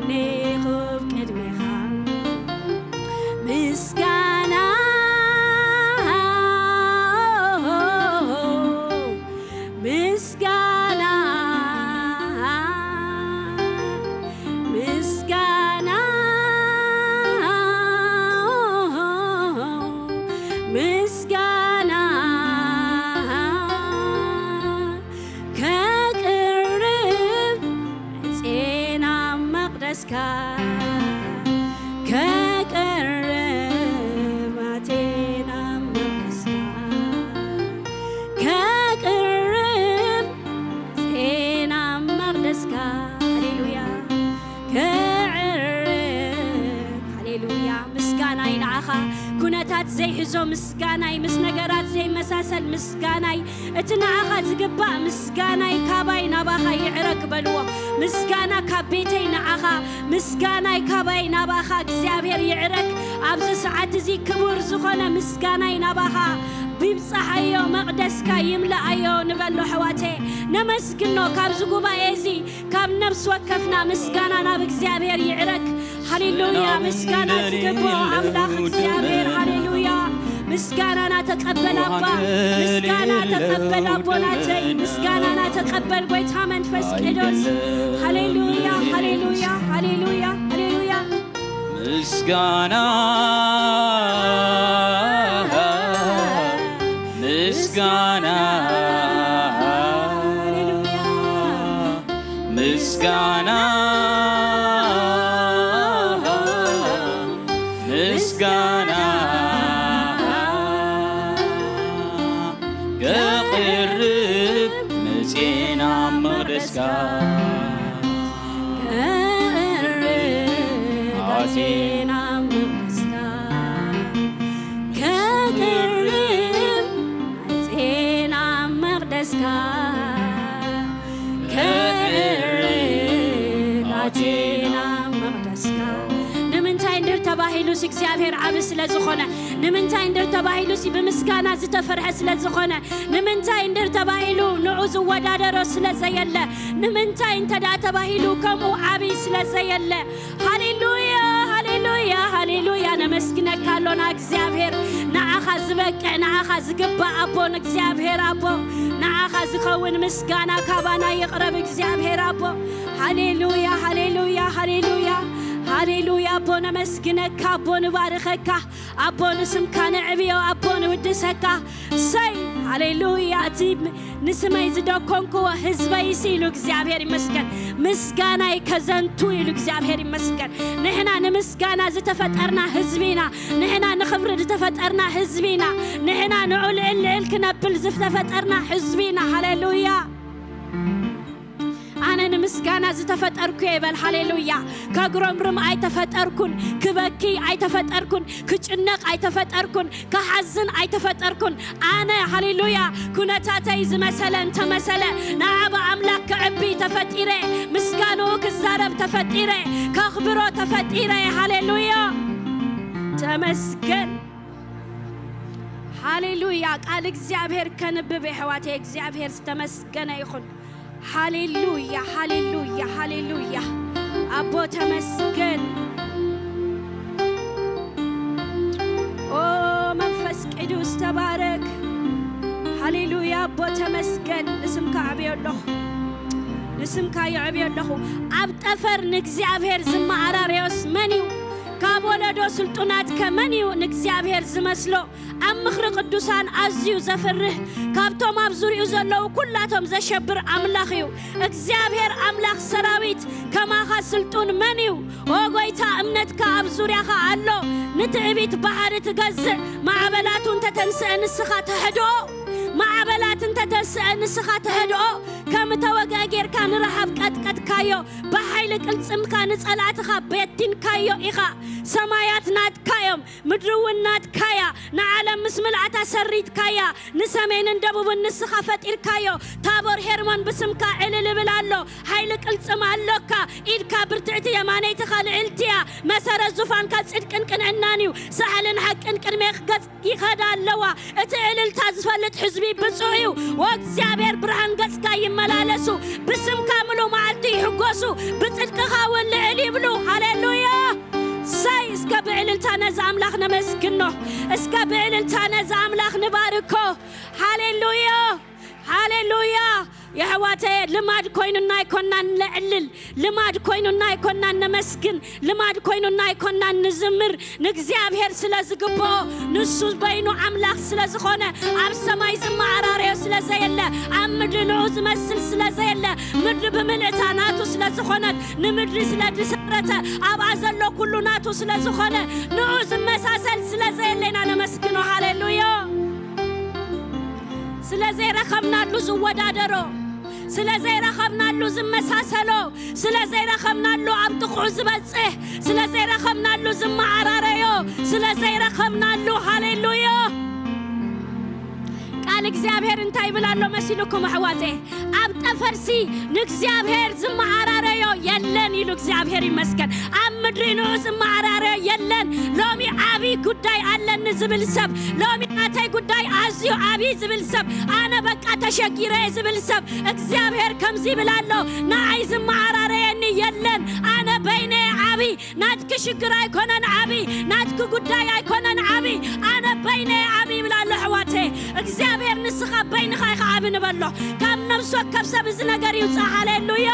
نيخوف كدميخا مسكانا مسكانا مسكانا مسكانا كقرب زينا مقدسكا كقرب عتينا مقدسكا كقرب زينا مقدسكا هللويا كقرب هللويا مسكانا ينعخا كونتات زي حزو مسكاناي مسنجرات زي مساسل مسكاناي اتنعخا زقبا مسكاناي كاباي نباخا يعرق بلوا مسكانا كابيتي نعخا مسكاناي كاباي نباخا እግዚአብሔር يعرق ابز ساعات زي كبر زخونه مسكاناي نباخا بيبصحيو مقدسكا يملايو نبلو حواتي نمسكنو كاب زغوبا ايزي كاب نفس وكفنا مسكانا ناب እግዚአብሔር يعرق هاليلويا مسكانا زقبو املاك እግዚአብሔር هاليلويا مسكانا تقبل ابا مسكانا تقبل ابوناتي مسكانا تقبل قويتا منفس قدوس هاليلويا هاليلويا هاليلويا هاليلويا مسكانا مسكانا مسكانا مسكانا كقرب مسينا مقدسكا كقرب عتينا مقدسكا كقرب عتينا مقدسكا كقرب عتينا مقدسكا نمنتاي ندر تباهيلوس እግዚአብሔር عبس لزخونه نمنتاي ندر تباهيلوس بمسكانا زتفرح ስለዝኾነ نمنتاي ندر تباهيلو نعوز ودادرو ስለዘየለ نمنتاي انتدا تباهيلو كمو عبي ስለዘየለ هاليلويا هاليلويا هاليلويا نمسكنك كالونا እግዚአብሔር نعخ زبقع نعخ زقبا ابون እግዚአብሔር ابو نعخ زخون مسكانا كابانا يقرب እግዚአብሔር ابو هاليلويا هاليلويا هاليلويا هاليلويا أبونا مسكنك أبونا بارخك أبونا سمكان عبيو أبونا ودسك سي هاليلويا تيب نسمي زدو كونكو حزب يسيلو እግዚአብሔር مسكن مسكانا يكزنتو يلو እግዚአብሔር مسكن نحنا نمسكانا زتفطرنا حزبينا نحنا نخبر زتفطرنا حزبينا نحنا نعول كنبل زتفطرنا حزبينا هاليلويا أنا نمسكانا زتفطركو يبل هاليلويا كغرمرم أي تفطركن كبكي أي تفطركن كچنق أي تفطركن كحزن أي تفطركن أنا هاليلويا كنتاتي زمثلا تمثلا نعب أملاك عبي تفطيره مسكانو كزارب تفطيره كخبرو تفطيره هاليلويا تمسكن هاليلويا قال እግዚአብሔር ከንብብ ሕዋቴ እግዚአብሔር ተመስገነ ይሁን هاليلويا هاليلويا هاليلويا أبو تمسكن أوه منفس قدوس تبارك هاليلويا أبو تمسكن اسمك عبي الله اسمك يعبي الله أبتفر نكزيابير زم عراريوس منيو كابولدو سلطنات كمنيو نكزيابير زمسلو أمخر قدوسان أزيو زفره كابتو مابزوريو زلو كلاتهم زشبر أملاخيو እግዚአብሔር أملاخ سراويت كما خسلطون منيو وغويتا أمنت كابزوريا خالو نتعبيت بحر تغزع معبلاتون تتنسى نسخة تهدو معبلات تتنسى نسخة تهدو كم توقاقير كان رحب قد كايو بحيلك السم كان صلاتك بيتين كايو إخا ሰማያት ናትካዮም ምድሩን ናትካያ ንዓለም ምስ ምልአታ ሰሪትካያ ንሰሜንን ደቡብን ንስኻ ፈጢርካዮ ታቦር ሄርሞን ብስምካ ዕልል ብላሎ ኃይል ቅልጽም ኣሎካ ኢድካ ብርትዕቲ የማነይትኻ ልዕልትያ መሰረት ዙፋንካ ጽድቅን ቅንዕናንዩ ሰዓልን ሓቅን ቅድሜኽ ገጽ ይኸዳ ኣለዋ እቲ ዕልልታ ዝፈልጥ ሕዝቢ ብፁዕ እዩ ወእግዚአብሔር ብርሃን ገጽካ ይመላለሱ ብስምካ ምሉ መዓልቲ ይሕጎሱ ብጽድቅኻ እውን ልዕል ይብሉ ሃሌሉያ ሳይ እስከ ብዕልልታ ነዛ አምላኽ ነመስግኖ እስከ ብዕልልታ ነዛ አምላኽ ንባርኮ ሃሌሉያ ሃሌሉያ የሕዋቴ ልማድ ኮይኑና ይኮናን ለዕልል ልማድ ኮይኑና ይኮናን ነመስግን ልማድ ኮይኑና ይኮናን ንዝምር ንእግዚአብሔር ስለዝግብኦ ንሱ በይኑ አምላኽ ስለዝኾነ ኣብ ሰማይ ዝማዕራርዮ ስለዘየለ ኣብ ምድሪ ንዑ ዝመስል ስለዘየለ ምድሪ ብምልእታ ናቱ ስለዝኾነት ንምድሪ ስለድሰረተ ኣብኣ ዘሎ ኩሉ ናቱ ስለዝኾነ ንዑ ዝመሳሰል ስለዘየለና ነመስግኖ ሃሌሉያ ስለዘይ ረኸብናሉ ዝወዳደሮ ስለዘይ ረኸብናሉ ዝመሳሰሎ ስለዘይ ረኸብናሉ ኣብ ጥቕዑ ዝበጽሕ ስለዘይ ረኸብናሉ ዝማዕራረዮ ስለዘይ ረኸብናሉ ሃሌሉያ ቃል እግዚአብሔር እንታይ ብላሎ መሲሉኩም አሕዋቴ ኣብ ጠፈርሲ ንእግዚአብሔር ዝማዕራረዮ የለን ኢሉ እግዚአብሔር ይመስገን ኣብ ምድሪ ንዑ ዝማዕራረዮ የለን ሎሚ ዓቢ ጉዳይ ኣለኒ ዝብል ሰብ ሎሚ ናተይ ጉዳይ ኣዝዩ ዓቢ ዝብል ሰብ ኣነ በቃ ተሸጊረ ዝብል ሰብ እግዚአብሔር ከምዚ ብላሎ ንዓይ ዝማዕራረየኒ የለን ኣነ በይነ ዓቢ ናትክ ሽግር ኣይኮነን ዓቢ ናትክ ጉዳይ ኣይኮነን ዓቢ ኣነ በይነ ዓቢ ብላሎ አሕዋቴ እግዚአብሔር ንስኻ በይንኻ ኢኻ ዓቢ ንበሎ ካብ ነፍስ ወከፍ ሰብ እዚ ነገር ይውፅእ ሃሌሉያ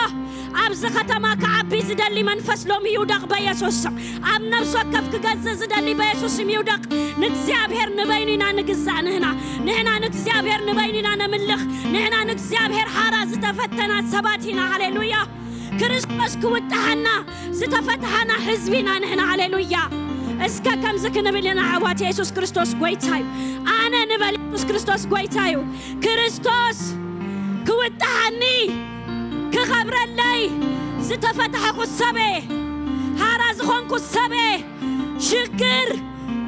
ኣብዚ ከተማ ከዓቢ ዝደሊ መንፈስ ሎሚ ይውደቕ በኢየሱስ ስም ኣብ ነፍስ ወከፍ ክገዝእ ዝደሊ በኢየሱስ ስም ይውደቕ ንእግዚአብሔር ንበይኑ ኢና ንግዛእ ንሕና ንእግዚአብሔር ንበይኑ ኢና ነምልኽ ንሕና ንእግዚአብሔር ሓራ ዝተፈተናት ሰባት ኢና ሃሌሉያ ክርስቶስ ክውጥሓና ዝተፈትሐና ሕዝቢ ኢና ንሕና ሃሌሉያ እስከ ከምዚ ክንብልና አሕዋት ኢየሱስ ክርስቶስ ጐይታዩ ኣነ ንበል ኢየሱስ ክርስቶስ ጐይታዩ ክርስቶስ ክውጥሓኒ ክኸብረለይ ዝተፈትሐኹ ሰበ ሃራ ዝኾንኩ ሰበ ሽግር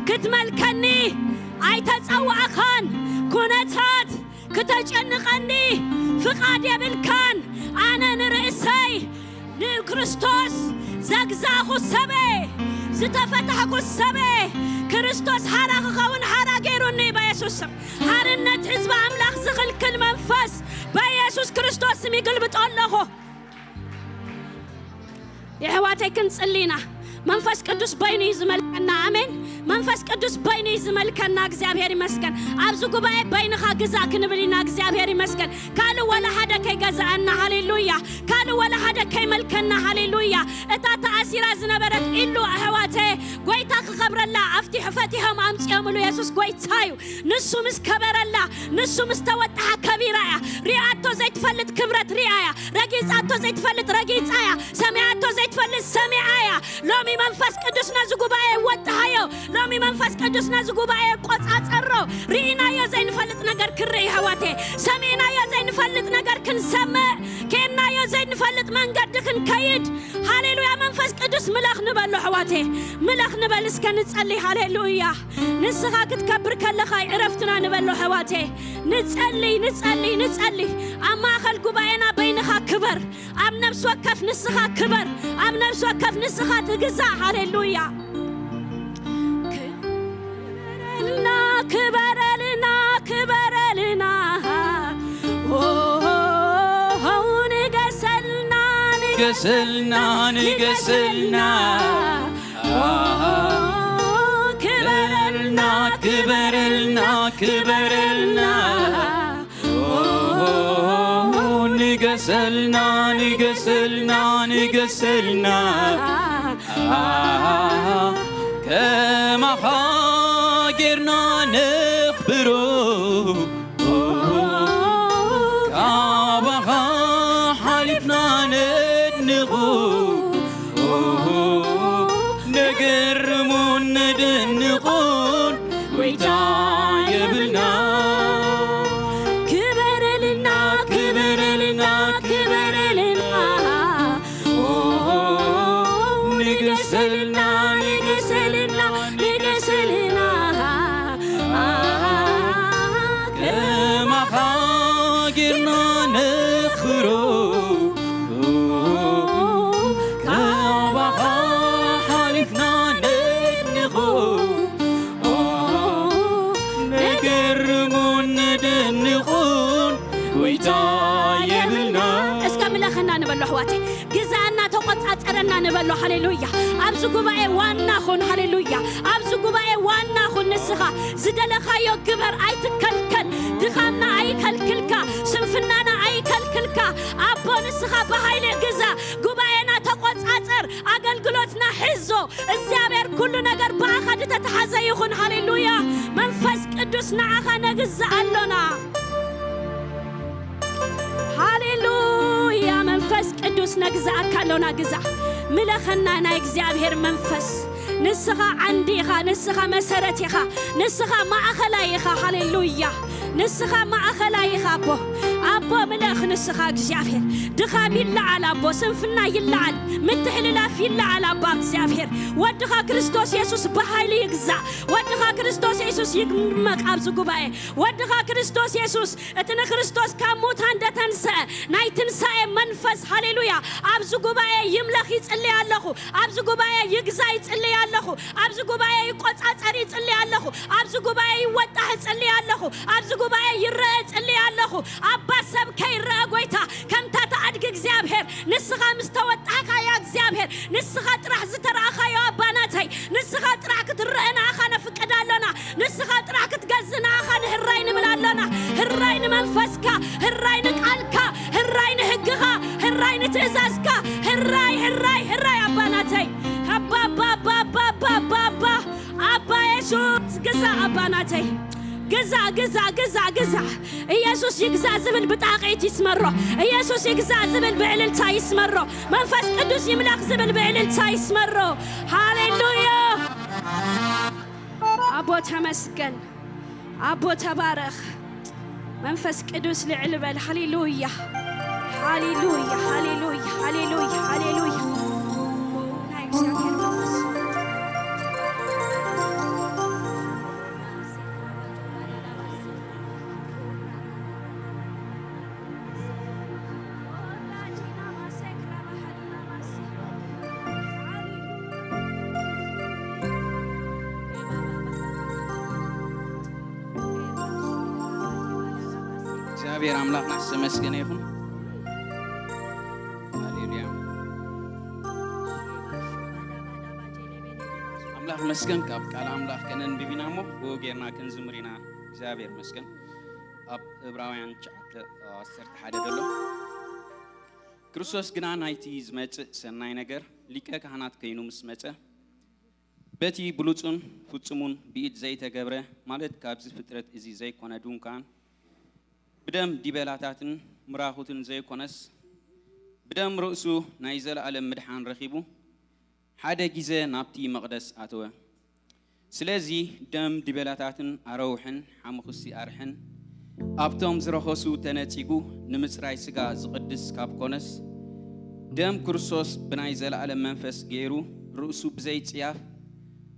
ክትመልከኒ ኣይተጸዋዕኻን ኩነታት ክተጨንቐኒ ፍቓድ የብልካን ኣነ ንርእሰይ ንክርስቶስ ዘግዛኹ ሰበ ዝተፈትሐኩ ሰበ ክርስቶስ ሓራ ክኸውን ሓራ ገይሩኒ በኢየሱስ ስም ሓርነት ሕዝቢ ኣምላኽ ዝኽልክል መንፈስ በኢየሱስ ክርስቶስ ስም ይግልብጦ ኣለኹ የሕዋተይ ክንጽሊና መንፈስ ቅዱስ በይኑ ይዝመልከና አሜን መንፈስ ቅዱስ በይኑ ይዝመልከና እግዚአብሔር ይመስገን ኣብዚ ጉባኤ በይንኻ ግዛእ ክንብልና እግዚአብሔር ይመስገን ካል ወላ ሓደ ከይገዛአና ሃሌሉያ ካል ወላ ሓደ ከይመልከና ሃሌሉያ እታ ተኣሲራ ዝነበረት ኢሉ ኣሕዋቴ ጐይታ ክኸብረላ ኣፍቲሑ ፈቲሖም ኣምፂኦምሉ ኢየሱስ ጐይታዩ ንሱ ምስ ከበረላ ንሱ ምስ ተወጥሓ ከቢራ እያ ሪኣቶ ዘይትፈልጥ ክብረት ሪኣያ ረጊፃቶ ዘይትፈልጥ ረጊፃያ ሰሚዓቶ ዘይትፈልጥ ሰሚዓ እያ ሎሚ መንፈስ ቅዱስ ነዚ ጉባኤ ወጥሃዮ ሎሚ መንፈስ ቅዱስ ነዚ ጉባኤ ቆጻጸሮ ሪኢናዮ ዘይንፈልጥ ነገር ክርኢ ኣሕዋቴ ሰሚዕናዮ ዘይንፈልጥ ነገር ክንሰምዕ ከድናዮ ዘይንፈልጥ መንገዲ ክንከይድ ሃሌሉያ መንፈስ ቅዱስ ምለኽ ንበሎ ኣሕዋቴ ምለኽ ንበል እስከ ንጸልይ ሃሌሉያ ንስኻ ክትከብር ከለኻ ዕረፍትና ንበሎ ኣሕዋቴ ንጸልይ ኣብ ማእኸል ጉባኤና በይንኻ ክበር ኣብ ነፍሲ ወከፍ ንስኻ ክበር ኣብ ነፍሲ ወከፍ ንስኻ ትግዛእ ሃሌሉያ ክበረልና ንገሰልና ክበረልና ንገሰልና ከማኻ ጌርና ነኽብሮ ካባኻ ሓሊፍና ነድንቑ ነገርሙን ነድንቑን ጐይታ የብልና ክበረልና ተቆጻጸረና ንበሎ ሃሌሉያ ኣብዚ ጉባኤ ዋና ኹን ሃሌሉያ ኣብዚ ጉባኤ ዋና ኹን ንስኻ ዝደለኻዮ ግበር ኣይትከልከል ድኻምና ኣይከልክልካ ስንፍናና ኣይከልክልካ ኣቦ ንስኻ በሃይል ግዛ ጉባኤና ተቆጻጸር ኣገልግሎትና ሒዞ እግዚአብሔር ኩሉ ነገር ባኻ ተተሓዘ ይኹን ሃሌሉያ መንፈስ ቅዱስ ንዓኻ ነግዛ ኣሎና ሃሌሉያ መንፈስ ቅዱስ ነግዛ ኣካሎና ግዛ ምለኸና ናይ እግዚአብሔር መንፈስ ንስኻ ዓንዲኻ ንስኻ መሰረትኻ ንስኻ ማእኸላይኻ ሃሌሉያ ንስኻ ማእኸላይኻ ኣቦ ምለኽ ንስኻ እግዚአብሔር ድኻም ይለዓል ኣቦ ስንፍና ይለዓል ምትሕልላፍ ይለዓል ኣባ እግዚአብሔር ወድኻ ክርስቶስ ኢየሱስ በኃይል ይግዛእ ወድኻ ክርስቶስ ኢየሱስ ይግመቕ ኣብዚ ጉባኤ ወድኻ ክርስቶስ ኢየሱስ እቲ ንክርስቶስ ካብ ሙታን እንደተንስአ ናይ ትንሳኤ መንፈስ ሃሌሉያ ኣብዚ ጉባኤ ይምለኽ ይጽልይ ኣለኹ ኣብዚ ጉባኤ ይግዛእ ይጽልይ ኣለኹ ኣብዚ ጉባኤ ይቆጻጸር ይጽልይ ኣለኹ ኣብዚ ጉባኤ ይወጣሕ ይጽልይ ኣለኹ ኣብዚ ጉባኤ ይረአ ይጽልይ ኣለኹ ኣባ ሰብ ከይረአ ጎይታ ከምታ ተኣድግ እግዚአብሔር ንስኻ ምስተወጣሕካ ያ እግዚአብሔር ንስኻ ጥራሕ ዝተረኣኻዮ ኣባናተይ ንስኻ ጥራሕ ክትረአና ኣኻ ነፍቅድ ኣለና ንስኻ ጥራሕ ክትገዝና ኣኻ ንህራይ ንብል ኣለና ህራይ ንመንፈስካ ህራይ ንቃልካ ህራይ ንሕግኻ ህራይ ንትእዛዝካ ህራይ ኣባናተይ ኣባ የሱስ ግዛ ኣባናተይ ግዛ ኢየሱስ ይግዛ ዝብል ብጣቂት ይስመሮ ኢየሱስ ይግዛ ዝብል ብዕልልታ ይስመሮ መንፈስ ቅዱስ ይምላኽ ዝብል ብዕልልታ ይስመሮ ሃሌሉያ ኣቦ ተመስገን ኣቦ ተባረኽ መንፈስ ቅዱስ ልዕል በል ሃሌሉያ ሃሌሉያ ሃሌሉያ ሃሌሉያ ሃሌሉያ ናይ እግዚአብሔር መንፈስ እግዚአብሔር አምላክና ተመስገነ ይሁን ሃሌሉያ አምላክ መስገን ካብ ቃል አምላክ ከነን ቢቢናሞ ወጌርና ከንዝምሪና እግዚአብሔር መስገን ኣብ ዕብራውያን 9:11 ደሎ ክርስቶስ ግና ናይቲ ዝመጽእ ሰናይ ነገር ሊቀ ካህናት ከይኑ ምስ መጸ በቲ ብሉጽን ፍጹሙን ብኢድ ዘይተገብረ ማለት ካብዚ ፍጥረት እዚ ዘይኮነ ድንኳን بدم ديبلاتاتن مراخوتن زي كونس بدم رؤسو نايزل على مدحان رخيبو حدا جيزة نابتي مقدس أتوه سلازي دم ديبلاتاتن أروحن حمخسي أرحن أبتم زرخوسو تناتيجو نمسراي سجا زقدس كاب كونس دم كرسوس بنايزل على منفس جيرو رؤسو بزيت ياف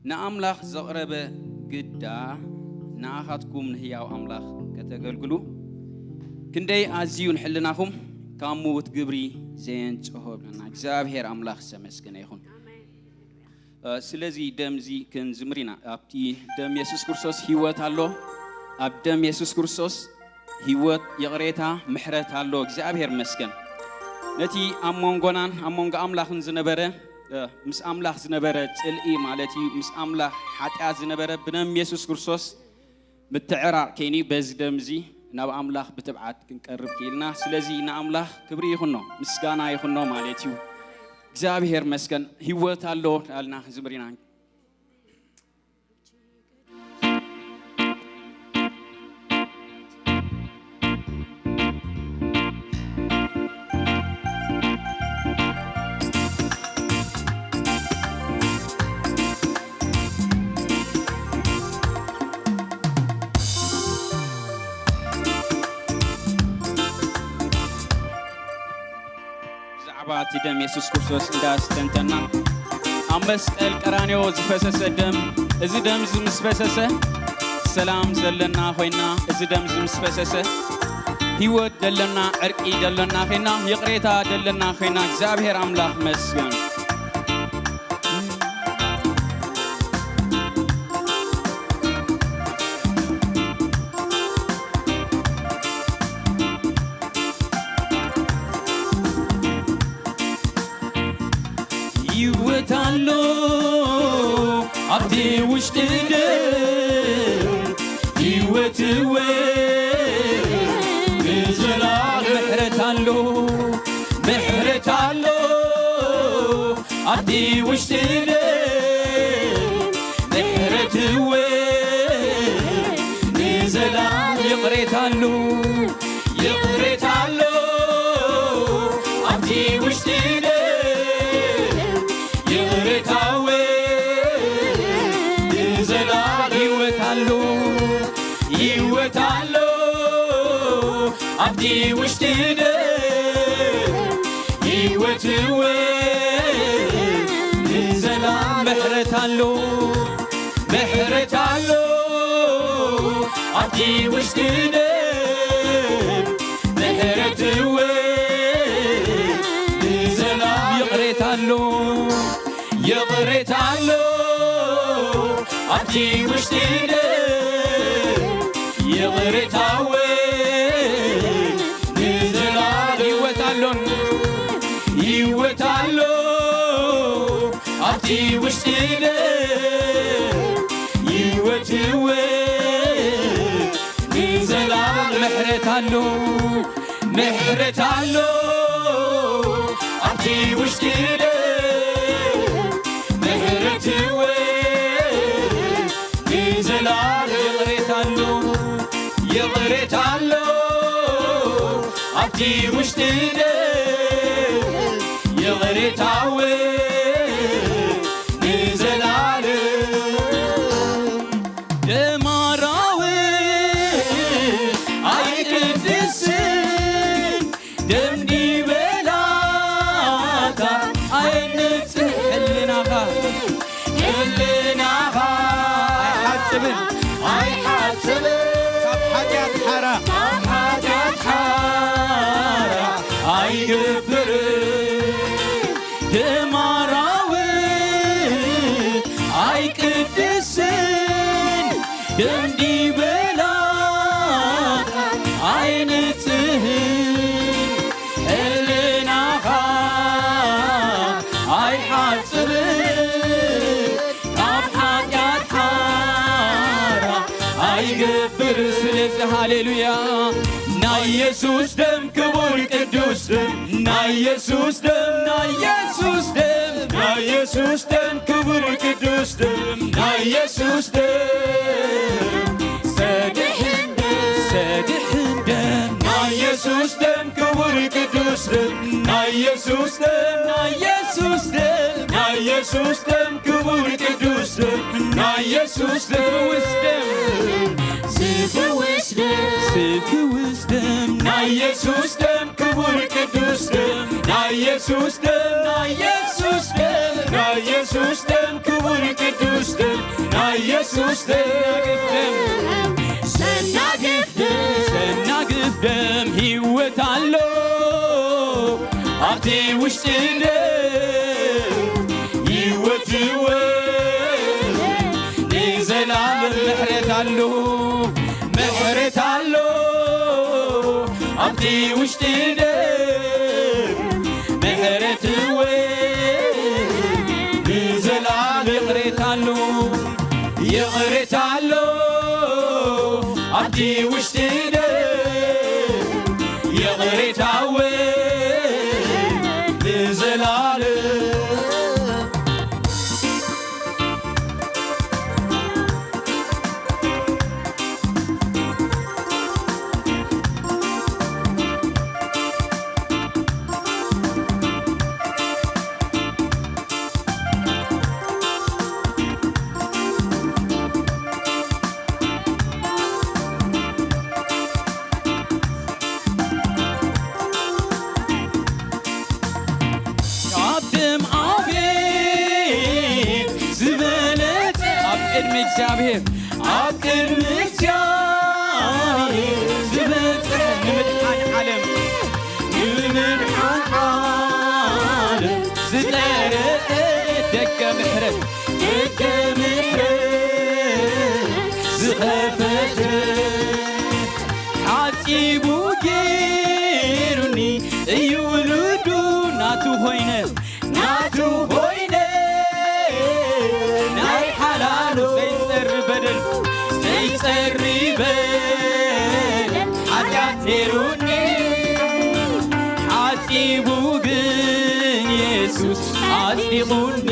نأملاخ زغربة جدا نأخذكم نهيا وأملاخ كتقولوا كندي أزيون حلناهم كاموت جبري زين تهوبنا እግዚአብሔር አምላክ ሰመስገነ ይሁን ስለዚህ ደም ዚ ከንዝምሪና ኣብቲ ደም ኢየሱስ ክርስቶስ ህይወት አሎ ኣብ ደም ኢየሱስ ክርስቶስ ህይወት ይቅሬታ ምሕረት አሎ እግዚአብሔር መስገን ነቲ አሞንጎናን አሞንጎ አምላክን ዝነበረ ምስ አምላክ ዝነበረ ጽልኢ ማለት ምስ አምላክ ኃጢአት ዝነበረ ብደም ኢየሱስ ክርስቶስ ምትዕራቅ ከይኒ በዚ ደም ዚ ናብ አምላክ ብትብዓት ክንቀርብ ከይልና ስለዚህ ና አምላክ ክብሪ ይሁን ነው ምስጋና ይሁን ነው ማለት እዩ እግዚአብሔር መስገን ህይወት አሎ አልና ዝምሪና አባቲ ደም ኢየሱስ ክርስቶስ እንዳስተንተና አመስቀል ቀራንዮ ዝፈሰሰ ደም እዚ ደም ዝምስፈሰሰ ሰላም ዘለና ሆይና እዚ ደም ዝምስፈሰሰ ህይወት ደለና ዕርቂ ደለና ኸይና ይቅሬታ ደለና ኸይና እግዚአብሔር አምላክ መስገን يوتالو عبدي وشتدي يوتوي بزلال محرتالو عبدي وشتدي محرتوي بزلال يقريتالو عبدي وشتدي يغريتاوي بزلال يوتالو عبدي وشتدي يوتوي بزلال محرتالو عبدي وشتدي محرتوي بزلال يغريتالو عبدي وشتدي يغريتاوي بزلال يوتالو عبدي وشتدي يوتوي بزلال محرتالو عبدي وشتدي محرتوي بزلال يغريتالو عبدي وشتدي يغريتاوي بزلال دماراوي عيقدسن دمدي بلاتا عينت حلناها حاجات حارة عيقبر دماراوي عيقدسن دمدي بلاتا عينتهن حلناها يقبر سلسة هاليلويا نا يسوس دم كبور قدوس نا يسوس دم نا يسوس دم كبور قدوس نا يسوس دم سادحن دم نا يسوس دم كبور قدوس نا يسوس دم كبور قدوس نا يسوس دم سيف وسدم نا يسوس دم كبور قدوس نا يسوس دم كبور قدوس نا يسوس دم سناقف دم هيوتالو عبدي وشتدي يوتوي بزلال محرتالو عبدي وشتدي محرتوي بزلال يغريتالو عبدي وشتدي يغريتاوي بزلال እግዚአብሔር አብር እግዚአብሔር ዝመጽእ ንምድሓን ዓለም ዝጠርእ ደገ ምሕረት ዝኸፈተ ሓፂቡ ገይሩኒ እዩ ውሉዱ ናቱ ሆይነ አጽድቁኒ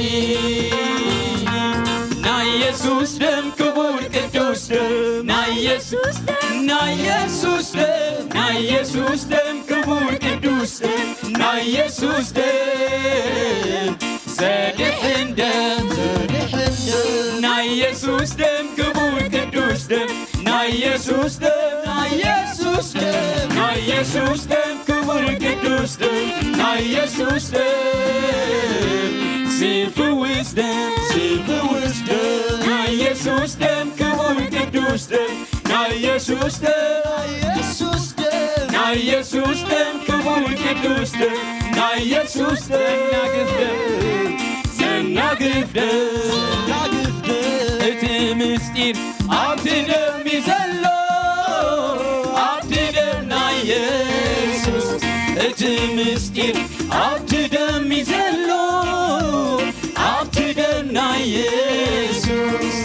ና ኢየሱስ ደም ክቡር ቅዱስ ደም ና ኢየሱስ ደም ና ኢየሱስ ደም ና ኢየሱስ ደም ክቡር ቅዱስ ደም ና ኢየሱስ ደም ዘድሕን ደም ና ኢየሱስ ደም ክቡር ቅዱስ ደም ና ኢየሱስ ደም ና ኢየሱስ ደም ና ኢየሱስ ደም ክቡር ቅዱስ ደም ና ኢየሱስ ደም ዝፍውስ ደም ዝፍውስ ደም ና ኢየሱስ ደም ክቡር ቅዱስ ደም ና ኢየሱስ ደም ና ኢየሱስ ደም ክቡር ቅዱስ ደም ና ኢየሱስ ደም ዘናግፍ ደም እቲ ምስጢር ኣብቲ ደም ዘሎ ኣብቲ ደም ና ኢየሱስ እቲ ምስጢር ኣብቲ ደም ዘሎ ኣብቲ ደም ና ኢየሱስ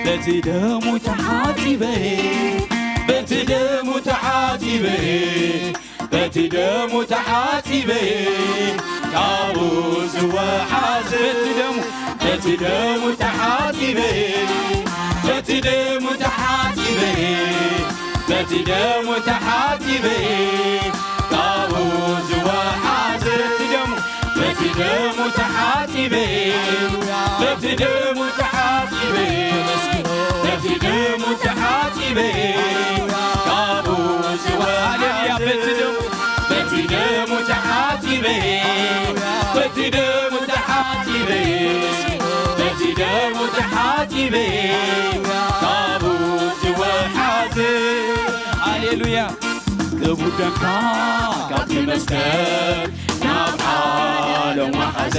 በትደሙ ተሓቲበ በትደሙ ተሓቲበ በትደሙ ተሓቲበ ካብኡ ዝወሓዘ በትደሙ ተሓቲበ በትደሙ ተሓቲበ በትደሙ ተሓቲበ ካብኡ ዝወሓዘ በትደሙ ተሓቲበ በትደሙ ተሓቲበ በትደሙ ተሓቲበ ካብኡ ዝወሓዘ በትደሙ ተሓቲበ በትደሙ ተሓቲበ በትደሙ ተሓቲበ ካብኡ ዝወሓዘ ሃሌሉያ ክቡር ደምካ ካብቲ መስቀል ናብ ዓለም ወሓዘ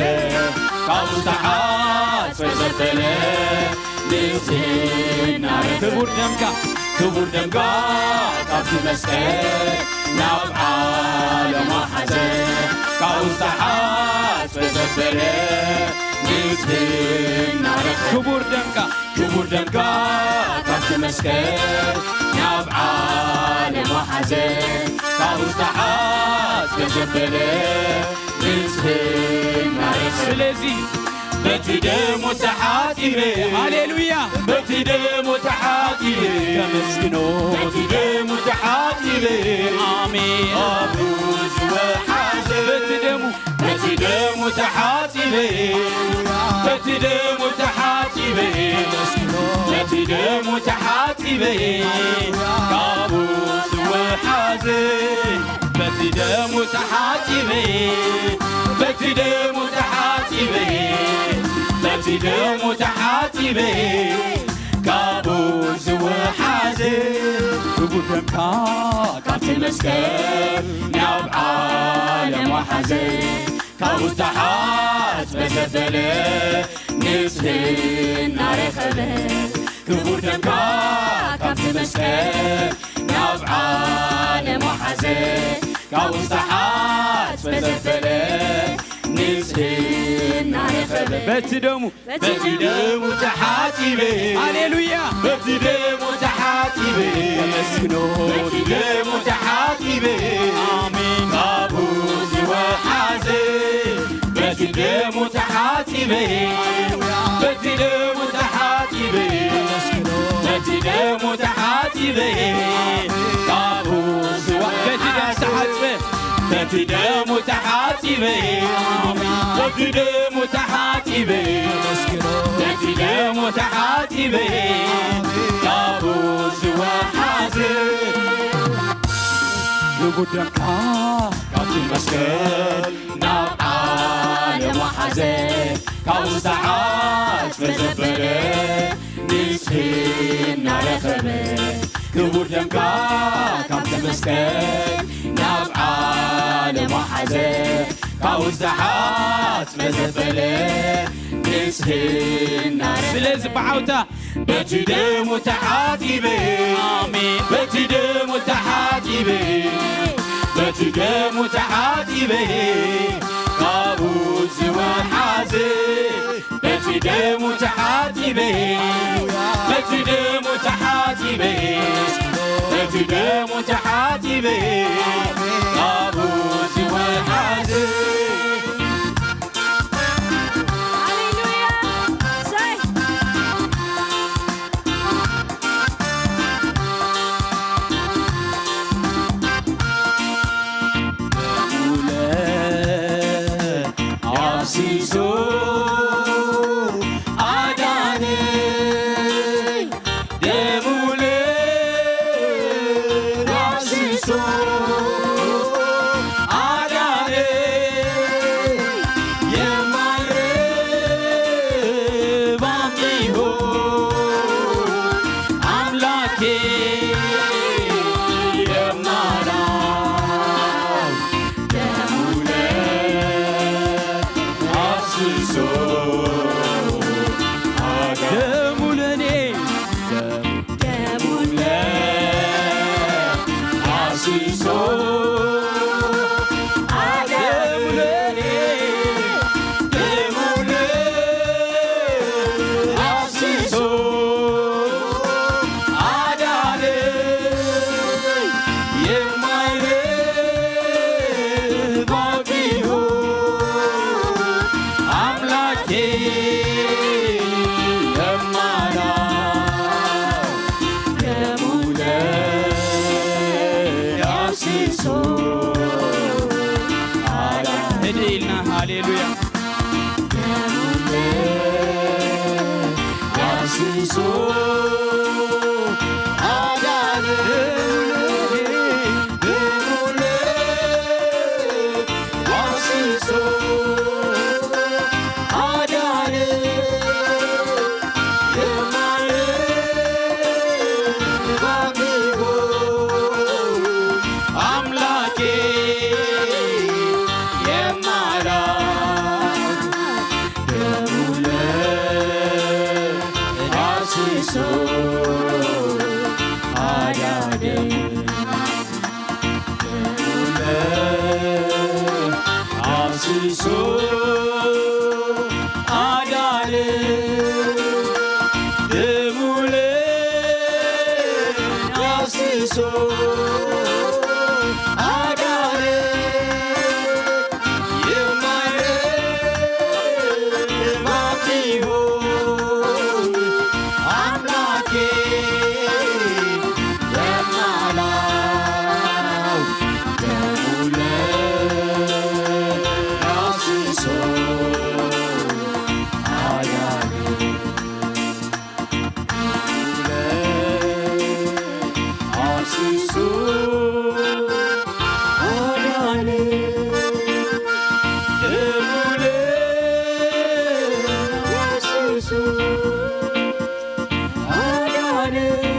ካብኡ ዝተሓፀ ዘበለ ንጽህና ክቡር ደምካ ካብቲ መስቀል ናብ ዓለም ወሓዘ ካብኡ ዝተሓፀ ዘበለ ንጽህና ክቡር ደምካ ካብቲ መስቀል ናብ ዓለም ወሓዘ ካብኡ ዝተሓፀ ዘበለ ንጽህና ስለዚ በትደሙ ተሓቲበ ሃሌሉያ በትደሙ ተሓቲበ ከመስግኖ በትደሙ ተሓቲበ አሜን አብኡ ዝወሓዘ በትደሙ ተሓቲበ በትደሙ ተሓቲበ በትደሙ ተሓቲበ ካብኡ ዝወሓዘ በትደሙ ተሓቲበ በትደሙ ተሓቲበ በትደሙ ተሓቲበ ካብኡ ዝወሓዘ ክቡር ደምካ ካብቲ መስቀል ናብ ዓለም ወሓዘ ካብኡ ዝተሓፅበ ዘበለ ንጽህና ረኸበ ክቡር ደምካ ካብቲ መስቀል ናብ ዓለም ወሓዘ ካብኡ ዝተሓፅበ ዘበለ ንጽህና ረኸበ በቲ ደሙ ተሓቲበ ሃሌሉያ በቲ ደሙ ተሓቲበ ተመስግኖ በቲ ደሙ ተሓቲበ አሜን ካብኡ ዝወሓዘ በቲ ደሙ ተሓቲበ በቲ ደሙ ተሓቲበ ተመስግኖ በቲ ደሙ ተሓቲበ ካብኡ ዝወሓዘ በቲ ደሙ ተሓቲበ በቲ ደሙ ተሓቲበ በቲ ደሙ ተሓቲበ ካብኡ ዝወሓዘ ክቡር ደምካ ካብቲ መስቀል ናብ ዓለም ወሓዘ ካብኡ ዝተሓፅበ ዘበለ ንጽህና ረኸበ ክቡር ደምካ ካብቲ መስቀል ናብ ዓለም ወሓዘ ካብኡ ዝተሓፅበ ዘበለ ንጽህና ስለዚ ብዓውታ በቲ ደሙ ተሓቲበ አሜን በቲ ደሙ ተሓቲበ በቲ ደሙ ተሓቲበ ካብኡ ዝወሓዘ በቲ ደሙ ተሓቲበ በቲ ደሙ ተሓቲበ በቲ ደሙ ተሓቲበ ካብኡ ዝወሓዘ ሃሌሉያ ያሲሶ አዳነ ደሙለ ያሲሶ አዳነ የማለ ባቢሆ አምላኬ Adane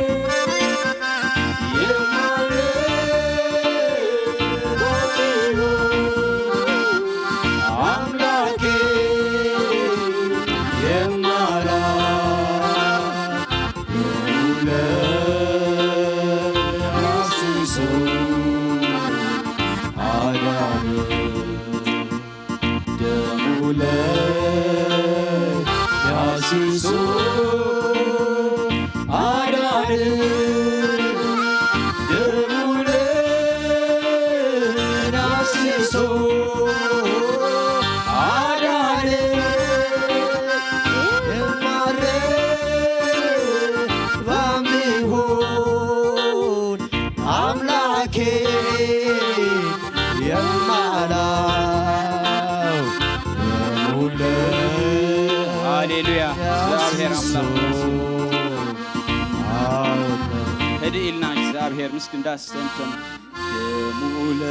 አዳነ ደሙ ያስሶ አዳነ ደሙ ያስሶ አዳነ የማረባም ቢሆን አምላኬ የማላው ደሙለ ሃሌሉያ እግዚአብሔር አምላክ ህድኢልና እግዚአብሔር ምስግን ዳስተንተን ደሙለ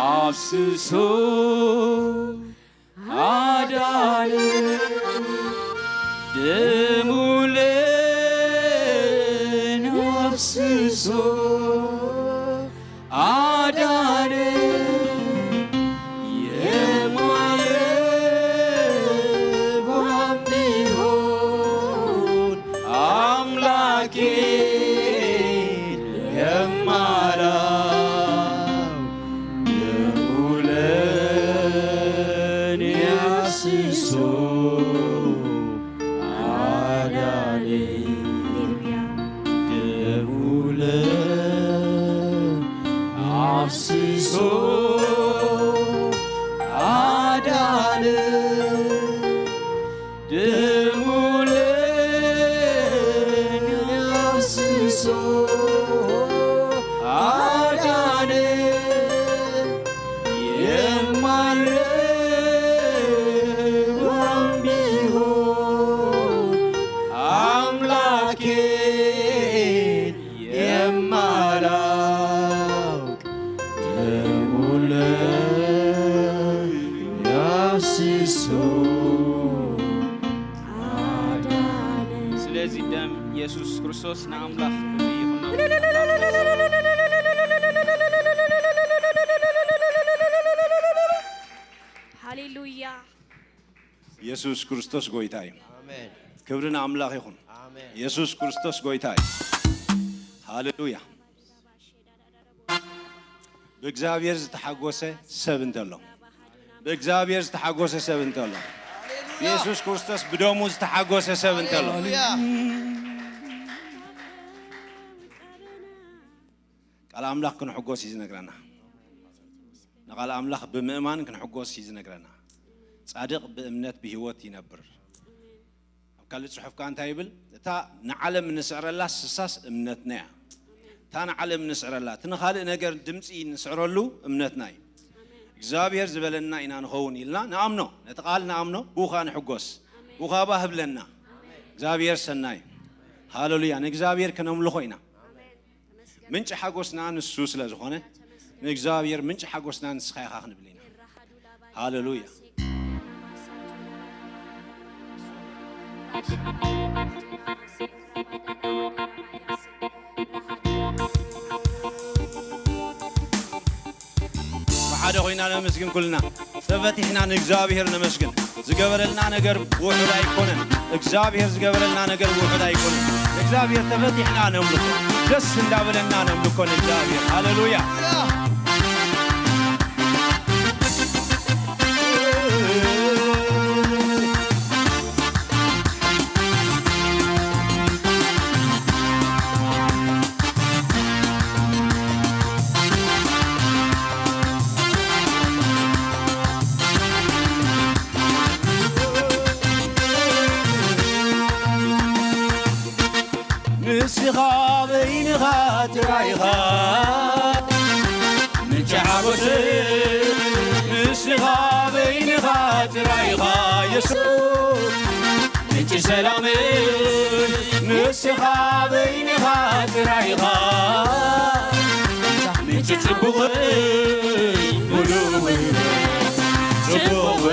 አፍስሶ አዳነ ደሙለ አፍስሶ አዳነ የማረባም ቢሆን አምላኬ የማላው ደሙለ ያስሶ አዳነ ደሙለ አፍስሶ አዳነ ደሙለ ያፍስሶ አዳነ የማረባም ቢሆን አምላኬ የማላውቅ ደሙለ ያፍስሶ አዳነ ስለዚህ ደም ኢየሱስ ክርስቶስ ንኣምላኽ ሃሌሉያ ኢየሱስ ክርስቶስ ጎይታ እዩ አሜን ክብርን ኣምላኽ ይኹን አሜን ኢየሱስ ክርስቶስ ጎይታ እዩ ሃሌሉያ በእግዚአብሔር ዝተሓጎሰ ሰብ እንተሎ በእግዚአብሔር ዝተሓጎሰ ሰብ እንተሎ ኢየሱስ ክርስቶስ ብደሙ ዝተሓጎሰ ሰብ እንተሎ ቃል ኣምላኽ ክንሕጎስ እዩ ዝነግረና ንቃል ኣምላኽ ብምእማን ክንሕጎስ እዩ ዝነግረና ጻድቕ ብእምነት ብህይወት ይነብር ኣብ ካልእ ጽሑፍካ እንታይ ይብል እታ ንዓለም ንስዕረላ ስሳስ እምነትና እያ እታ ንዓለም ንስዕረላ እቲ ንኻልእ ነገር ድምፂ ንስዕረሉ እምነትና እዩ እግዚአብሔር ዝበለና ኢና ንኸውን ኢልና ንኣምኖ ነቲ ቃል ንኣምኖ ብኡኻ ንሕጎስ ብኡኻ ባህብለና እግዚአብሔር ሰናይ ሃሌሉያ ንእግዚአብሔር ከነምልኾ ኢና ምንጭ ሓጎስና ንሱ ስለ ዝኾነ ንእግዚአብሔር ምንጭ ሓጎስና ንስኻ ኢኻ ክንብል ኢና ሃሌሉያ ብሓደ ኮይና ነመስግን ኩልና ተፈቲሕና ንእግዚአብሔር ነመስግን ዝገበረልና ነገር ውሑድ ኣይኮነን እግዚአብሔር ዝገበረልና ነገር ውሑድ ኣይኮነን እግዚአብሔር ተፈቲሕና ነምልኮ ደስ እንዳበለና ነምልኮ ንእግዚአብሔር ሃሌሉያ ንስኻ በይንኻ ትራይኻ ምንጭ ሓጎስ ንስኻ በይንኻ ትራይኻ የሱስ ምንጭ ሰላም ንስኻ በይንኻ ትራይኻ ምንጭ ጽቡቕ ሙሉእ ጽቡቕ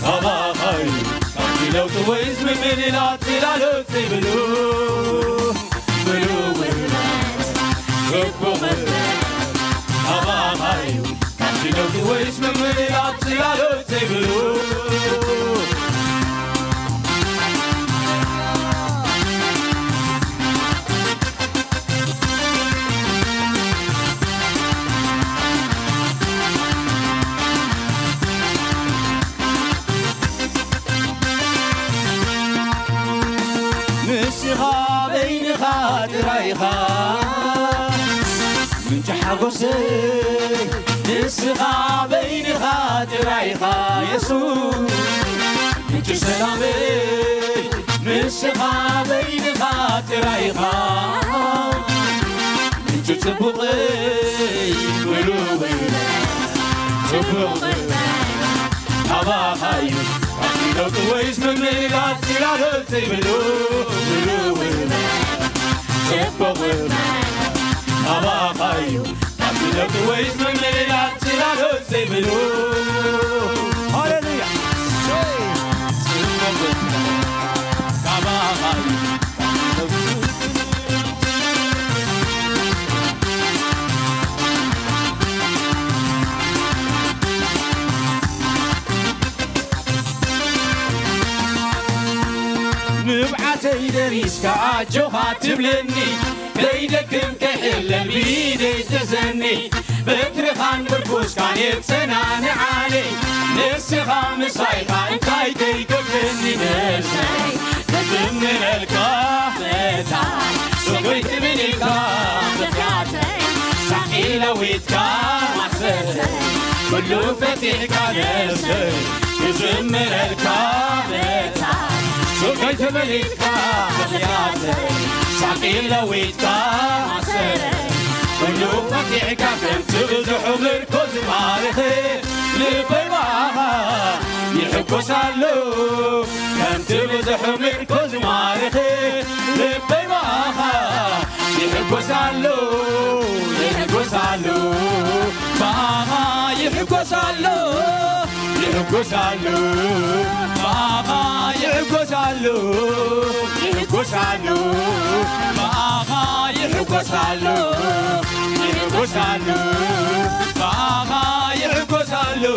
ኣባኻይ ካብቲ ለውጢ ወይስ ምምልላት ትላሎት ዘይብሉ ወይስ ምምልላት ትላሎት ዘይብሉ ترايخا من حقوسي نسخا بين خاطريخا يسوع من سلامي نسخا بين خاطريخا من تبغي قلوبي تبغي هوا خايو لو تويس من ميلاد سلالتي بلو تبغي هوا خايو لو تويس من ميلاد سلالتي بلو هاليلويا تبغي هوا خايو نبعتي دريسك عجوها تبلني ليدكم كحلم بيدي تزني بكر خان برفوس كان يتسنان علي نسي خامس هايقا انتاي كي كبلني نسي من الكافتا سويت من الكافتا ساقي لويتكا محسن كله فتيحكا نسي يزمر الكافتا سوكيت مليكا بخياتي ساقي لويتكا عسري كلو فتيعكا فهمت بزحو مركز مارخي لبي معها يحبو سالو فهمت بزحو مركز مارخي لبي معها يحبو سالو معها يحبو سالو معها يحقوسالو معها يحقوسالو معها يحقوسالو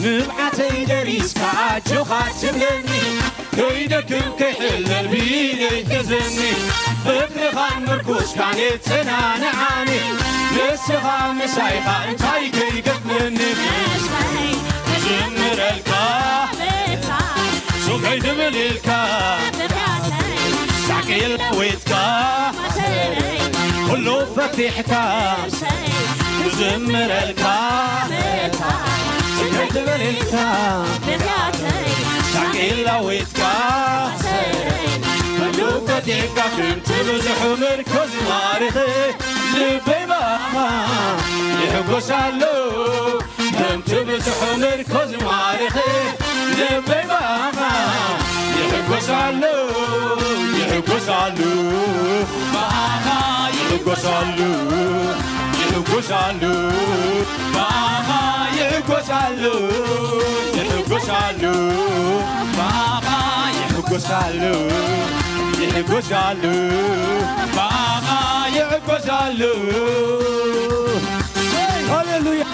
نبعتي دريسك عجوها تبلني كيدكم كحل بيدي تزني ابن خان مركوز كان يتسنان عاني نسخا مسايخا انتاي كي قبلني زمر الكافتا سوكيت من الكافتا ساقي لويتكا كله فتيحكا زمر الكافتا سوكيت من الكافتا ساقي لويتكا كله فتيحكا كنت بزحو مركز مارخي لبي بابا يحقوسالو كنت بزحو مركز مارخي لبي بابا يحقوسالو بابا يحقوسالو بابا يحقوسالو بابا يحقوسالو بابا يحقوسالو هاليلويا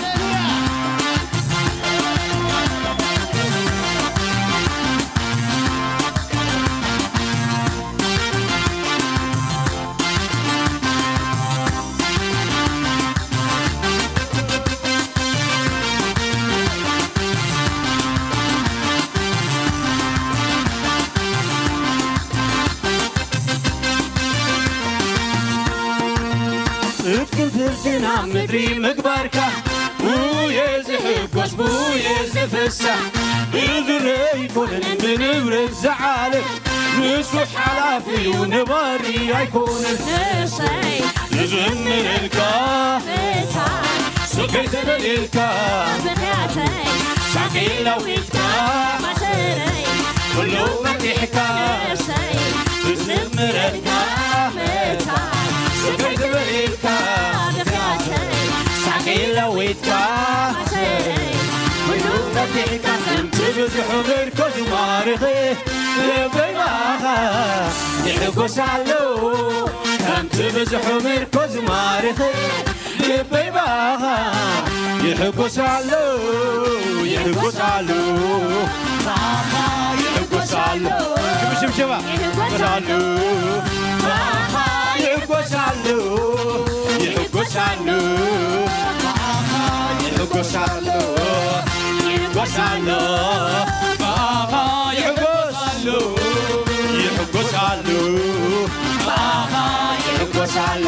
اتكن فردنا مدري مقباركا ويزحب ويزفسح بذري كل بنبرد زعالك نسوح حلافي ونباري يكون نسي يزمر الكافتا سكيت بالكافتا ساقي لويتكا كله فتيحكا يزمر الكافتا سكيت بالكافتا ساقي لويتكا كله فتيحكا انت بزحو مركز مارخي لبي معها يحقوسالو انت بزحو مركز مارخي ልበይ ባኻ ይሕጎሳሉ ይሕጎሳሉ ባኻ ይሕጎሳሉ ሽብሽባ ይሕጎሳሉ ባኻ ይሕጎሳሉ ይሕጎሳሉ ባኻ ይሕጎሳሉ ይሕጎሳሉ ባኻ ይሕጎሳሉ ይሕጎሳሉ ባኻ ይሕጎሳሉ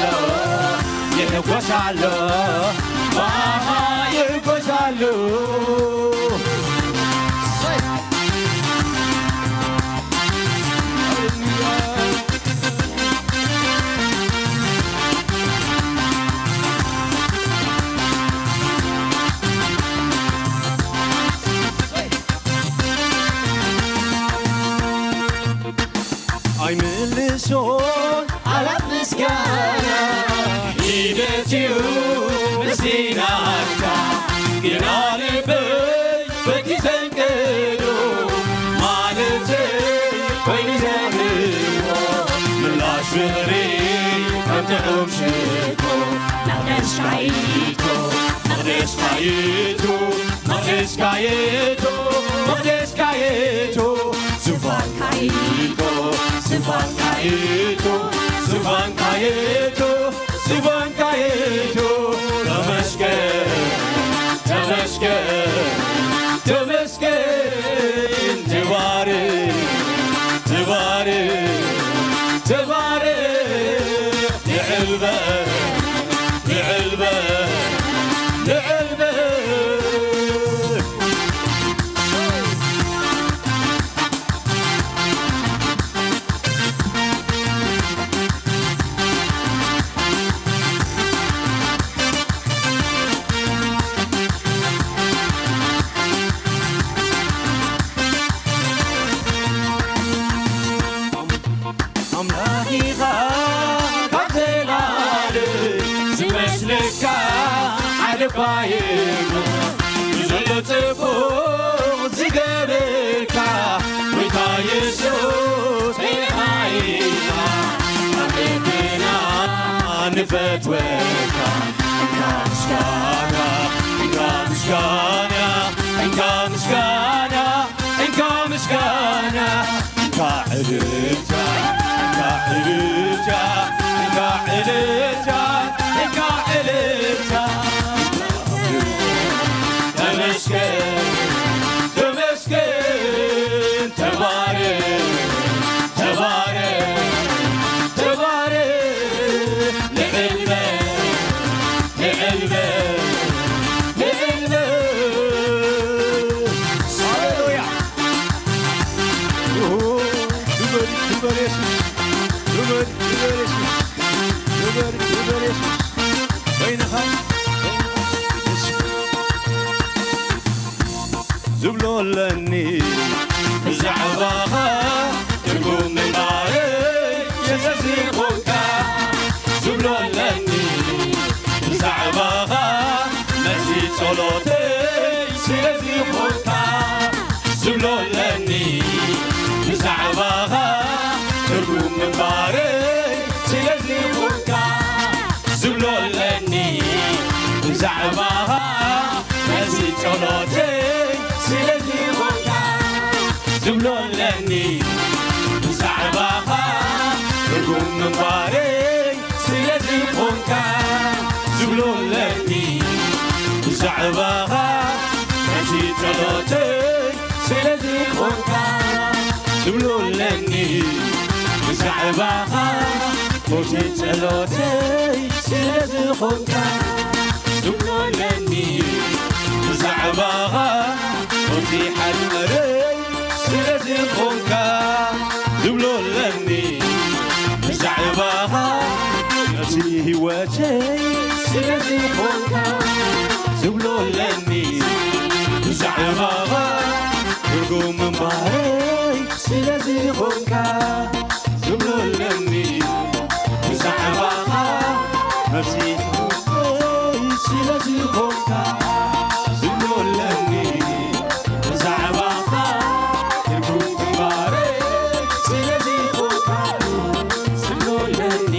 ይሕጎሳሉ ባኻ ይሕጎሳሉ አይምልሶን አላት ምስጋና ሂደትዩ ምስናካ ግና ልበይ በቲ ዘንቀዶ ማለተይ ኮይኑ ዘምሮ ምላሽ ፍቕሪ ከምትዕም ሽኮ መቕደስካይቶ መቕደስካይቶ መቕደስካይቶ መቕደስካይቶ ዙፋንካይቶ ዙፋንካይቶ ዙፋንካይቶ ዙፋንካይቶ ተመስገን ተመስገን ተመስገን ተባረክ ተባረክ ተባረክ ንዕልበክ ንዕልበክ ንዕልበክ አምላኺኻ ካብ ዘላለም ዝመስለካ ሓደ ባይሞ ንዘሎ ጽቡቕ ዝገበርካ ጎይታ ኢየሱስ ኢኻ ኣብ ልብና ንፈትወካ እንካ ምስጋና እንካ ምስጋና እንካ ምስጋና እንካ ምስጋና እንካ ዕልልታ ዕልልታ እንካ ዕልልታ እንካ ዕልልታ ተመስገን ተመስገን ተባረክ ተባረክ ተባረክ ንዕልበክ ንዕልበክ ንዕልበክ ሃሌሉያ ክበር ኢየሱስ ክበር ኢየሱስ ክበር ኢየሱስ ወይንኻ ዝብሎለኒ ብዛዕባኻ ትርጉም ምንባረይ የዘዝኾንካ ዝብሎለኒ ብዛዕባኻ መልሲ ጸሎተይ ስለዝኾንካ ዝብሎለኒ ብዛዕባኻ ትርጉም ምንባረይ ስለዝኾንካ ዝብሎለኒ ብዛዕባኻ መልሲ ጸሎተይ ስለዝኾንካ ዝብሎለኒ ብዛዕባኻ ትርጉም ምንባረይ ስለዝኾንካ ዝብሎለኒ ብዛዕባኻ መልሲ ጸሎተይ ስለዝኾንካ ዝብሎለኒ ብዛዕባኻ መልሲ ጸሎተይ ስለዝኾንካ ዝብሎለኒ ብዛዕባኻ መልሲ ሓድመረይ ስለዝኾንካ ዝብሎለኒ ብዛዕባኻ መልሲ ህይወተይ ስለዝኾንካ ዝብሎለኒ ብዛዕባኻ ትርጉም ምንባረይ ስለዝኾንካ ዝብሎለኒ ብዛዕባኻ መልሲ ህይወተይ ስለዝኾንካ ዝብሎለኒ ብዛዕባኻ ትርጉም ምንባረይ ስለዝኾንካ ዝብሎለኒ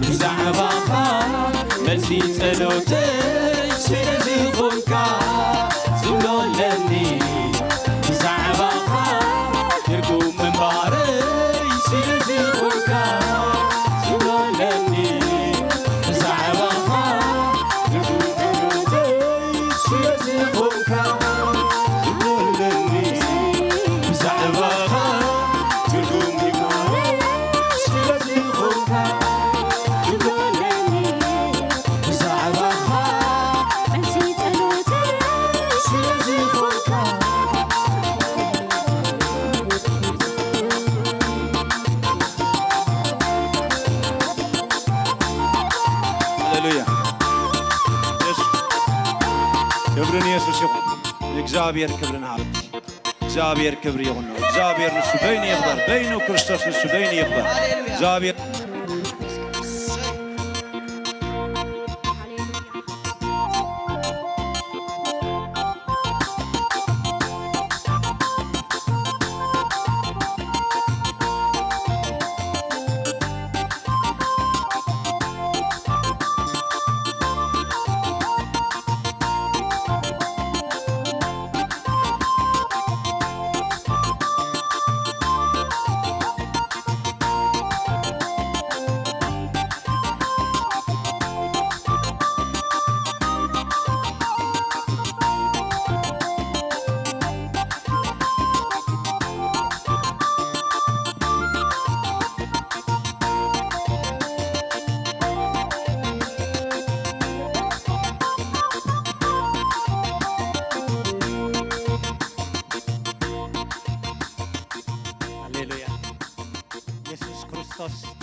ብዛዕባኻ መልሲ ጸሎ ክብርን ኢየሱስ ይኹን እግዚአብሔር ክብርን ሃብት እግዚአብሔር ክብር ይሁን ነው እግዚአብሔር ንሱ በይን ይክበር በይኑ ክርስቶስ ንሱ በይን ይክበር እግዚአብሔር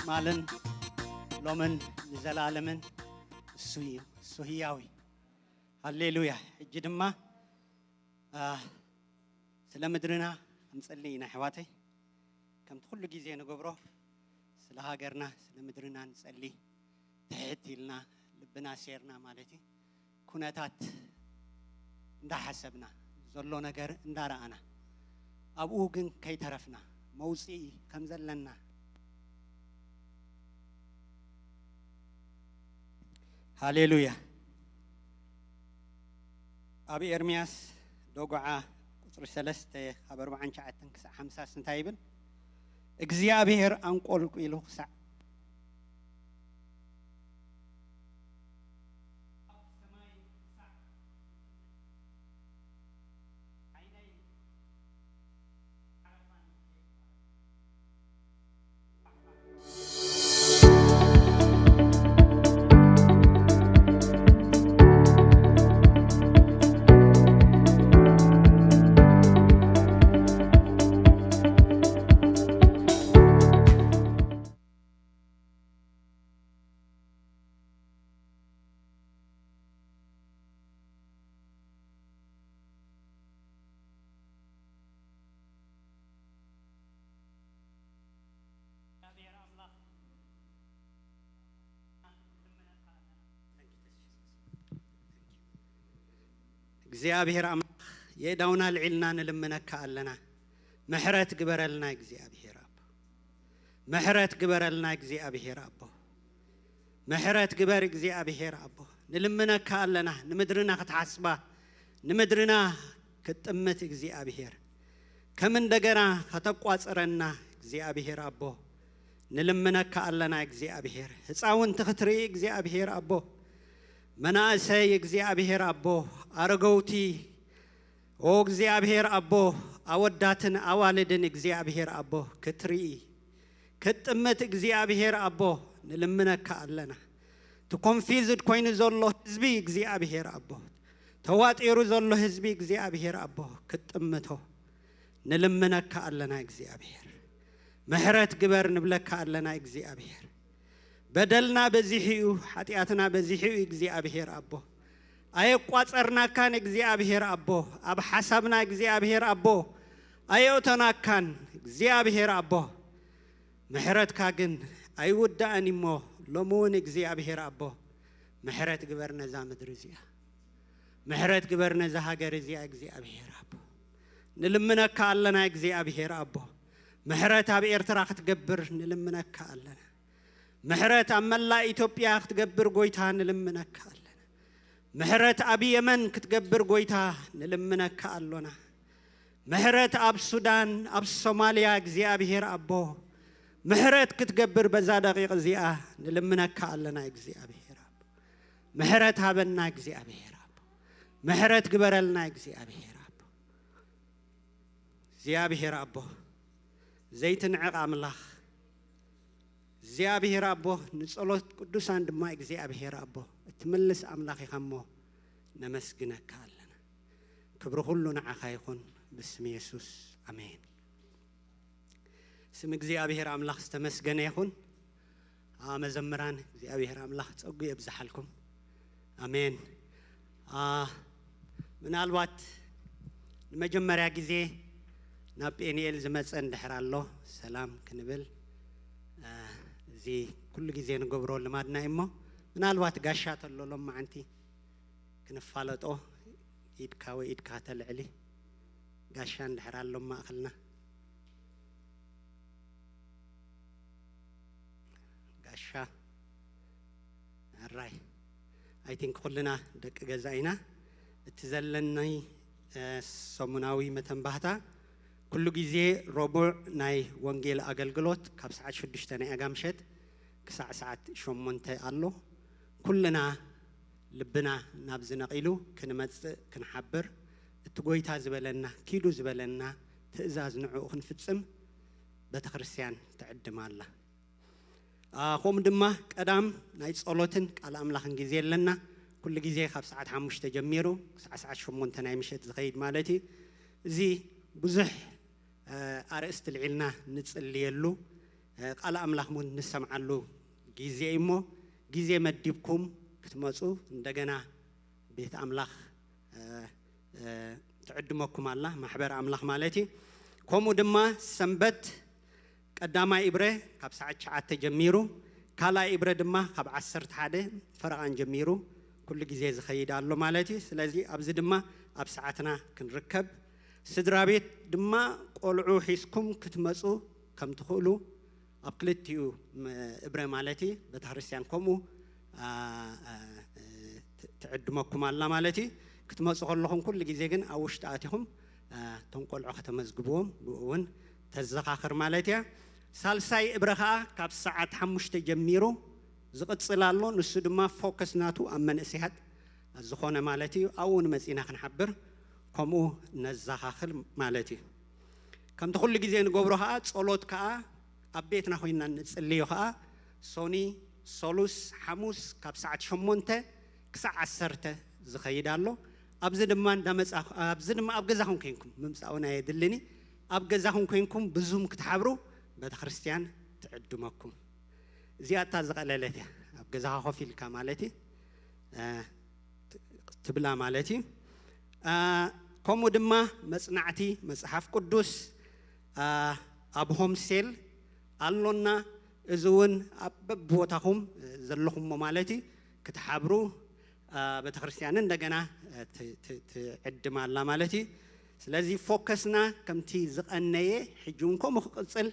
ማለን ሎመን ዘላለምን እሱ ህያዊ ሃሌሉያ እጅ ድማ ስለ ምድርና እንጸልይና ሕዋተይ ከምቲ ኩሉ ጊዜ ንገብሮ ስለ ሃገርና ስለ ምድርና እንጸልይ ትሕቲልና ልብና ሴርና ማለት ኩነታት እንዳሐሰብና ዘሎ ነገር እንዳረአና ኣብኡ ግን ከይተረፍና መውጽኢ ከም ዘለና ሃሌሉያ ኣብ ኤርምያስ ዶጉዓ ቁጥሪ 3 ካብ 49 ክሳብ 50 እንታይ ይብል እግዚአብሔር አንቆልቁሉ ክሳብ እግዚአብሔር አምላክ የዳውና ልዕልና ንልምነካ አለና ምሕረት ግበረልና እግዚአብሔር አባ ምሕረት ግበረልና እግዚአብሔር አባ ምሕረት ግበር እግዚአብሔር አባ ንልምነካ አለና ንምድርና ከተሐስባ ንምድርና ከጥመት እግዚአብሔር ከም እንደገና ከተቋጽረና እግዚአብሔር አባ ንልምነካ አለና እግዚአብሔር ሕፃውን ትኽትሪ እግዚአብሔር አባ መናእሰይ እግዚአብሔር አቦ አረገውቲ ኦ እግዚአብሔር አቦ አወዳትን አዋልድን እግዚአብሔር አቦ ክትርኢ ከጥመት እግዚአብሔር አቦ ንልምነካ አለና ተኮንፊዝድ ኮይኑ ዘሎ ህዝቢ እግዚአብሔር አቦ ተዋጢሩ ዘሎ ህዝቢ እግዚአብሔር አቦ ከጥመቶ ንልምነካ አለና እግዚአብሔር ምሕረት ግበር ንብለካ አለና እግዚአብሔር بدلنا بزيحيو حتياتنا بزيحيو እግዚአብሔር አቦ አይቋጸርናካን እግዚአብሔር አቦ አብ ሐሳብና እግዚአብሔር አቦ አይውተናካን እግዚአብሔር አቦ ምሕረትካ ግን አይወዳእኒሞ ሎሞን እግዚአብሔር አቦ ምሕረት ግበርና ዛ ምድር እዚያ ምሕረት ግበርና ዛ ሀገር እዚያ እግዚአብሔር አቦ ንልምነካ አለና እግዚአብሔር አቦ ምሕረት አብ ኤርትራ ክትገብር ንልምነካ አለና ምሕረት አመላ ኢትዮጵያ ክትገብር ጎይታ ንልምነካ አለና ምሕረት አብ የመን ክትገብር ጎይታ ንልምነካ አለና ምሕረት አብ ሱዳን አብ ሶማሊያ እግዚአብሔር አቦ ምሕረት ክትገብር በዛ ደቂቅ እዚኣ ንልምነካ አለና እግዚአብሔር አቦ ምሕረት አበና እግዚአብሔር አቦ ምሕረት ግበረልና እግዚአብሔር አቦ እግዚአብሔር አቦ ዘይትንዕቕ አምላኽ እግዚአብሔር አቦ ንጸሎት ቅዱሳን ድማ እግዚአብሔር አቦ እትመልስ አምላኽ ይኸሞ ነመስግነካ አለና ክብር ሁሉ ንዓኻ ይኹን በስም ኢየሱስ አሜን ስም እግዚአብሔር አምላኽ ዝተመስገነ ይኹን መዘምራን እግዚአብሔር አምላኽ ጸጉ ይብዛሐልኩም አሜን ምናልባት መጀመሪያ ጊዜ ናብ ጴኒኤል ዝመፀን ድሕር ኣሎ ሰላም ክንብል እዚ ኩሉ ጊዜ ንገብሮ ልማድና እሞ ምናልባት ጋሻ ተለሎም ማዓንቲ ክንፋለጦ ኢድካ ወይ ኢድካ ተልዕሊ ጋሻ እንድሕር ኣሎም ማእኸልና ጋሻ ኣራይ አይ ቲንክ ኩልና ደቂ ገዛ ኢና እቲ ዘለናይ ሰሙናዊ መተንባህታ ኩሉ ጊዜ ረቡዕ ናይ ወንጌል አገልግሎት ካብ ሰዓት 6 ናይ ኣጋምሸት ክሳዕ ሰዓት 8 ኣሎ ኩልና ልብና ናብ ዝነቂሉ ክንመጽእ ክንሓብር እቲ ጎይታ ዝበለና ኪዱ ዝበለና ትእዛዝ ንዕኡ ክንፍጽም ቤተክርስትያን ትዕድም ኣላ ከምኡ ድማ ቀዳም ናይ ጸሎትን ቃል ኣምላኽን ጊዜ ኣለና ኩሉ ጊዜ ካብ ሰዓት 5 ጀሚሩ ክሳዕ ሰዓት 8 ናይ ምሸት ዝኸይድ ማለት እዩ እዚ ብዙሕ ኣርእስቲ ልዒልና ንጽልየሉ ቃል ኣምላኽ ምን ንሰምዓሉ ጊዜ እሞ ጊዜ መዲብኩም ክትመጹ እንደገና ቤት ኣምላኽ ትዕድመኩም ኣላ ማሕበር ኣምላኽ ማለት እዩ ከምኡ ድማ ሰንበት ቀዳማይ ኢብረ ካብ ሰዓት 9 ጀሚሩ ካልኣይ ኢብረ ድማ ካብ 11 ፈረቓን ጀሚሩ ኩሉ ጊዜ ዝኸይድ ኣሎ ማለት እዩ ስለዚ ኣብዚ ድማ ኣብ ሰዓትና ክንርከብ ስድራ ቤት ድማ ቆልዑ ሒዝኩም ክትመጹ ከም ትኽእሉ ኣብ ክልቲኡ ኢብረ ማለት እዩ ቤተክርስትያን ከምኡ ትዕድመኩም ኣላ ማለት እዩ ክትመጹ ከለኹም ኩሉ ጊዜ ግን ኣብ ውሽጢ ኣቲኹም እቶም ቆልዑ ከተመዝግብዎም ብእውን ተዘኻኽር ማለት እያ ሳልሳይ ኢብረ ከዓ ካብ ሰዓት 5 ጀሚሩ ዝቕጽል ኣሎ ንሱ ድማ ፎከስ ናቱ ኣብ መንእሰያት ዝኾነ ማለት እዩ ኣብኡ ንመጺና ክንሓብር ከምኡ ነዘኻኽር ማለት እዩ ከምቲ ኩሉ ጊዜ ንገብሮ ከዓ ጸሎት ከዓ ኣብ ቤትና ኮይና ንጽልዮ ከዓ ሶኒ ሶሉስ ሐሙስ ካብ ሰዓት 8 ክሳዕ 10 ዝኸይድ ኣሎ ኣብዚ ድማ እንዳመጻኹ ኣብዚ ድማ ኣብ ገዛኹም ኮይንኩም ምምጻኡና የድልኒ ኣብ ገዛኹም ኮይንኩም ብዙም ክትሓብሩ ቤተክርስትያን ትዕድመኩም እዚኣታ ዝቐለለት እያ ኣብ ገዛኻ ኮፍ ኢልካ ማለት እዩ ትብላ ማለት እዩ ከምኡ ድማ መጽናዕቲ መጽሓፍ ቅዱስ ኣብ ሆምሴል ኣሎና እዚ እውን ኣብ ቦታኹም ዘለኹም ማለት እዩ ክትሓብሩ ቤተክርስትያን እንደገና ትዕድም ኣላ ማለት እዩ ስለዚ ፎከስና ከምቲ ዝቐነየ ሕጂ እውን ከምኡ ክቕጽል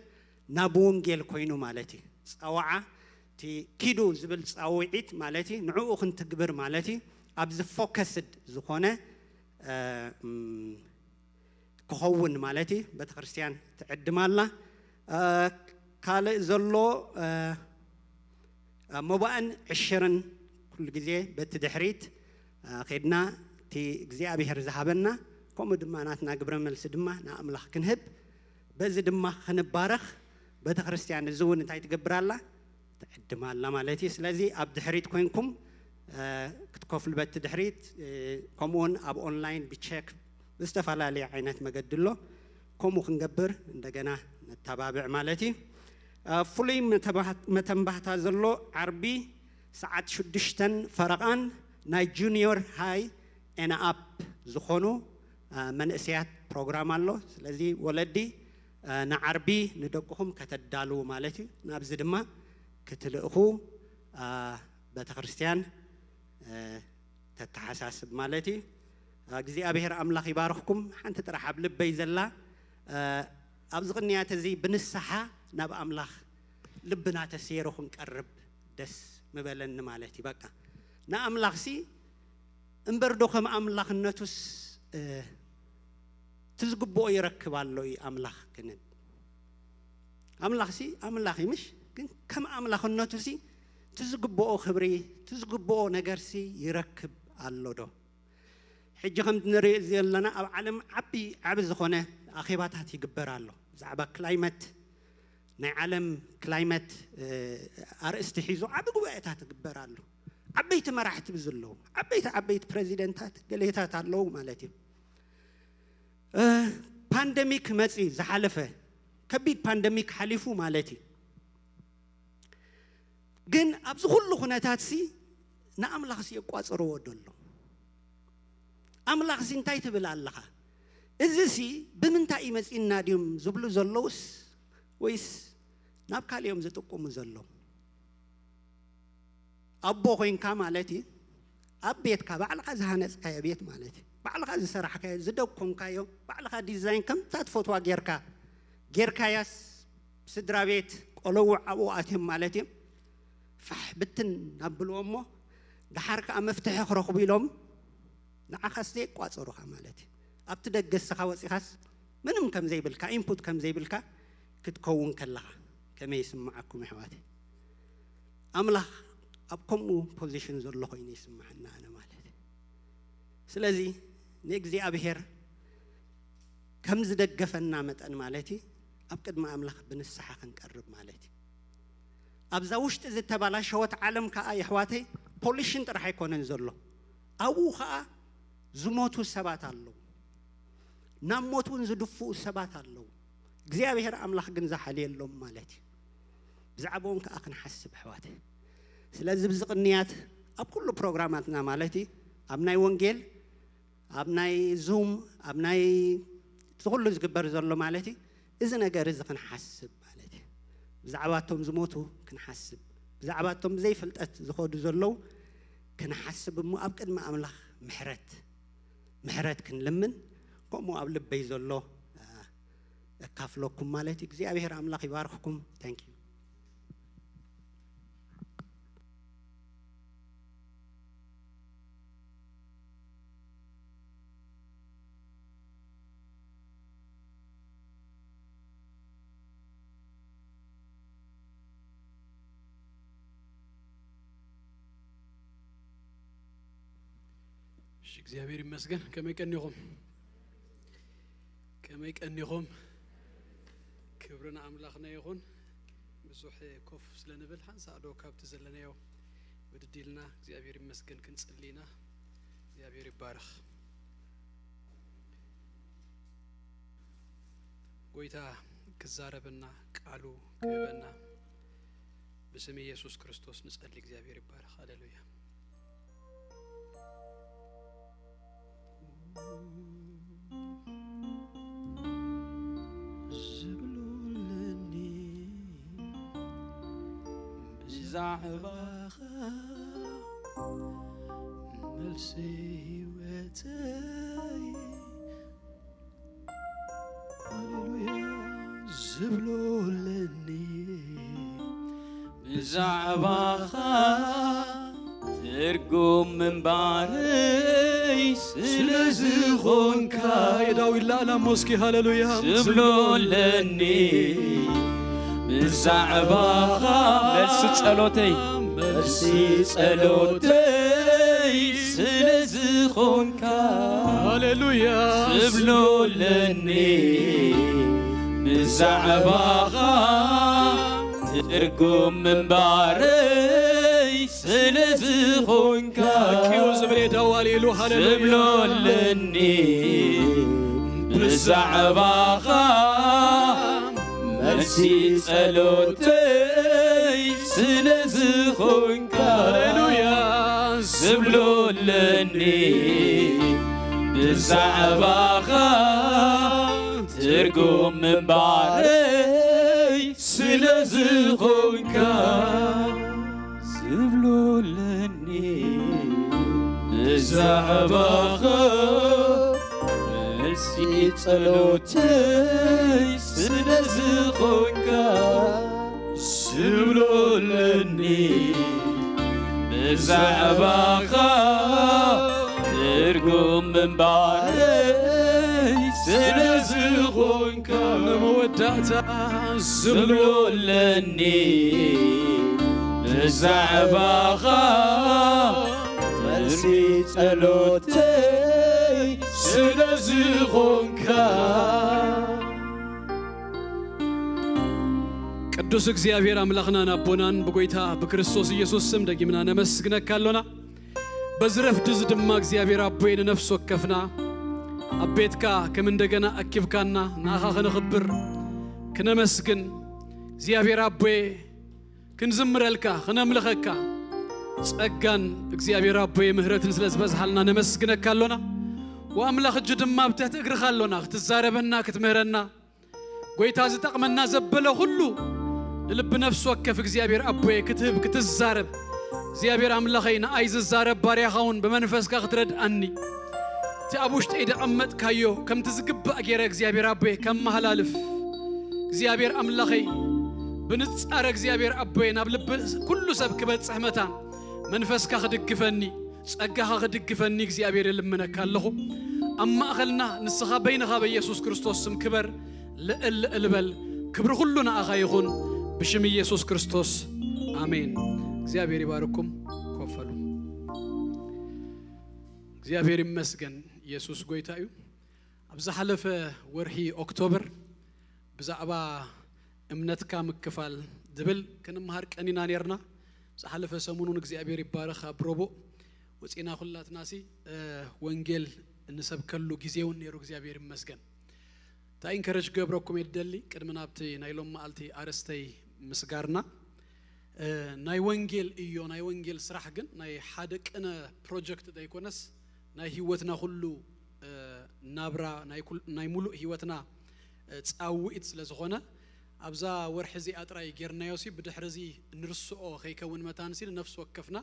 ናብ ወንጌል ኮይኑ ማለት እዩ ጸዋዓ እቲ ኪዱ ዝብል ጻውዒት ማለት እዩ ንዕኡ ክንትግብር ማለት እዩ ኣብዚ ፎከስድ ዝኾነ ክኸውን ማለት እዩ ቤተክርስትያን ትዕድም ኣላ ካልእ ዘሎ መባእን ዕሽርን ኩሉ ጊዜ በቲ ድሕሪት ኸድና እቲ እግዚኣብሔር ዝሃበና ከምኡ ድማ ናትና ግብረ መልሲ ድማ ንኣምላኽ ክንህብ በዚ ድማ ክንባረኽ ቤተክርስትያን እዚ እውን እንታይ ትገብር ኣላ ትዕድም ኣላ ማለት እዩ ስለዚ ኣብ ድሕሪት ኮይንኩም ክትከፍሉ በቲ ድሕሪት ከምኡውን ኣብ ኦንላይን ብቼክ ብዝተፈላለየ ዓይነት መገዲ ኣሎ ከምኡ ክንገብር እንደገና ነተባብዕ ማለት እዩ ፍሉይ መተንባህታ ዘሎ ዓርቢ ሰዓት 6 ፈረቓን ናይ ጁኒዮር ሃይ ኤና ኣፕ ዝኾኑ መንእሰያት ፕሮግራም ኣሎ ስለዚ ወለዲ ንዓርቢ ንደቅኹም ከተዳልው ማለት እዩ ናብዚ ድማ ክትልእኹ ቤተክርስትያን ተተሓሳስብ ማለት እዩ እግዚኣብሔር ኣምላኽ ይባርኽኩም ሓንቲ ጥራሕ ኣብ ልበይ ዘላ ኣብዚ ቅንያት እዚ ብንስሓ ናብ ኣምላኽ ልብና ተሰይሩ ክንቀርብ ደስ ምበለኒ ማለት እዩ በቃ ንኣምላኽ ሲ እምበር ዶ ከም ኣምላኽነቱስ ትዝግብኦ ይረክብ ኣሎ እዩ ኣምላኽ ክንብል ኣምላኽ ሲ ኣምላኽ ይምሽ ግን ከም ኣምላኽነቱ ሲ ትዝግብኦ ክብሪ ትዝግብኦ ነገር ሲ ይረክብ ኣሎ ዶ ሕጂ ከም ንሪኦ ዘለና ኣብ ዓለም ዓቢ ዝኾነ ኣኼባታት ይግበር ኣሎ ብዛዕባ ክላይመት ናይ ዓለም ክላይመት ኣርእስቲ ሒዙ ዓቢ ጉባኤታት ይግበር ኣሎ ዓበይቲ መራሕቲ ብዘለዉ ዓበይቲ ፕሬዚደንታት ገሌታት ኣለዉ ማለት እዩ ፓንደሚክ መፂ ዝሓለፈ ከቢድ ፓንደሚክ ሓሊፉ ማለት እዩ ግን ኣብዚ ኩሉ ኩነታት ሲ ንኣምላኽ ሲ የቋፅርዎ ደሎ أملاخ زنتاي تبل الله إزسي بمنتا يمسئنا ديوم زبلو زلوس ويس نابكال يوم زتقوم زلو أبو خوين كامالتي أبيت كبعل خزانة كيا بيت مالتي بعل خز سرح كيا زدوكم كيا بعل خد ديزاين كم تدفوت وجيركا ياس سدرا بيت قلو أبو أتهم مالتي فحبتن نبلومه دحرك أمفتح خرقبي لهم نأخذ قوات صاروخ مالتي أبتدأ قصة خواص خاص منهم كم زي بالكا input كم زي بالكا كتكون كلها كما يسمعكم حواتي أملاخ أبكم positions الله هين يسمعنا أنا مالتي سلازي نجزي أبهر كم زدق قفنا متأن مالتي أبكد ما أملاخ بنسحق نقرب مالتي أبزوجت إذا تبلا شوات عالم كأي حواتي pollution راح يكون نزله أوها زموتو سبات الله نموتو نزدفو سبات الله እግዚአብሔር አምላክ ግን ዘሐለየሎም ማለት ብዛዕባውን ከአክን ሐስብ ሕዋቴ ስለዚህ ብዝቅንያት ኣብ ኩሉ ፕሮግራማትና ማለት ኣብ ናይ ወንጌል ኣብ ናይ ዙም ኣብ ናይ ዝኩሉ ዝግበር ዘሎ ማለት እዚ ነገር እዚ ክንሐስብ ማለት ብዛዕባቶም ዝሞቱ ክንሐስብ ብዛዕባቶም ዘይፈልጠት ዝኸዱ ዘለው ክንሐስብ እሞ ኣብ ቅድሚ ኣምላኽ ምሕረት ክንልምን ከምኡ ኣብ ልበይ ዘሎ أكافلكم مالتي እግዚአብሔር አምላክ ይባርክኩም thank you እግዚአብሔር ይመስገን ከመቀንይኹም كبرنا أملاخنا يخون بزوح كوف سلنبل حنساعدو كابت زلنايو بدديلنا زيابير مسكن كنصلينا زيابير يبارخ ويتا كزاربنا قالو كبنا بسم يسوع كريستوس نصلي زيابير يبارخ هاليلويا زعباخ ملسي وتاي هاليلويا زبلو لني زعباخ ترقم من باريس سلزخون كايداو إلا لموسكي هاليلويا زبلو لني زعباخا مرسي صلوتي سلزخونكا هاليلويا سبلو لني بزعباخا ترقم من باري سلزخونكا كيو زبري دواليلو هاليلويا سبلو لني بزعباخا مرسي صلوتي سلزخونكا هاليلويا زبلو لني بزعباخا ترقم من باري سلزخونكا زبلو لني بزعباخا مرسي صلوتي سلزخونكا زبلو لني بزعباخا ترقم من باري سلزخونكا مودعتا زبلو لني بزعباخا مرسي صلوتي سلزخونكا ቅዱስ እግዚአብሔር አምላክናን አቦናን በጎይታ በክርስቶስ ኢየሱስ ስም ደግምና ነመስግነካለና በዝረፍ ድዝ ድማ እግዚአብሔር አቦይን ነፍስ ወከፍና አቤትካ ከመንደገና አክብካና ናኻ ከነኽብር ከነመስግን እግዚአብሔር አቦይ ክንዝምረልካ ከነምልኸካ ጸጋን እግዚአብሔር አቦይ ምህረትን ስለዝበዝሃልና ነመስግነካለና وأملاخ جدم ما بتهتقر خلونا تزاربنا كتمهرنا قويتا زتقمنا زبله كله للب نفسه وكف زيابير أبوي كتب كتزارب زيابير أملاخينا أيز الزارب باريا خون بمنفس كاخترد أني تأبوش تأيد أمت كايو كم تزقب أجيرك زيابير أبوي كم مهلالف زيابير أملاخي بنتصارك زيابير أبوي نابلب كل سبك بتصحمتان منفس كاخدك فني ጸጋህ ገድግፈኒ እግዚአብሔር ልምነካ አለሁ አማ አኸልና ንስኻ በይነኻ በኢየሱስ ክርስቶስ ስም ክበር ልዕል ክብር ሁሉና አኻ ይሁን በሽም ኢየሱስ ክርስቶስ አሜን እግዚአብሔር ይባርኩም ኮፈሉ እግዚአብሔር ይመስገን ኢየሱስ ጎይታዩ አብዛ ሐለፈ ወርሂ ኦክቶበር ብዛዕባ እምነትካ ምክፋል ድብል ክንምሃር ቀኒና ነርና ሐለፈ ሰሙኑን እግዚአብሔር ይባረክ አብሮቦ ወጪና ሁላትናሲ ወንጌል እንሰብከሉ ጊዜውን ነሩ እግዚአብሔር ይመስገን ታይንከረጅ ገብረኩም ይደሊ ቅድምናብቲ ናይሎም ማልቲ አረስተይ ምስጋርና ናይ ወንጌል እዩ ናይ ወንጌል ስራሕ ግን ናይ ሓደ ቅነ ፕሮጀክት ዳይኮነስ ናይ ህይወትና ሁሉ ናብራ ናይ ሙሉ ህይወትና ጻውኢት ስለዝኾነ አብዛ ወርሕዚ አጥራይ ጌርናዮሲ ብድሕርዚ ንርስኦ ከይከውን መታንሲ ነፍስ ወከፍና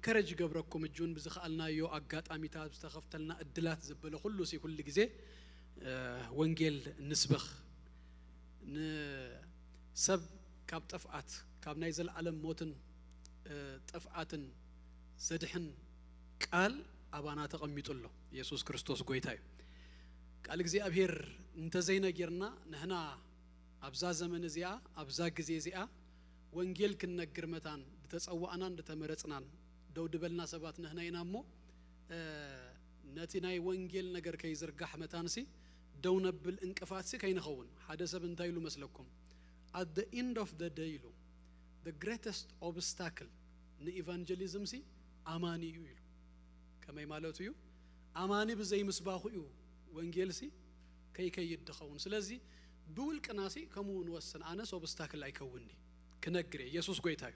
كرج جبركم الجون بزخالنا يو أقات أميتات بستخفتلنا الدلات زبله كله سي كل جزء وانجيل نسبخ سب كاب تفعات كاب نايزل علم موتن تفعاتن زدحن قال أبانا تقميت الله يسوع كريستوس قويتاي قال جزء أبهر نتزينا جرنا نحنا أبزا زمن زيا أبزا جزء زيا وانجيل كنا جرمتان بتسأوأنا بتمرتنا دود بلنا سبات نحنا ينامو نتيناي وانجيل نجر كيزرقح متانسي دون بالانكفاتسي كاين خون حدث بنتايلو مسلكم at the end of the day the greatest obstacle ن evangelism سي أماني يو كما يمالوتو يو أماني بزي مسباخو يو وانجيل سي كي يدخون سلازي بول كناسي كمون وسن أنس obstacle لا يكونني كنجري يسوس قويتاي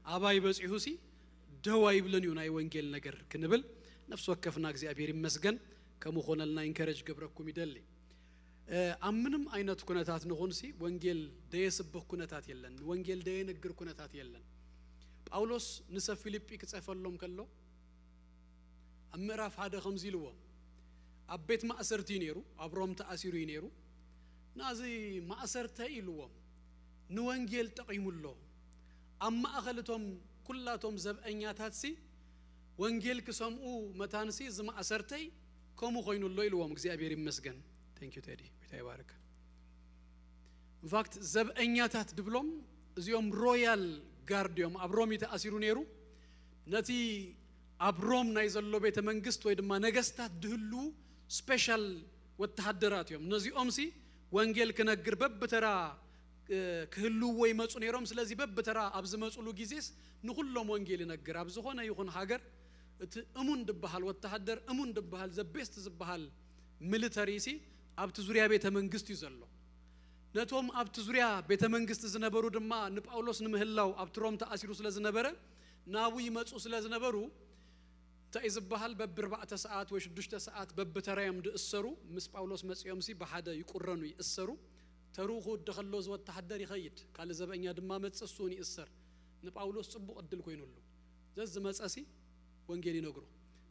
أباي بس يهوسي دواي بلن يوناي وانجيل نجر كنبل نفس وكفنا እግዚአብሔር ይመስገን ከመሆነልና ኢንከሬጅ ገብረኩም ይደልይ አምንም አይነት ኩነታት ንሆንሲ ወንጌል ደየስብህ ኩነታት የለን ወንጌል ደየነግር ኩነታት የለን ጳውሎስ ንሰ ፊልጵ ክጽፈሎም ከሎ አምራፍ ሓደ ከምዚልዎ አቤት ማእሰርቲ ነሩ አብሮም ተአሲሩ ይነሩ ናዚ ማእሰርተ ይልዎ ንወንጌል ጠቂሙሎ አማ አኸልቶም كلاتهم زبأنياتات سي وانجيل كسمعو متانسي زما أسرتي كمو خوينو الله يلوم እግዚአብሔር ይመስገን thank you teddy ويتاي بارك in fact زبأنياتات دبلوم እዚኦም رويال ጋርዲዮም አብሮም ይተአሲሩ ነሩ ነቲ አብሮም ናይ ዘሎ ቤተ መንግስት ወይ ድማ ነገስታት ድህሉ ስፔሻል ወተሃደራት እዮም ነዚኦም ሲ ወንጌል ከነግር በበተራ ክህሉ ወይ መጹ ነሮም ስለዚህ በበተራ አብዝ መጹሉ ጊዜስ ንሁሉም ወንጌል ይነገር አብዝ ሆነ ይሁን ሀገር እሙን ድባሃል ወተሃደር እሙን ድባሃል ዘቤስት ዝባሃል ሚሊተሪ ሲ አብት ዙሪያ ቤተ መንግስት ይዘሎ ነቶም አብት ዙሪያ ቤተ መንግስት ዝነበሩ ድማ ንጳውሎስ ንምህላው አብትሮም ተአሲሩ ስለዝነበረ ናቡ ይመጹ ስለዝነበሩ ተይዝባሃል በ4 ሰዓት ወይ 6 ሰዓት በበተራያም ድእሰሩ ምስ ጳውሎስ መጽዮም ሲ በሓደ ይቁረኑ ይእሰሩ ተሩኹ ደኸሎ ወተሃደር ይኸይድ ካለ ዘበኛ ድማ መጽሱን ይእሰር ንጳውሎስ ጽቡቅ እድል ኮይኑሉ ዘዝ መጽሲ ወንጌል ይነግሩ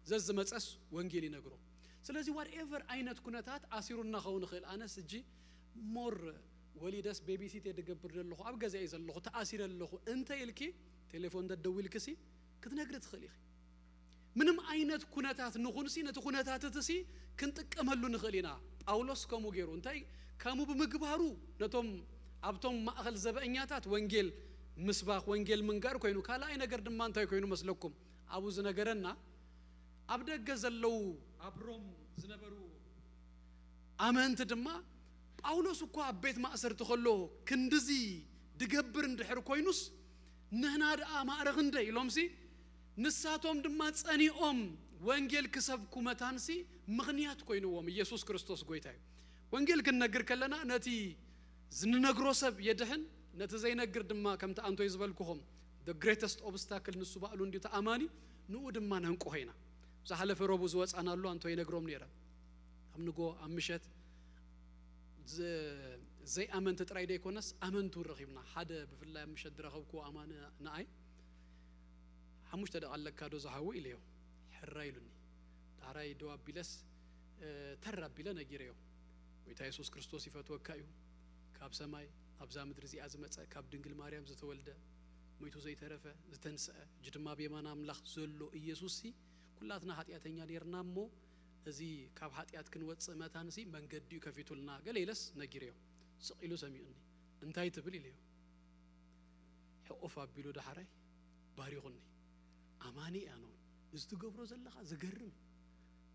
ዘዝ መጽስ ወንጌል ይነግሩ ስለዚህ whatever አይነት ኩነታት አሲሩና ኸውን ኸል አነስ እጂ ሞር ወሊደስ ቤቢሲት የደገብር ደለኹ አብ ገዛ ይዘለኹ ተአሲረለኹ እንተ ይልኪ ቴሌፎን ደደውልክሲ ክትነግር ትኸሊኺ ምንም አይነት ኩነታት ንኹንሲ ነቲ ኩነታት ተሲ ክንጥቀመሉ ንኸሊና ጳውሎስ ከሙ ገይሩ እንታይ ከሙ በመግባሩ ነቶም አብቶም ማእኸል ዘበእኛታት ወንጌል ምስባኽ ወንጌል መንጋር ኮይኑ ካላይ ነገር ድማ እንታይ ኮይኑ መስለኩም አቡ ዝነገረና አብደገ ዘለው አብሮም ዝነበሩ አመንት ድማ ጳውሎስ እኮ አቤት ማእሰር ተኸሎ ክንድዚ ድገብር እንድሕር ኮይኑስ ንህና ደአ ማዕረግ እንደ ኢሎምሲ ንሳቶም ድማ ጸኒኦም ወንጌል ክሰብኩ መታንሲ ምኽንያት ኮይኑዎም ኢየሱስ ክርስቶስ ጎይታዩ ወንጌል ክነግር ከለና ነቲ ዝንነግሮ ሰብ የድህን ነቲ ዘይነግር ድማ ከምታ አንቶ ይዝበልኩኹም the greatest obstacle ንሱ ባሉ እንዲ ተአማኒ ንኡ ድማ ነንቆ ሆይና ዘሐለፈ ረቡ ዝወጻናሉ አንቶ ይነግሮም ነራ أمنجو أمشت زي أمن تتراي ده كونس أمن تور رخيبنا حدا بفلا مشت درخبكو أمان ناي حمش تدا الله كادو زهاوي إليه حرايلني دعراي دوا بيلس ترى بيلا نجيريو ويتا يسوع كريستوس يفتوى كايو كاب سماي أبزا مدرزي أزمة كاب دنجل مريم زتولده ميتو زي ترفه زتنسأ جدما بيمانا ملخ زلو يسوسي كلاتنا حتياتنا ديرنا مو زي كاب حتيات كنوت سماتان سي منقديو كفيتولنا قال يلس نجيريو سقيلو سميوني انتاي تبلي ليو حقوفا بيلو دحراي باريغني أماني أنا استقبرو زلخا زقرم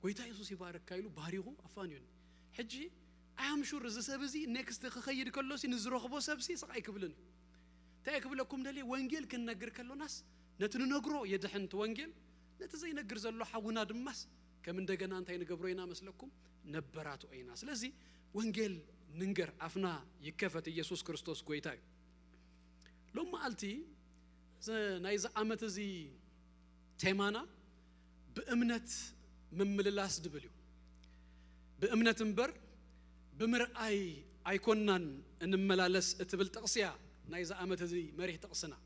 ويتا يسوس يبارك كايلو باريغو أفانيون حجي أهم شو رز سبزي نكست خير كله سي نزروخ بو سبسي سقاي كبلن تاكبلكم دلي وانجيل كننجر كله ناس نتننجرو يدحنت وانجيل نتزي نجر زلو حونا دماس كمن دغنا انتي نغبروينا مسلكم نبراتو اينا سلازي وانجيل ننجر افنا يكفت يسوع كريستوس غويتاي لما قالتي نايز عمت زي تيمانا بامنت ممللاس دبليو بامنت انبر بمرأي ايكونان انملالس اتبل تقسيا نايزا أمت زي مريه تقصنا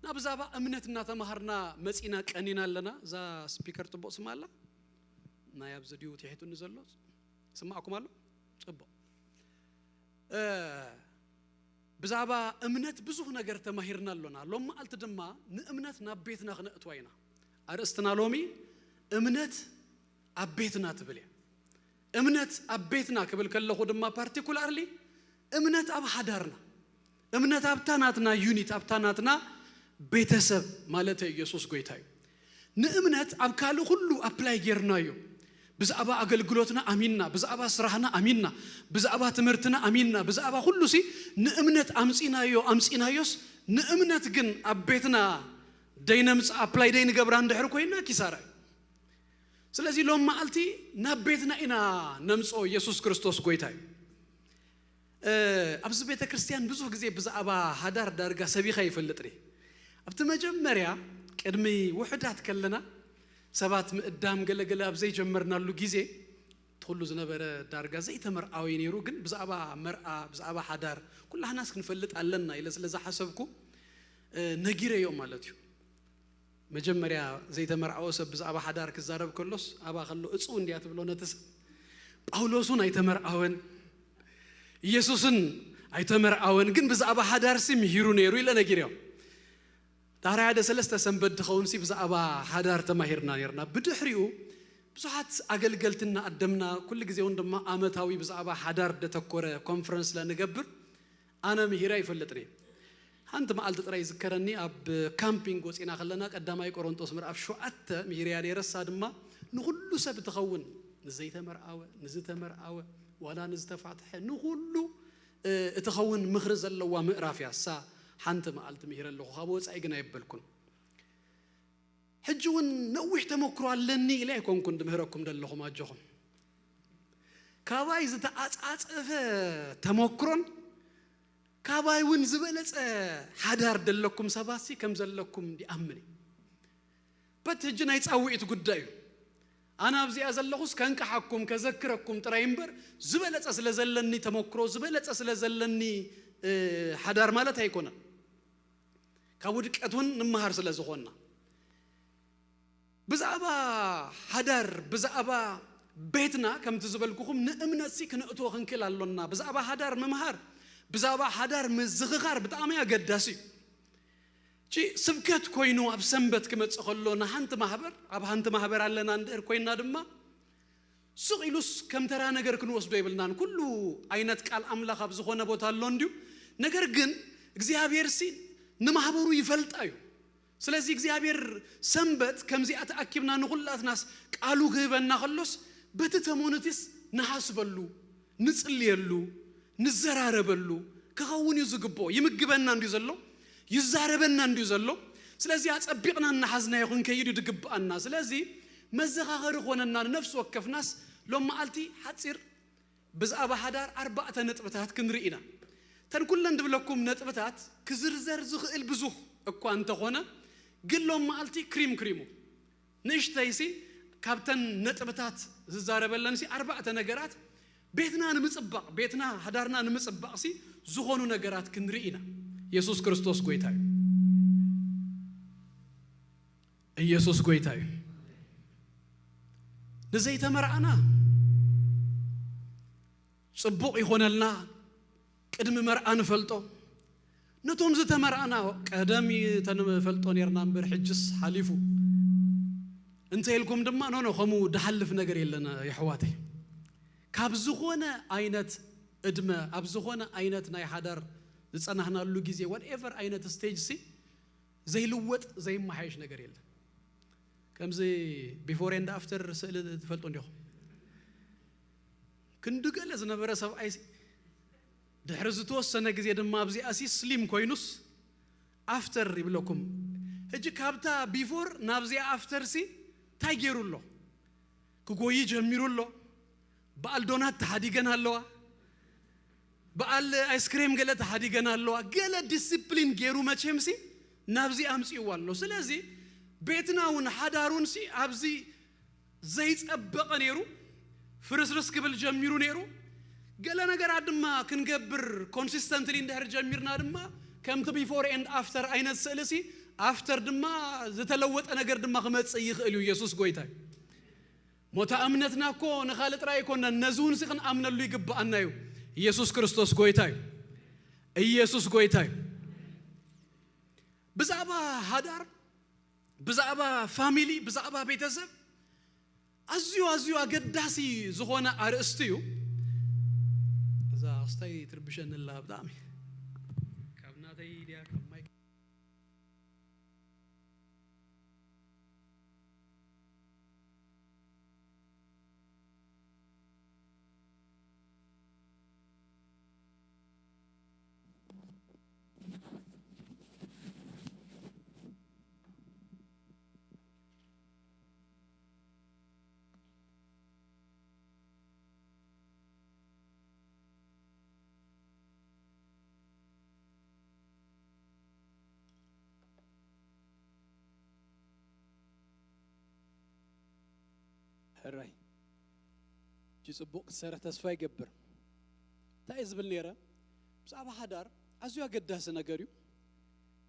نابزابا أمنتنا تمهرنا مسئنا كأننا لنا زا سبيكر تبقى سمع الله نايب زديو تحيتو نزلو سمعكم الله تبقى بزابا أمنت بزوه نجر تمهرنا لنا لما قلت دما نأمنت نبيتنا خنقتوينا أرستنا لومي أمنت أبيتنا تبلي أمنت أبيتنا قبل كله خدمة بارتيكولارلي أمنت أب حدارنا أمنت أبتاناتنا يونيت أبتاناتنا بيتسب مالته يسوع قويتاي نأمنت أبكالو كله أبلاي جرنايو بز أبا أقل قلوتنا أميننا بز أبا سرحنا أميننا بز أبا تمرتنا أميننا بز أبا كله سي نأمنت أمسينا يوس نأمنت جن أبيتنا دينامس أبلاي دين قبران دحر كوينا كيسارة سلازي لوم ما قلتي نبيتنا إنا نمسو يسوع كريستوس قويتاي أبز بيت كريستيان بزوج جزء بزعبا هدار درجة سبيخة يفلتري أبتمجم مريا كرمي وحدات كلنا سبات مقدام قال أبزي جمرنا له جزء تقولوا زنبرة درجة زي تمر أوين يروجن بزعبا مرأة بزعبا هدار كلها ناس كنفلت علنا إلى سلزة حسبكم نجير يوم مالتيو مجمريا زي تمر أوسب بزعبا هدار كزارب كلوس أبا خلو أتصون ديات بلونا تس أولوسون أي تمر أوين يسوسن أيتمر أون جن بزعبا حدار سيم هيرونيرو إلا نجيريو دارا هذا سلسلة سنبد خونسي بزعبا حدار تمهيرنا يرنا بدحريو بزحات أقل قلتنا قدمنا كل جزء عندما آمتاوي بزعبا حدار دتكورة كونفرنس لنجبر أنا مهيراي فلتري أنت ما قلت رأي ذكرني أب كامبينج وسينا خلنا قدامي كورنتوس مرأة شو أت مهيراي رصاد ما نقول سبت خون نزيت مرأة نزيت مرأة ولا نزتفعت نقولو تخون مخرز اللوا مقرافيا سا حنت ما قلت مهير اللو خابوس أيقنا يبلكن حجون نوح تمكروا علني إليكم كنت مهركم دلهم ما جهم كواي زت أت تمكرون كواي ون زبلت حدار دلكم سباسي كم زلكم دي أمني بتهجنا يتسوي تقدايو أنا أبزي أزلخوس كان كحكم كذكركم ترايمبر زبلت أصل زلني تمكرو زبلت أصل زلني حدار مالت هيكونا كودك أتون نمهار سلا زخونا بزعبا حدار بزعبا بيتنا كم تزبلكم نأمن سيك نأتو خنكل اللونا بزعبا حدار ممهار بزعبا حدار مزغغار بتعمي أقداسي شيء سبكت كوينو أب سنبت كم تقولون هانت محبر أب هانت محبر على نندر كوينا دما سقيلوس كم ترى نجار كنوس بيبلنان كله عينت كال أملاخ أبزخونا بوتالون ديو نجار جن إجزيابير سين نمحبرو يفلت أيو سلازي إجزيابير سنبت كم زي أتأكبنا نقولات ناس قالوا غيبنا خلص بتتمونتيس نحاسبلو نسأليلو نزراربلو كخون يزقبو يمجبنا ندي زلو يزاربنا ندي زلو سلازي أتأبقنا نحزنا يكون كيدو دقبنا سلازي مزغاغر خوننا نفس وكف ناس لما قالتي حتصير بزعبا حدار 4 نطبتات كنرئينا تن كلن دبلكم نطبتات كزرزر زخيل بزوخ اكو انت خونا قل لهم قالتي كريمو نشتايسي ካብተን ነጥብታት ዝዛረበለን ሲ አርባዕተ ነገራት ቤትና ንምጽባቅ ቤትና ሃዳርና ንምጽባቅ ሲ ዝኾኑ ነገራት ክንርኢና ኢየሱስ ክርስቶስ ጎይታ ኢየሱስ ጎይታ ንዘይተመርዓና ጽቡቅ ይሆነልና ቅድም መርዓን ፈልጦ ነቶም ዝተመርዓና ቀደም ተንፈልጦ ነርና እምበር ሕጅስ ሓሊፉ እንተ ኢልኩም ድማ ኖ ኸሙ ደሐልፍ ነገር የለና ይሕዋተይ ካብ ዝኾነ አይነት እድመ ኣብ ዝኾነ አይነት ናይ ሓዳር ዝጸናህናሉ ጊዜ whatever አይነት ስቴጅ ሲ ዘይልወጥ ዘይማሓይሽ ነገር የለ ከምዚ ቢፎር ኤንድ አፍተር ስእሊ ትፈልጦ እንዲኹም ክንድገለ ዝነበረ ሰብኣይ ድሕሪ ዝተወሰነ ጊዜ ድማ ኣብዚ ኣሲ ስሊም ኮይኑስ አፍተር ይብለኩም ሕጂ ካብታ ቢፎር ናብዚያ አፍተር ሲ ታይ ገይሩሎ ክጎይ ጀሚሩሎ በዓል ዶናት ተሓዲገን ኣለዋ በዓል አይስክሬም ገለ ተሓዲገን ኣለዋ ገለ ዲሲፕሊን ገይሩ መቼምሲ ናብዚ ኣምፂእዎ ኣሎ ስለዚ ቤትናውን ሓዳሩን ሲ ኣብዚ ዘይጸበቀ ነይሩ ፍርስርስ ክብል ጀሚሩ ነይሩ ገለ ነገራት ድማ ክንገብር ኮንሲስተንትሊ እንድሕር ጀሚርና ድማ ከምቲ ቢፎር ኤንድ አፍተር አይነት ስእሊ ሲ አፍተር ድማ ዝተለወጠ ነገር ድማ ክመጽእ ይኽእል እዩ ኢየሱስ ጎይታ ሞታ እምነትና እኮ ንኻልእ ጥራይ ኣይኮነን ነዚውን ሲ ክንኣምነሉ ይግባአና እዩ ኢየሱስ ክርስቶስ ጎይታ ኢየሱስ ጎይታ ብዛዕባ ሃዳር ብዛዕባ ፋሚሊ ብዛዕባ ቤተሰብ ኣዝዩ ኣገዳሲ ዝኾነ ኣርእስቲ እዩ እዛ ኣስታይ ትርብሸንላ ብጣዕሚ ካብ ናተይ ድያ ካብ ማይ ሕራይ ጽቡቕ ሰረ ተስፋ ይገብር ታይ ዝብል ነይረ ብዛዕባ ሓዳር ኣዝዩ ኣገዳሲ ነገር እዩ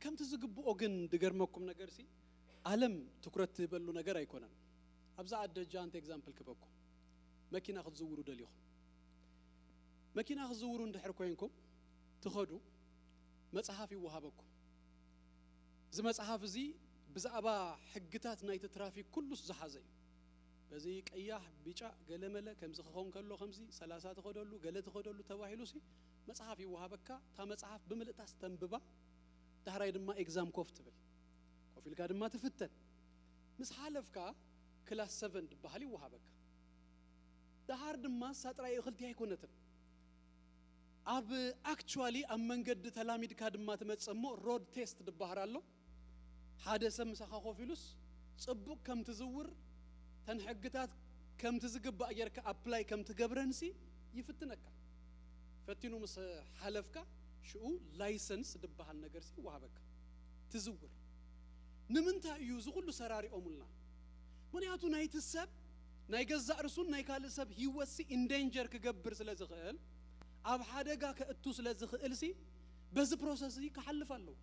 ከምቲ ዝግብኦ ግን ድገርመኩም ነገር ሲ ዓለም ትኩረት ትበሉ ነገር ኣይኮነን ኣብዛ ኣደ ጃንት ኤግዛምፕል ክበኩም መኪና ክትዝውሩ ደሊኹም መኪና ክትዝውሩ እንድሕር ኮይንኩም ትኸዱ መጽሓፍ ይወሃበኩም እዚ መጽሓፍ እዚ ብዛዕባ ሕግታት ናይቲ ትራፊክ ኩሉስ ዝሓዘ እዩ በዚ ቀያሕ ቢጫ ገለመለ ከምዚ ክኸውን ከሎ ከምዚ 30 ተኸደሉ ገለ ተኸደሉ ተባሂሉ ሲ መጽሓፍ ይወሃበካ ታ መጽሓፍ ብምልእታስ ተንብባ ዳህራይ ድማ ኤግዛም ኮፍ ትብል ኮፊልካ ድማ ትፍተን ምስ ሓለፍካ ክላስ 7 ድበሃል ይወሃበካ ዳሃር ድማ ሳጥራይ እኽልቲ ኣይኮነትን ኣብ አክቹዋሊ ኣብ መንገዲ ተላሚድካ ድማ ትመጽሞ ሮድ ቴስት ድበሃል ኣሎ ሓደ ሰብ ምሳኻ ኮፊሉስ ጽቡቕ ከም ትዝውር ተንሕግታት ከም ትዝግባእ ጌርካ ኣፕላይ ከም ትገብረንሲ ይፍትነካ ፈቲኑ ምስ ሓለፍካ ሽኡ ላይሰንስ ድበሃል ነገር ሲ ይወሃበካ ትዝውር ንምንታይ እዩ ዝኹሉ ሰራሪኦሙልና ምክንያቱ ናይቲ ሰብ ናይ ገዛእ ርሱን ናይ ካልእ ሰብ ሂወት ሲ ኢንዴንጀር ክገብር ስለ ዝኽእል ኣብ ሓደጋ ከእቱ ስለ ዝኽእል ሲ በዚ ፕሮሰስ ሲ ክሓልፍ ኣለዎ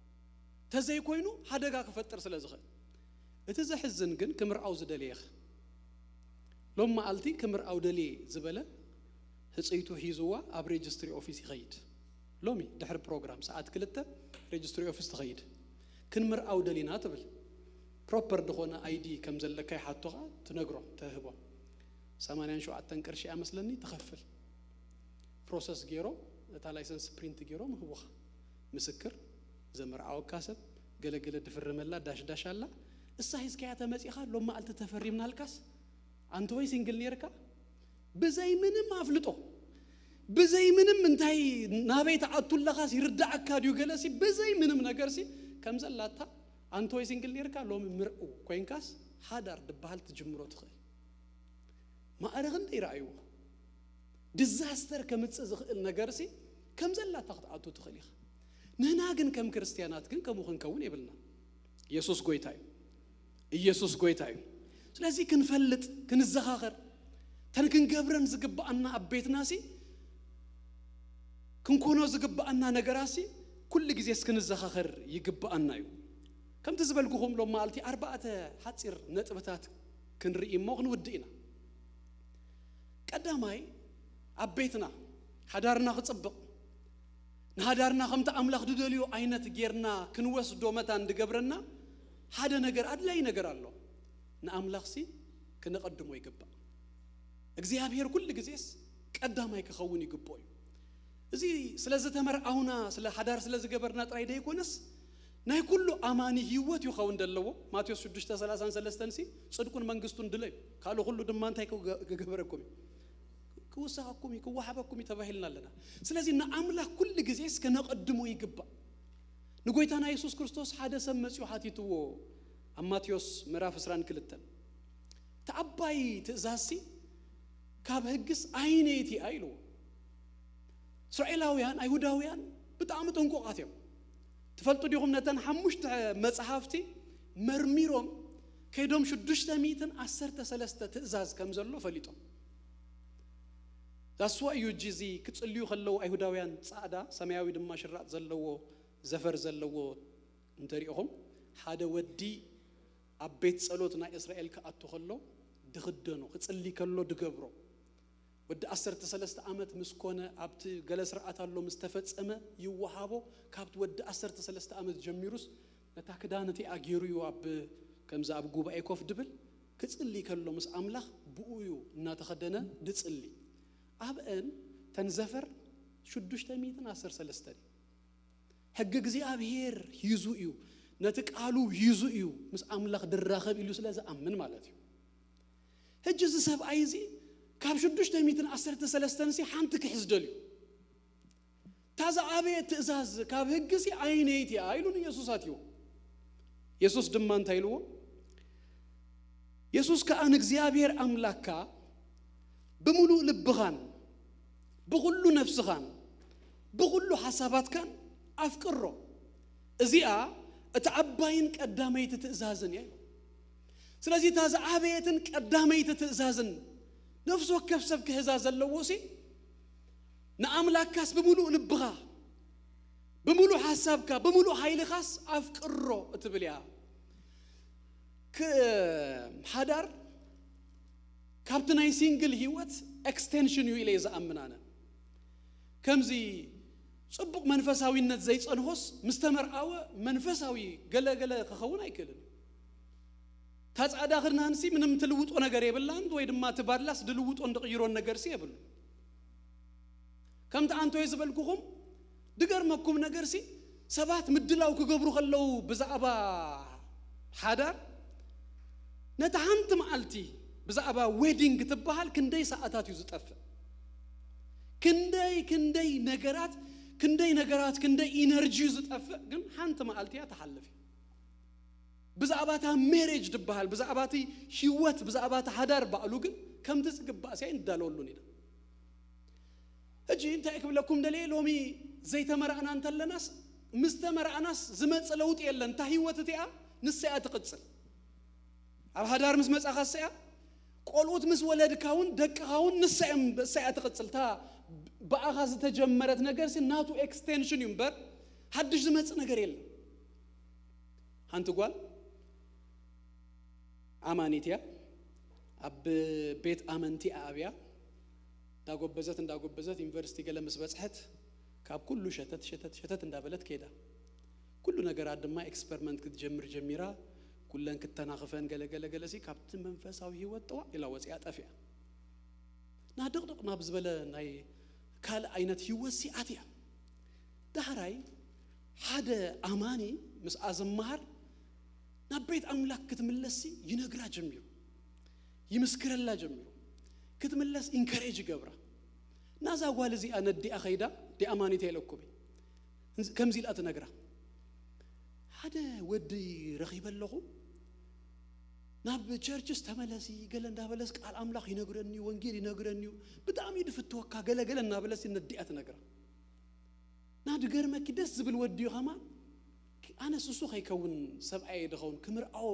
ተዘይ ኮይኑ ሓደጋ ክፈጥር ስለ ዝኽእል እቲ ዘሕዝን ግን ክምርዓው ዝደልየኽ ሎም ማልቲ ክምርዓው ደልየ ዝበለ ህጽይቱ ሒዝዋ ኣብ ሬጅስትሪ ኦፊስ ይኸይድ ሎሚ ድሕሪ ፕሮግራም ሰዓት 2 ሬጅስትሪ ኦፊስ ትኸይድ ክንምርዓው ደሊና ትብል ፕሮፐር ድኾነ አይዲ ከም ዘለካ ይሓቶኻ ትነግሮ ተህቦ 87 ቅርሺ ኣመስለኒ ትኸፍል ፕሮሰስ ገይሮ እታ ላይሰንስ ፕሪንት ገይሮ ምህቦኻ ምስክር ዘመርዓወካ ሰብ ገለገለ ድፍርመላ ዳሽ ኣላ እሳ ሂዝካያ ተመጺኻ ሎም ማልቲ ተፈሪምና ልካስ አንተ ወይ ሲንግል ነርካ በዘይ ምንም አፍልጦ በዘይ ምንም እንታይ ናበይት አጥቱለኻስ ይርዳዕካ ዲዩ ገለሲ በዘይ ምንም ነገር ሲ ከምዘላታ አንተ ወይ ሲንግል ነርካ ሎም ምርኡ ኮይንካስ ሓዳር ድበሃል ትጅምሮ ትኽእል ማዕረግን ይራእዩ ዲዛስተር ከምጽእ ዝኽእል ነገር ሲ ከምዘላታ ክትኣቱ ትኽእል ኢኻ ንህና ግን ከም ክርስቲያናት ግን ከምኡ ክንከውን ይብልና ኢየሱስ ጎይታ እዩ ስለዚህ ክንፈልጥ ክንዘኻኸር ተንክንገብረን ዝግባአና አቤትናሲ ክንኮኖ ዝግባአና ነገራሲ ኩል ጊዜ እስክንዘኻኸር ይግባአና እዩ ከም ትዝበልኩኹም ሎ ማልቲ 4 ሓፂር ነጥብታት ክንርኢ እሞ ክንውድኢና ቀዳማይ አቤትና ሓዳርና ክጽብቕ ንሓዳርና ከምታ አምላኽ ድደልዮ አይነት ጌርና ክንወስዶ መታ እንድገብረና ሓደ ነገር አድላይ ነገር አሎ ንአምላኽሲ ክንቀድሞ ይግባእ እግዚአብሔር ኩል ጊዜስ ቀዳማይ ክኸውን ይግባእ እዚ ስለዚ ተመርዓውና ስለ ሓዳር ስለ ዝገበርና ጥራይ ደይኮነስ ናይ ኩሉ አማኒ ህይወት ይኸውን ደለዎ ማቴዎስ 6:33 ሲ ጽድቁን መንግስቱን ድለይ ካሉ ሁሉ ድማ እንታይ ከገበረኩም ክውሳኩም ይክዋሐበኩም ተባሂልናለና ስለዚህ ንአምላኽ ኩል ጊዜስ ከነቀድሞ ይግባእ ንጎይታና ኢየሱስ ክርስቶስ ሓደ ሰብ መጽኡ ሓቲትዎ ማቴዎስ ምዕራፍ 22 ተአባይ ትእዛዝሲ ካብ ህግስ አይነይቲ አይሉ እስራኤላውያን አይሁዳውያን በጣም ጥንቁቃት እዮም ትፈልጡ ዲኹም ነተን 5 መጽሐፍቲ መርሚሮም ከይዶም 613 ትእዛዝ ከም ዘሎ ፈሊጦም ዳስዋ ዩጂዚ ክጽልዩ ከለው አይሁዳውያን ጻዕዳ ሰማያዊ ድማ ሽራጥ ዘለዎ ዘፈር ዘለዎ እንተሪኦም ሓደ ወዲ አቤት ጸሎትና እስራኤል ከአቱ ከሎ ድኽደኖ ክጽሊ ከሎ ድገብሮ ወዲ 13 ዓመት ምስኮነ አብቲ ገለ ስርዓት አሎ ምስተፈጸመ ይወሃቦ ካብት ወዲ 13 ዓመት ጀሚሩስ ነታ ክዳነቲ አጊሩዩ አብ ከምዛ አብ ጉባኤ ኮፍ ድብል ክጽሊ ከሎ ምስ አምላኽ ብኡዩ እና ተኸደነ ድጽሊ አብን ተንዘፈር 613 ሕግ እግዚአብሔር ይዙዩ ነትቃሉ ይዙዩ ምስ አምላኽ ድራኸብ ኢሉ ስለዚ አምን ማለት እዩ ሕጂ ዝሰብ አይዚ ካብ 613 ሲ ሓንቲ ክሕዝደልዩ ታዛ አቤት ትእዛዝ ካብ ሕግሲ አይነይቲ አይሉን ኢየሱስ አትዩ ኢየሱስ ድማ እንታይ ኢልዎ ኢየሱስ ከአን እግዚአብሔር አምላክካ بملو لبخان بغلو نفسخان بغلو حساباتكان أفكرو إذا أتعبين كقدامي تتأزازن يعني سلازي تازا عبيتن كقدامي تتأزازن نفسه كيف سبك هزازن لوسي نعملك كاس بملو لبخا بملو حسابك بملو حيل خاص أفكرو أتبليها كحدار كابتناي سينجل هيوت اكستنشن يو إلى إذا أمنانا كمزي صبق منفساوي النت زي صنهوس مستمر أو منفساوي قلا خخونا يكلن تاز أداخرنا هنسي منهم تلوت أنا قريب اللاند ويد ما تبارلاس دلوت أن تغيرون نجارسي يبل كم تعنتوا يزبلكم دقر مكم نجارسي سبات مدلاو كجبرو خلو بزعبا حدا نتعنت معلتي بزعبا ويدينج تبهال كندي ساعات يزطف كندي نجارات كندي إنرجي يزطف جن حنت مالتيا تحلفي بزعباتها ميرج تبهال بزعباتي شيوت بزعباتها حدار بقلو جن كم تسقب بأسين دالولوني ده أجي أنت أكمل لكم دليل ومي زي تمرأنا أنت لناس مستمرأ ناس زمت سلوت إلا أنت هيوتتيا نسيا تقتصر على حدار مسمى أخسيا قولوت مس ولد كون دك كون نسيم ساعة تقتصلتها بأخذ تجمرت نجار سي ناتو إكستنشن يمبر حدش زمت نجار يلا هانتو قال أمانيتيا أب بيت أمانتي أبيا داقوب بزت يونيفرسيتي قال مسبسحت كاب كله شتت اندابلت كده كله نجار عدما إكسبيرمنت كتجمر جميرة كلن كتناخفن قال سي كابت منفساوي هيوتوا الى وصيات افيا نادقدق نابز بلا ناي كال عينت هيوسي اتيا دهراي حدا اماني مس ازمهر نبيت املاك كتملسي ينغرا جميرو يمسكرلا جميرو كتملس انكريج غبره نازا والزي انا دي اخيدا دي اماني تيلكوبي كمزيل اتنغرا هذا ودي رخيب اللغو ناب تشرچس تملسي قال اندابلس قال املاح ينغرني وانجيل ينغرني بتام يدفتوكا قال اندابلس نديات نغرا ناد غرمك دس بالودي خما انا سوسو خيكون سبعي دخون كمرعو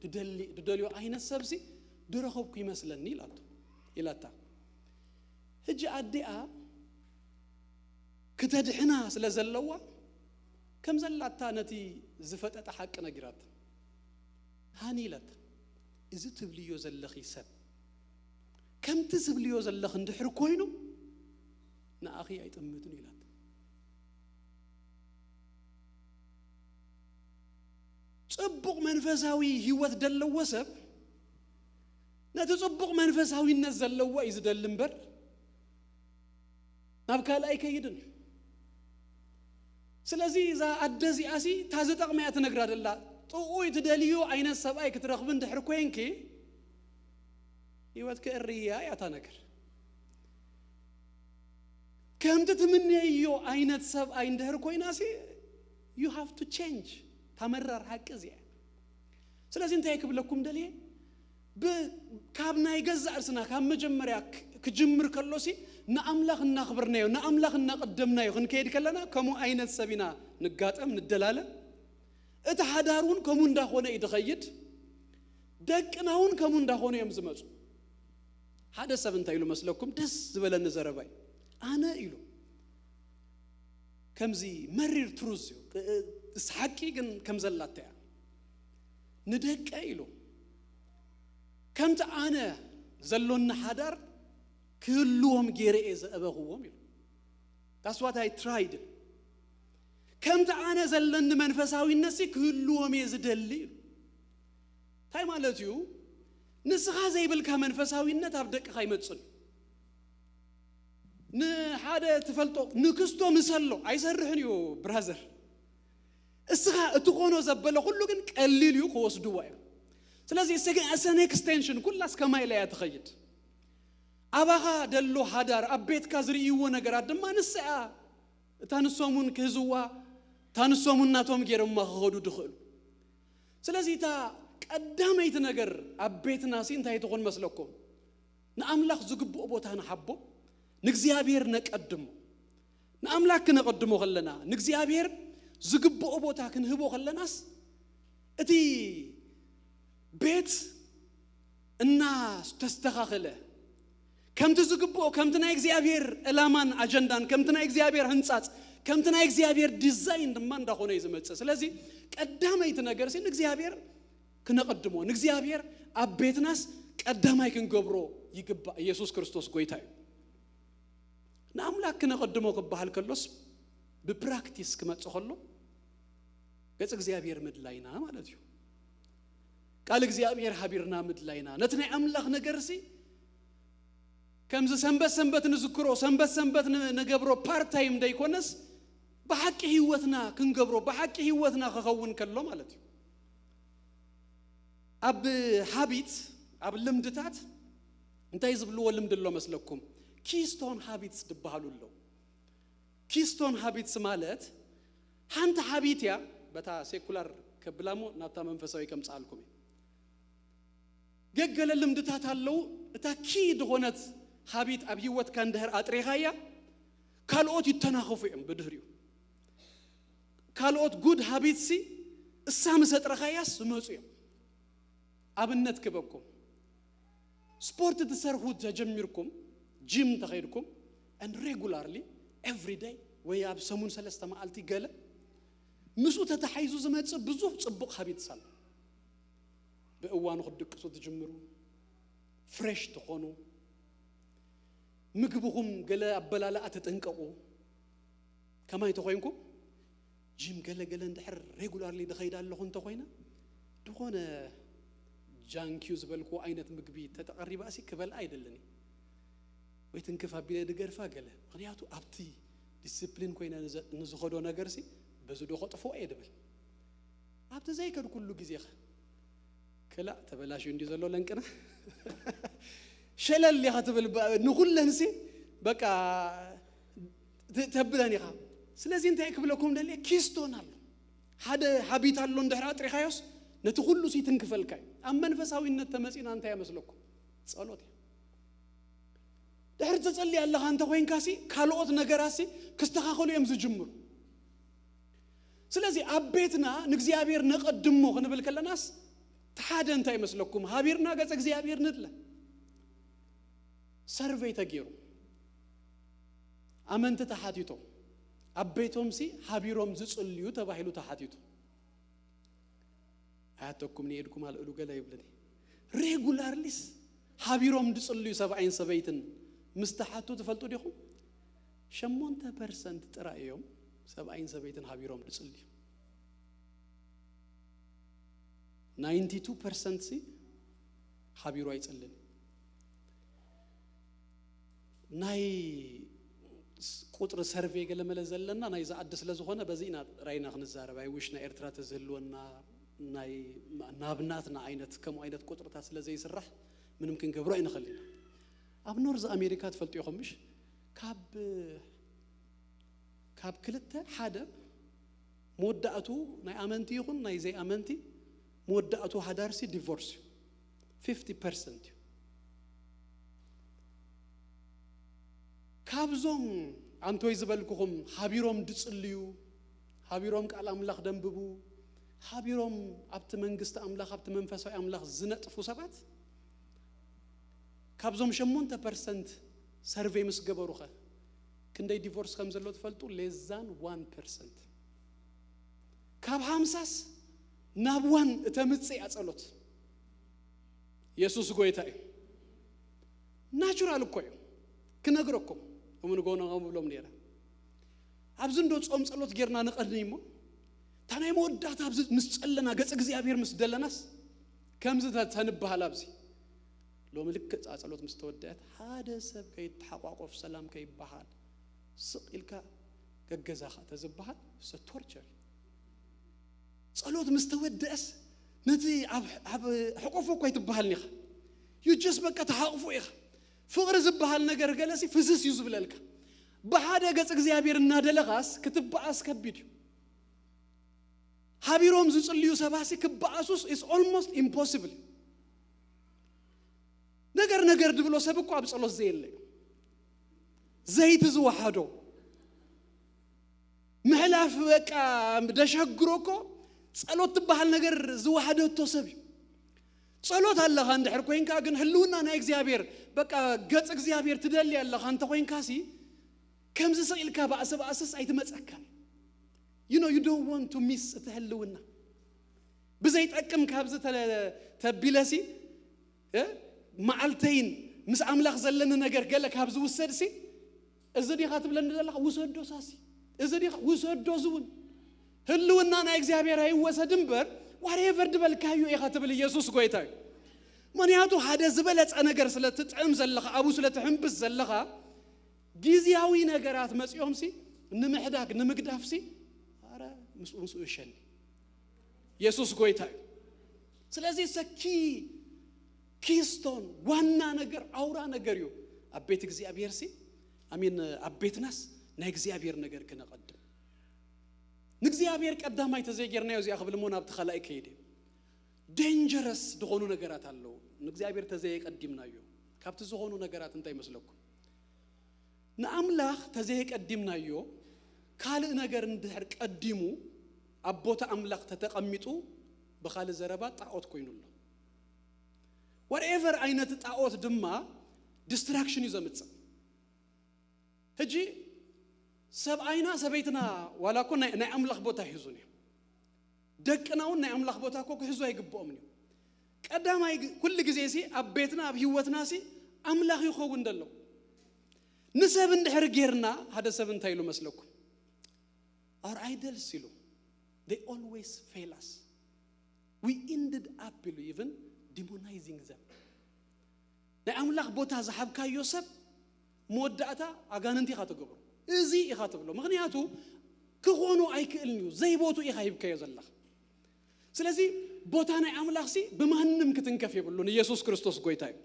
ددليو عين السبسي ድረኸብኩ ይመስለኒ ኢላታ ሕጂ ኣዲኣ ክትድሕና ስለ ዘለዋ ከም ዘላታ ነቲ ዝፈጠጠ ሓቂ ነጊራት ሃኒ ኢላታ እዚ ትብልዮ ዘለኺ ሰብ ከምቲ ዝብልዮ ዘለኽ እንድሕር ኮይኑ ንኣኺ ኣይጥምትን ኢላታ ጽቡቕ መንፈሳዊ ህይወት ደለዎ ሰብ ነቲ ጽቡቕ መንፈሳዊነት ዘለዎ እዩ ዝደሊ እምበር ናብ ካልኣይ ከይድን ስለዚ እዛ ኣደ እዚኣሲ ታዝጠቕማ እያ ትነግራ ደላ ጥዑይ ትደልዮ ዓይነት ሰብኣይ ክትረኽብ እንድሕር ኮንኪ ህይወት ክእርያ እያ እታ ነገር ከምቲ ትምነዮ ዓይነት ሰብኣይ እንድሕር ኮይናሲ you have to change ተመረር ሓቂ እዚኣ ስለዚ እንታይ ክብለኩም ደልየ ካብ ናይ ገዛ እርስና ካብ መጀመርያ ክጅምር ከሎሲ ንኣምላኽ እናኽብርናዮ ንኣምላኽ እናቀደምናዮ ክንከይድ ከለና ከምኡ ዓይነት ሰቢና ንጋጠም ንደላለ እቲ ሓዳሩን ከምኡ እንዳኾነ ይድኸይድ ደቅናውን ከምኡ እንዳኾነ እዮም ዝመፁ ሓደ ሰብ እንታይ ኢሉ መስለኩም ደስ ዝበለኒ ዘረባይ ኣነ ኢሉ ከምዚ መሪር ትሩዝ ሓቂ ግን ከም ዘላታ እያ ንደቀ ኢሉ ከምቲ ኣነ ዘሎኒ ሓዳር ክህልዎም ጌርኤ ዘእበኽዎም ኢሉ that's what I tried ከምቲ ኣነ ዘለኒ መንፈሳዊነት ክህልዎም እየ ዝደሊ ኢሉ እንታይ ማለት እዩ ንስኻ ዘይብልካ መንፈሳዊነት ኣብ ደቅኻ ይመፅን ንሓደ ትፈልጦ ንክስቶ ምሰሎ ኣይሰርሕን እዩ ብራዘር እስኻ እትኾኖ ዘበለ ሁሉ ግን ቀሊል እዩ ክወስድዋ እዩ ስለዚ ሰገን ኤክስቴንሽን ኩላስ ከማይ ላይ ትኸይድ ኣባኻ ደሎ ሓዳር ኣብ ቤትካ ዝርእይዎ ነገራት ድማ ንስኣ ታንሶሙን ክህዝዋ ታንሶሙን ናቶም ጌረማ ክኸዱ ድኽእሉ ስለዚ እታ ቀዳመይቲ ነገር ኣብ ቤትና እንታይ ትኾን መስለኩም ንኣምላኽ ዝግብኦ ቦታ ንሓቦ ንእግዚአብሔር ነቀድሞ ንኣምላኽ ክነቀድሞ ከለና ንእግዚአብሔር ዝግብኦ ቦታ ክንህቦ ከለናስ እቲ ቤት እና ተስተኻኸለ ከምቲ ዝግብኦ ከምቲ ናይ እግዚአብሔር ዕላማን አጀንዳን ከምቲ ናይ እግዚአብሔር ህንጻጽ ከምቲ ናይ እግዚአብሔር ዲዛይን ድማ እንዳኾነ ይዝመጽእ ስለዚ ቀዳመይቲ ነገር ሲን እግዚአብሔር ክነቀድሞ ንእግዚአብሔር ኣብ ቤትናስ ቀዳማይ ክንገብሮ ይግባእ ኢየሱስ ክርስቶስ ጎይታ እዩ ንኣምላኽ ክነቀድሞ ክበሃል ከሎስ ብፕራክቲስ ክመጽእ ከሎ ገጽ እግዚአብሔር ምድላይና ማለት እዩ ቃል እግዚአብሔር ሀቢርና ምድላይና ነቲ ናይ ኣምላኽ ነገርሲ ከምዚ ሰንበት ንዝክሮ ሰንበት ንገብሮ ፓርት ታይም እንዳይኮነስ በሐቂ ህይወትና ክንገብሮ በሐቂ ህይወትና ክኸውን ከሎ ማለት እዩ ኣብ ሃቢት ኣብ ልምድታት እንታይ ዝብልዎ ልምድ ኣሎ መስለኩም ኪስቶን ሃቢትስ ድበሃሉሎ ኪስቶን ሃቢትስ ማለት ሓንቲ ሃቢት ያ በታ ሴኩላር ከብላሞ ናብታ መንፈሳዊ ከምጻልኩም ገገለ ልምድታት አለው እታ ኪድ ሆነት ሃቢት ኣብ ህይወትካ እንድህር አጥሪኻያ ካልኦት ይተናኸፉ እዮም በድህሪው ካልኦት ጉድ ሃቢትሲ እሳ መሰጥረኻያስ መፁ እዮም ኣብነት ክበኩም ስፖርት ትሰርሑ ተጀሚርኩም ጂም ተኸይድኩም and regularly every day ወይ ኣብ ሰሙን ሰለስተ መዓልቲ ገለ ምሱ ተተሓይዙ ዝመጽእ ብዙሕ ጽቡቕ ሃቢትስ አለ በእዋኑ ክድቅሱ ትጀምሩ ፍሬሽ ትኾኑ ምግብኹም ገለ ኣበላላ ተጠንቀቁ ከማይ ተኾይንኩም ጂም ገለ እንድሕር ሬጉላርሊ ድኸይዳ ኣለኹ እንተኾይና ድኾነ ጃንኪው ዝበልኩ ዓይነት ምግቢ ተተቐሪባሲ ክበል አይደለኒ ወይ ትንክፍ ኣቢለ ድገርፋ ገለ ምክንያቱ ኣብቲ ዲሲፕሊን ኮይና ንዝኸዶ ነገርሲ በዙ ዶ ኸጥፎ አይደብል ኣብቲ ዘይከድ ኩሉ ጊዜኻ ከላ ተበላሽው እንዲ ዘሎ ለንቅና ሸለል ሊኻ ትብል ንኹለንሲ በቃ ተብለኒኻ ስለዚህ እንታይ ክብለኩም ደለ ኪስቶን አሎ ሓደ ሃቢት አሎ እንድሕር አጥሪኻዮስ ነቲ ሁሉ ሲትንክፈልካ ኣብ መንፈሳዊነት ተመጺና እንታይ ያመስለኩም ጸሎት ድሕር ተጸልይ ኣለኻ አንተ ኮይንካሲ ካልኦት ነገራሲ ክስተኻኸሉ እዮም ዝጅምሩ ስለዚህ ኣብ ቤትና ንእግዚአብሔር ነቀድሞ ክንብል ከለናስ تحاد أنت يمسلكم هابيرنا قص እግዚአብሔር ندله سيرفي تغيرو أمنت تحاتيتو أبيتهم سي هابيروم زصليو تباهلو تحاتيتو አያተኩም ነይድኩም አልእሉ ገላ ይብለኒ ሬጉላርሊስ ሃቢሮም ድጽልዩ 70 ሰበይትን ምስተሐቱ ተፈልጡ ዲኹም 8% ጥራዮም 70 ሰበይትን ሃቢሮም ድጽልዩ 92% ሲ ሃቢሮ አይጽልን ናይ ቁጥር ሰርቬይ ገለመለ ዘለና ናይ ዘአድስ ለዝኾነ በዚህና ራይና ክንዛረብ አይውሽና ኤርትራ ተዝህልወና ናይ ናብናትና አይነት ከም አይነት ቁጥርታ ስለዚህ ይስራሕ ምንም ክንገብሮ አይነኸልና ኣብ ኖርዝ አሜሪካ ተፈልጡ ይኹምሽ ካብ ክልተ ሓደ መወዳእቱ ናይ አመንቲ ይኹን ናይ ዘይ አመንቲ መወዳእቱ ሃዳርሲ ዲቮርስ 50% ካብዞም አንቶይ ዝበልኩኹም ሃቢሮም ድጽልዩ ሃቢሮም ቃል አምላኽ ደንብቡ ሃቢሮም ኣብቲ መንግስት አምላኽ ኣብቲ መንፈሳዊ አምላኽ ዝነጥፉ ሰባት ካብዞም 8% ሰርቬይ ምስ ገበሩኸ ክንደይ ዲቮርስ ከም ዘሎ ትፈልጡ less than 1% ካብ 50 ናብ 1 እተምጽእ ያጸሎት ኢየሱስ ጎይታ እዩ ናቹራል እኮ እዩ ክነግረኩም ወምን ጎኖ ብሎም ነራ ኣብዚ እንዶ ጾም ጸሎት ጌርና ንቀድኒሞ ታናይ መወዳት ኣብዚ ምስ ጸለና ገጽ እግዚአብሔር ምስ ደለናስ ከምዝ ተንብሃል ኣብዚ ሎ ምልክ ጸሎት ምስ ተወዳት ሓደ ሰብ ከይተሐቋቆፍ ሰላም ከይባሃል ስቂልካ ገገዛኻ ተዝባሃል ቶርቸር ጸሎት ምስ ተወዳስ ነቲ ኣብ ሕቆፎ እኮ ይትባሃል ኒኻ you just በቃ ተሐቅፎ ይኻ ፍቅር ዝባሃል ነገር ገለሲ ፍስስ ይዝብለልካ በሓደ ገጽ እግዚአብሔር እናደለኻስ ክትባአስ ከቢድ ሃቢሮም ዝጽልዩ ሰባሲ ክባአሱስ is almost impossible ነገር ድብሎ ሰብቆ ኣብ ጸሎት ዘይለ ዘይት ዝወሓዶ መህላፍ በቃ ደሸግሮኮ ጸሎት ትባሃል ነገር ዝወሓደቶ ሰብ ጸሎት አለኻ እንድሕር ኮይንካ ግን ህልውና ናይ እግዚአብሔር በቃ ገጽ እግዚአብሔር ትደል ያለኻ አንተ ኮይንካሲ ከምዝ ሰኢልካ ባአሰባአሰስ አይትመጸከን you know you don't want to miss ተህልውና በዘይ ጠቅም ካብዝ ተቢለሲ ማዓልተይን ምስ አምላኽ ዘለነ ነገር ገለ ካብዝ ውሰድሲ እዚ ዲኻ ትብለን ዘለኻ ውሰዶ ሳሲ እዚ ዲኻ ውሰዶ ዝውን ህልውና ናይ እግዚአብሔር አይወሰድም በር whatever ድበልካዩ ኢኻ ትብል ኢየሱስ ጎይታ ማንያቱ ሓደ ዝበለጸ ነገር ስለትጥዕም ዘለኻ አቡ ስለትሕምብስ ዘለኻ ጊዜያዊ ነገራት መጽዮምሲ ንምሕዳግ ንምግዳፍሲ አረ ምስኡንሱ እሸን ኢየሱስ ጎይታ ስለዚህ ሰኪ ኪስቶን ዋና ነገር አውራ ነገር እዩ አቤት እግዚአብሔር ሲ አሜን አቤትናስ ናይ እግዚአብሔር ነገር ከነቀድም ንእግዚአብሔር ቀዳማይ ተዘይገርና እዩ ዚያ ኸብል ሞና ብተኸላይ ከይደ ዴንጀረስ ድኾኑ ነገራት አለው ንእግዚአብሔር ተዘይቀድምናዩ ካብቲ ዝሆኑ ነገራት እንታይ መስለኩም ንአምላኽ ተዘይቀድምናዩ ካልእ ነገር እንድሕር ቀዲሙ አቦታ አምላኽ ተተቀሚጡ በኻል ዘረባ ጣዖት ኮይኑሎ whatever አይነት ጣዖት ድማ ዲስትራክሽን ይዘምጽ ህጂ ሰብአይና ሰበይትና ዋላኮ ናይ አምላኽ ቦታ ይዙኒ ደቅናው ናይ አምላኽ ቦታ ኮ ክህዙ አይግባውም ነው ቀዳማይ ኩል ጊዜ ሲ አቤትና ኣብ ህይወትና ሲ አምላኽ ይኸው እንደለው ንሰብ እንድሕር ጌርና ሓደ ሰብ እንታይሉ መስለኩም our idols ሲሉ they always fail us we ended up even demonizing them ናይ አምላኽ ቦታ ዝሓብካዮ ሰብ መወዳእታ አጋንንቲ ኻተገብሩ እዚ ይኻተብሎ ምክንያቱ ክኾኑ አይክልኒዩ ዘይቦቱ ይኻይብከዮ ዘላኽ ስለዚህ ቦታ ናይ አምላኽ ሲ በማንንም ክትንከፍ ይብሉን ኢየሱስ ክርስቶስ ጎይታ እዩ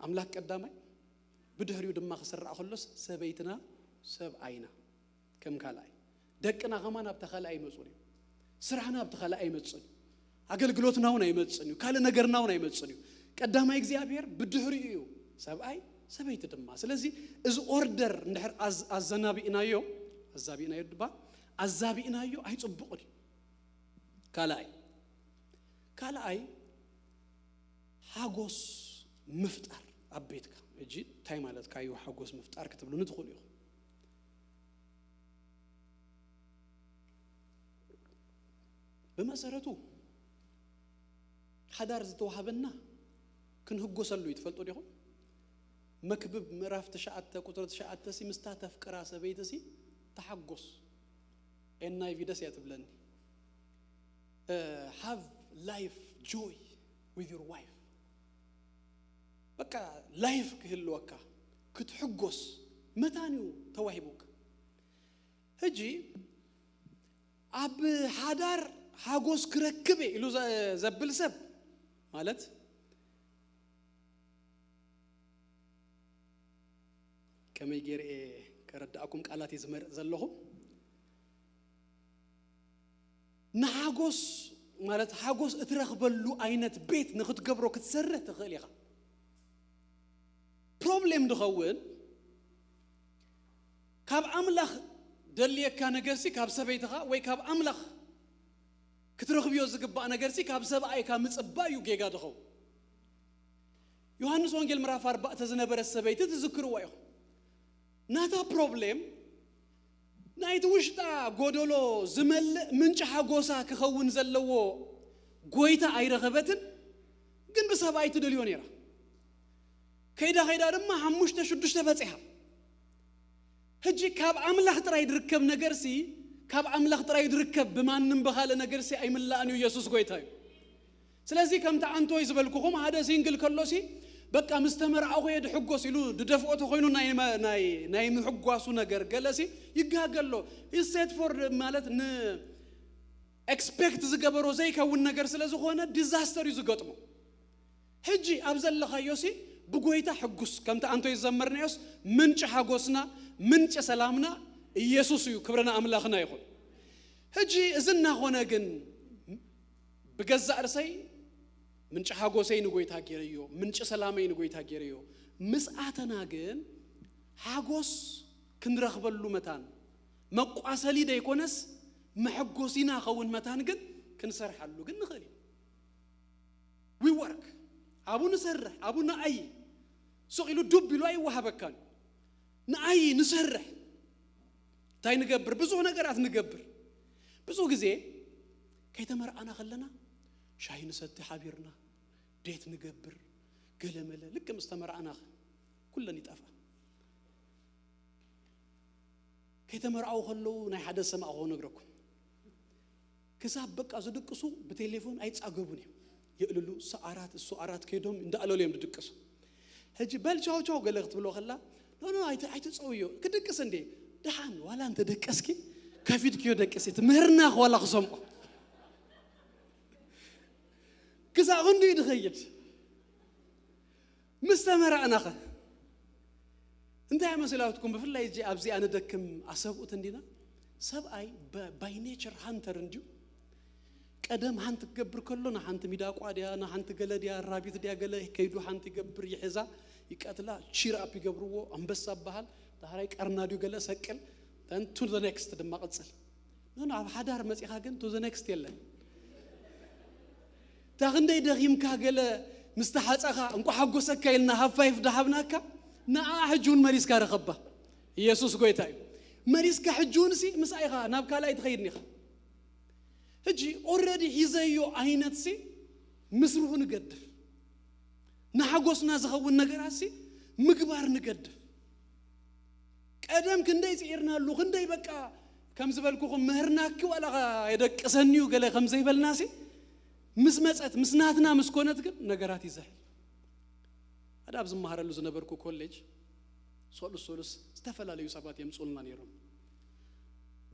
አምላኽ ቀዳማይ بدهريو دم خسر أخلص سبيتنا سب عينا كم كلاي دكنا غمانا بتخلى أي مصوني سرحنا بتخلى أي مصوني أقل قلوتنا هنا يمصوني كل نجرنا هنا يمصوني قدام إخزيابير بدهريو سب أي سبيت دم سلزي إز أوردر نحر الزنابي إنايو الزابي إنايو دبا الزابي إنايو أي تصبقني كلاي ካልአይ ሓጎስ ምፍጣር አቤትካ እጂ ታይ ማለት ካዩ ሓጎስ ምፍጣር ክትብሉ ንትኹሉ ይኹ በመሰረቱ ሓዳር ዝተዋሃበና ክንህጎሰሉ ይትፈልጡ ዲኹም መክብብ ምዕራፍ 9 ቁጥር 9 ሲ ምስታ ተፍቅራ ሰበይቲ ሲ ተሐጎስ ኤናይ ቪደስ ያትብለኒ have life joy with your wife በቃ ላይፍ ክህልወካ ክትሕጎስ መታኒው ተዋሂቡክ እጂ አብ ሓዳር ሓጎስ ክረክብ ኢሉ ዘብል ሰብ ማለት ከመይ ገርኤ ከረዳአኩም ቃላት ይዝመርጥ ዘለኹም ንሓጎስ ማለት ሓጎስ እትረኽበሉ አይነት ቤት ንኽትገብሮ ክትሰርሕ ትኽእል ኢኻ ፕሮብሌም ድኸውን ካብ አምላኽ ደልየካ ነገርሲ ካብ ሰበይትኻ ወይ ካብ አምላኽ ክትረኽብዮ ዝግባእ ነገርሲ ካብ ሰብኣይካ ምጽባዩ ጌጋ ድኸው ዮሐንስ ወንጌል ምዕራፍ 4 ዝነበረ ሰበይቲ ትዝክርዋ ኢኹ ናታ ፕሮብሌም ናይት ውሽጣ ጎደሎ ዝመልእ ምንጭ ሓጎሳ ክኸውን ዘለዎ ጎይታ አይረኸበትን ግን ብሰብኣይ ትደልዮ ነይራ ከይዳ ድማ 5-6 በጽሐ ሕጂ ካብ አምላኽ ጥራይ ድርከብ ነገርሲ ካብ አምላኽ ጥራይ ድርከብ በማንም በኻለ ነገርሲ አይምላአን ኢየሱስ ጎይታ እዩ ስለዚህ ከምታ አንቶይ ዝበልኩኹም ሓደ ሲንግል ከሎሲ በቃ ምስተመርዓው ሄድ ሕጎስ ኢሉ ድደፍኦት ኮይኑ ናይ ምሕጓሱ ነገር ገለሲ ይጋገሎ ኢሴት ፎር ማለት ን ኤክስፔክት ዝገበሮ ዘይከውን ነገር ስለዝኾነ ዲዛስተር ይዝገጥሞ ሕጂ ኣብዘለኻዮሲ ብጎይታ ሕጉስ ከምታ አንቶይ ዘመርናዮስ ምንጭ ሓጎስና ምንጭ ሰላምና ኢየሱስ እዩ ክብረና አምላኽና ይኹን ሕጂ እዝና ኾነ ግን ብገዛእ ርሰይ ምንጭ ሓጎሰይ ንጎይታ ገይረዮ ምንጭ ሰላመይ ንጎይታ ገይረዮ ምስአተና ግን ሓጎስ ክንረኽበሉ መታን መቋሰሊ ደይኮነስ መሐጎሲና ኸውን መታን ግን ክንሰርሐሉ ግን ንኽእል we work አቡ ንሰርሕ አቡ ንአይ ሱቂሉ ዱብ ኢሉ አይዋሃበካን ንአይ ንሰርሕ ታይ ንገብር ብዙ ነገራት ንገብር ብዙ ጊዜ ከይተመርዓና ኸለና ሻይ ንሰቲ ሓቢርና ዴት ንገብር ገለመለ ልክ ምስተመርዓና ኩለን ይጣፋ ከይተመርዓው ኸለው ናይ ሓደ ሰማዕ ኾ ነግረኩም ክሳብ በቃ ዝድቅሱ በቴሌፎን አይጻገቡን የእልሉ ሰዓራት እሱ አራት ከይዶም እንዳአለለም ድድቅሱ ሕጂ በልቻው ቻው ገለግት ብሎ ኸላ ኖ አይተጸውዮ ክድቅስ እንዴ ደሃን ዋላ አንተ ደቀስኪ ከፊት ኪዮ ደቀሲት ምህርና ኸዋላ ኸሰምቆ كذا غندي يدخيل مستمرعناخ انت يا مسلاوتكم بفلا يجي ابزي انا دكم اسبوت اندينا سباي باي نيتشر هانتر انديو قدم هانت تغبر كلنا هانت ميداقوا ديا انا هانت غلديا رابيت ديا غله كيدو هانت يغبر يحزا يقتلا شير اب يغبرو انبسا بحال تهراي قرناديو غله سقل then to the next دما قصل نو حدار مصيخا ግን to the next يله تاغندي دغيم كاغله مستحصخا انكو حغوسك يلنا هفايف دحبناك نا حجون مريس كارخبا يسوع غويتاي مريس كحجون سي مسايخا نابكالاي تخيدني هجي اوريدي هيزيو عينت سي مسروه نقدف نحغوسنا زخون نغراسي مغبار نقدف قدم كندي صيرنا لو كندي بقى كم زبلكم مهرناك ولا يدقسنيو غله كم زيبلناسي مسمصت مسناتنا مسكونت ግን ነገራት ይዛል አዳብ ዝማሃረሉ ዝነበርኩ ኮሌጅ ሶሉስ ተፈላላዩ ሰባት የምጾልና ነይሩ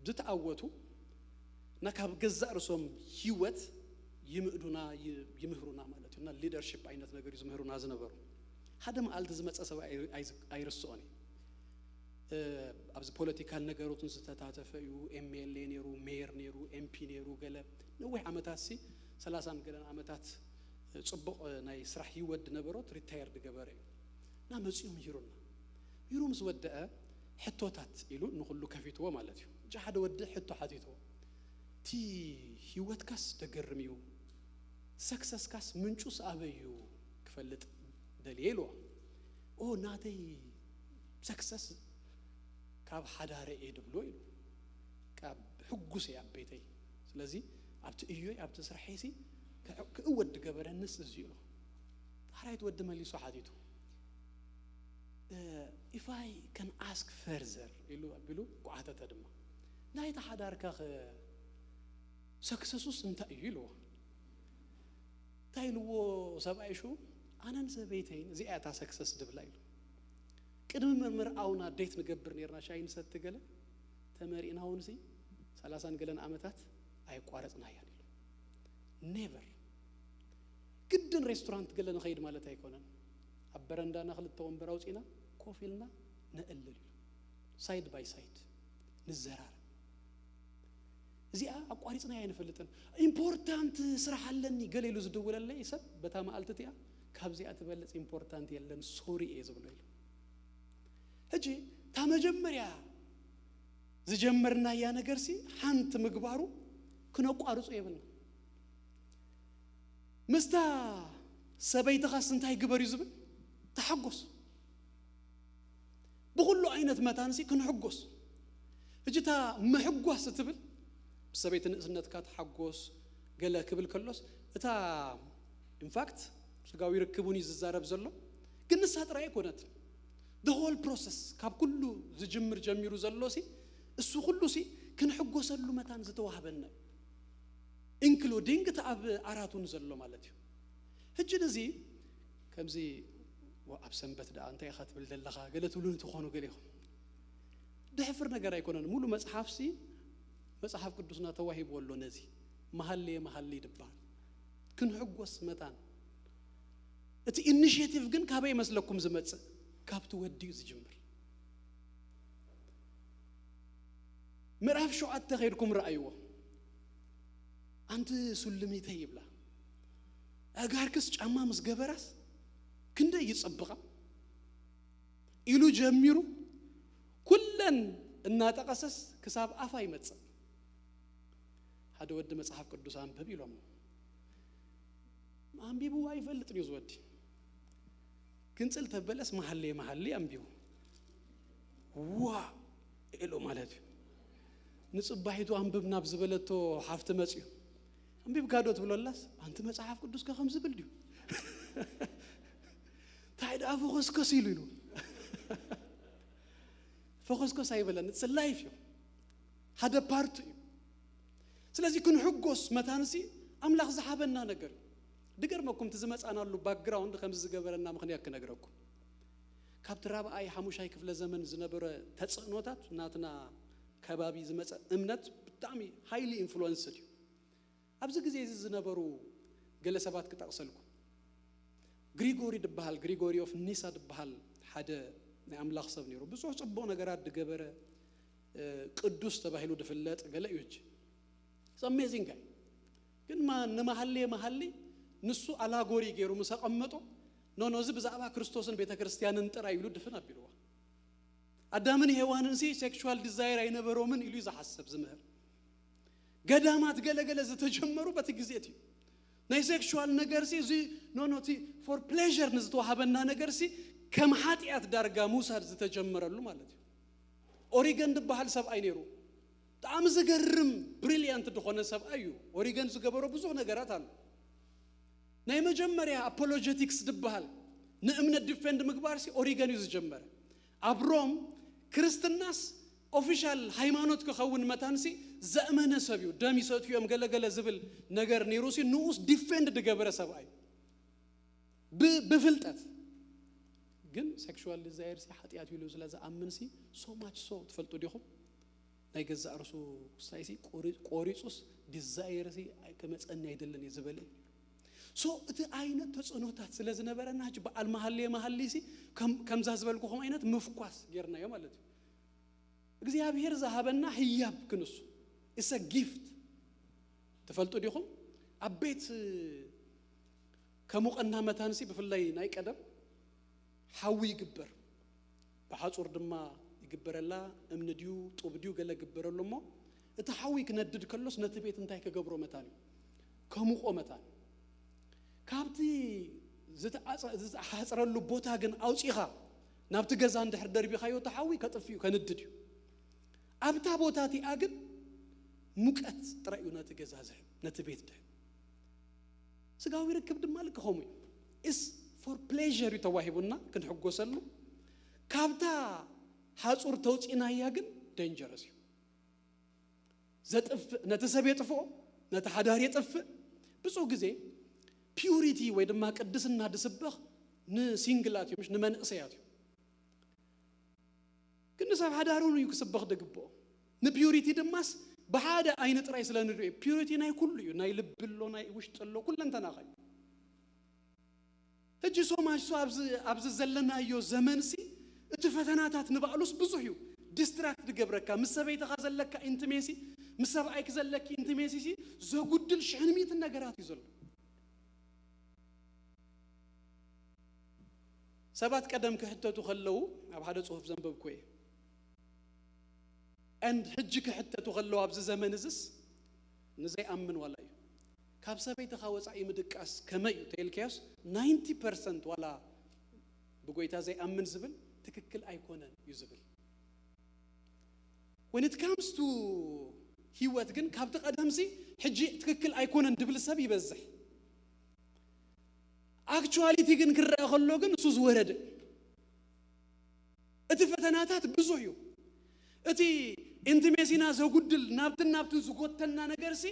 ድታወቱ ነካብ ገዛ እርሶም ህይወት ይምዱና ይምህሩና ማለትና ሊደርሺፕ አይነት ነገር ይዝምህሩና ዝነበሩ ሀደም አልተ ዝመጸሰብ አይርሶኒ አብዝ ፖለቲካል ነገሮችን ዝተታተፈዩ ኤምኤልኤ ነይሩ ሜየር ነይሩ ኤምፒ ነይሩ ገለ ነው ዓመታሲ 30 ገለን ዓመታት ጽብቅ ናይ ስራሕ ይወድ ነበሮት ሪታየርድ ገበረ ና መጽዩም ይሩም ዝወደአ ሕቶታት ኢሉ ንኹሉ ከፊትዎ ማለት እዩ ጃሓደ ወደ ሕቶ ሓቲቶ ቲ ህይወትካስ ተገርሚዩ سكسس كاس منشوس أبيو كفلت دليلو أو ناتي سكسس كاب حداري إيد بلويلو كاب حقوسي أبيتي لذي أبت إيوي أبت سرحيسي كأود قبر الناس زيلو هرايت ود مالي صحاديتو if I can ask further إلو أبلو قعدة تدمه نايت حدار كاخ سكسسوس انت إيلو تايلو سبعي شو أنا نسبيتين زي أتا سكسس دبلايلو كدم مرمر أونا ديت نقبر نيرنا شاين ستقله تمارين هونسي سلاسان قلن عمتات أي قوارتنا يعني never جدا ريستورانت قلنا خير مالتها يكونن أبرندا نخل التوم براوسينا كوفيلنا نقلل سايد باي سايد نزرار زي أقوارتنا يعني فلتن important سرح لني قال يلوز دول الله يسب بتام قالتتيا كابزي أتبلت important يلن سوري إيه زبليل هجي تام جمريا زي جمرنا يا نجرسي حنت مقبارو كنا قارص يبلنا مستا سبيت خاص انتهي قبر يزبل تحقص بقول عينة متانسي كن حقص اجتا محقوس ستبل سبيت نسنت كات حقص قال كبل كلوس اتا ان فاكت سقاو يركبوني ززارب زلو كنس هتراي كونت the whole process كاب كله زجمر جميرو زلو سي السو كله سي كن حقوسلو متان زتوهبنا including تاب عراتون زلو مالتي هجي نزي كمزي وابسنبت دا انت يا خاتب الدلخه قالت لون تخونوا قاليهم دحفر ነገር አይኮነን ሙሉ መጽሐፍ ሲ መጽሐፍ ቅዱስና ተዋሂብ ወሎ ነዚ መሐሌ ድባል ክን ሕጎስ መታን እቲ ኢኒሺዬቲቭ ግን ካበይ መስለኩም ዝመጽ ካብቱ ወዲው ዝጅምር ምዕራፍ ሸውዓተ ኸይድኩም ረአይዎ አንተ ሱልሚተ ይብላ አጋርክስ ጫማ መስገበራስ كنده يصبغا إلو جميرو كلن الناتقسس كساب أفا يمتص هذا ود مصحف قدوس أنبب يلوم أنبيبو واي فلتني زودي كنسل تبلس محلي أنبيبو وا إلو مالتي نصباحيتو أنبب نابز بلتو حافت مصيو أنبيب قادوت بلولاس أنت مصحف قدوس كخمس بلديو تايد أفوكس كسيلو فوكس كسايبلن it's a life يو هذا part سلازي كن حقوس متانسي أملاخ زحابنا نجر دقر ما كم تزمت أنا لو background خمس جبرنا ما خنيك نجركم كابت راب أي حموش هاي كفل زمن زنبرة تتصنوتات ناتنا كبابي زمت أمنت بتعمي highly influenced أبزق زي زنبرو جلسات كتأصلكم غريغوري دبال غريغوري اوف نيسا دبال حدا نعملاخ سب نيرو بزو صبو نغرات دغبره قدوس تباهلو دفلت غلايوج اتس اميزنج جاي ግን ማን ንሱ አላጎሪ ገሩ መሰቀመጦ ኖ ዝብ ዛባ ክርስቶስን ቤተክርስቲያንን ጥራ ይሉ ድፍና ቢልዋ አዳምን ሔዋንን ሲ ሴክሹዋል ዲዛይር አይነበረው ምን ይሉ ይዛሐሰብ ዝምህር ገዳማት ገለገለ ዘተጀመሩ በትግዚት ናይ ሴክሹዋል ነገር ሲ ኖ ቲ ፎር ፕሌዠር ንዝተዋሃበና ነገር ሲ ከም ኃጢአት ዳርጋ ሙሳድ ዝተጀመረሉ ማለት ነው ኦሪገን ድባል ሰብ አይኔሩ ጣም ዝገርም ብሪሊያንት ደሆነ ሰብ አዩ ኦሪገን ዝገበሮ ብዙ ነገራት አሉ ናይ መጀመሪያ አፖሎጀቲክስ ድባል ንእምነት ዲፌንድ ምግባር ሲ ኦሪገን ይዝጀመረ አብሮም ክርስትናስ ኦፊሻል ሃይማኖት ከኸውን መታንሲ ዘእመነ ሰብዩ ደሚሰቱ የምገለገለ ዝብል ነገር ኒሩሲ ንኡስ ዲፌንድ ድገበረ ሰብአይ በፍልጠት ግን ሴክሹዋል ዲዛይር ሲ ኃጢአት ይሉ ስለዛ አምንሲ ሶ ማች ሶ ተፈልጦ ዲኹም ናይ ገዛ አርሱ ሳይሲ ቆሪጹስ ዲዛይር ሲ ከመጸና አይደለን ይዝበለ ሶ እቲ አይነት ተጽኖታት ስለዝነበረና ጅ በአል መሐሌ ሲ ከምዛ ዝበልኩ አይነት መፍቋስ ገርና ማለት እግዚአብሔር ዘሃበና ህያብ ክንሱ it's a gift ተፈልጦ ዲኹም አቤት ከሙቀና መታንሲ በፍላይ ናይ ቀደም حاوي يقبر بحصور دما يقبرلا امنديو طوبديو قال يقبرلو مو تحاوي كندد كلوس نتبيت انتي كغبرو متاني كموقو متان ካብቲ ዝተሓፅረሉ ቦታ ግን ኣውፂኻ ናብቲ ገዛ እንድሕር ደርቢኻዮ ተሓዊ ከጥፍዩ ከንድድ እዩ ኣብታ ቦታ እቲኣ ግን ሙቀት ጥራይ እዩ ነቲ ገዛ ዝሕብ ነቲ ቤት ድሕብ ስጋዊ ርክብ ድማ ልክ ኸምኡ እዩ is for pleasure እዩ ተዋሂቡና ክንሕጎሰሉ ካብታ ሓፁር ተውፂናያ ግን dangerous እዩ ዘጥፍእ ነቲ ሰብ የጥፍኦ ነቲ ሓዳር የጥፍእ ብዙሕ ግዜ ፒዩሪቲ ወይ ድማ ቅድስና ድስበኽ ንሲንግላት እዩ ምሽ ንመንእሰያት እዩ ግን ሰብ ሓዳሩን እዩ ክስበኽ ድግብኦ ንፒዩሪቲ ድማስ ብሓደ ኣይነ ጥራይ ስለ ንሪኦ ፒዩሪቲ ናይ ኩሉ እዩ ናይ ልብሎ ናይ ውሽጥሎ ኩለንተናኸ እዩ ሕጂ ሶማሽ ኣብዚ ዘለናዮ ዘመንሲ እቲ ፈተናታት ንባዕሉስ ብዙሕ እዩ ዲስትራክት ድገብረካ ምስ ሰበይትኻ ዘለካ ኢንቲሜሲ ምስ ሰብኣይክ ዘለኪ ኢንቲሜሲ ዘጉድል 100 ነገራት እዩ ዘሎ ሰባት ቀደም ክሕተቱ ከለዉ ኣብ ሓደ ጽሑፍ ዘንበብኩ እየ and ሕጂ ክሕተቱ ከለዉ ኣብዚ ዘመን እዝስ ንዘይኣምን ዋላ እዩ ካብ ሰበይትኻ ወፃኢ ምድቃስ ከመይ እዩ ተልክያስ 90% ዋላ ብጎይታ ዘይኣምን ዝብል ትክክል ኣይኮነን እዩ ዝብል when it comes to ህይወት ግን ካብቲ ቀደምሲ ሕጂ ትክክል ኣይኮነን ድብል ሰብ ይበዝሕ actuality ግን ክረአ ከሎ ግን እሱ ዝወረደ እቲ ፈተናታት ብዙሕ እዩ እቲ ኢንቲሜሲና ዘጉድል ናብትን ዝጎተና ነገርሲ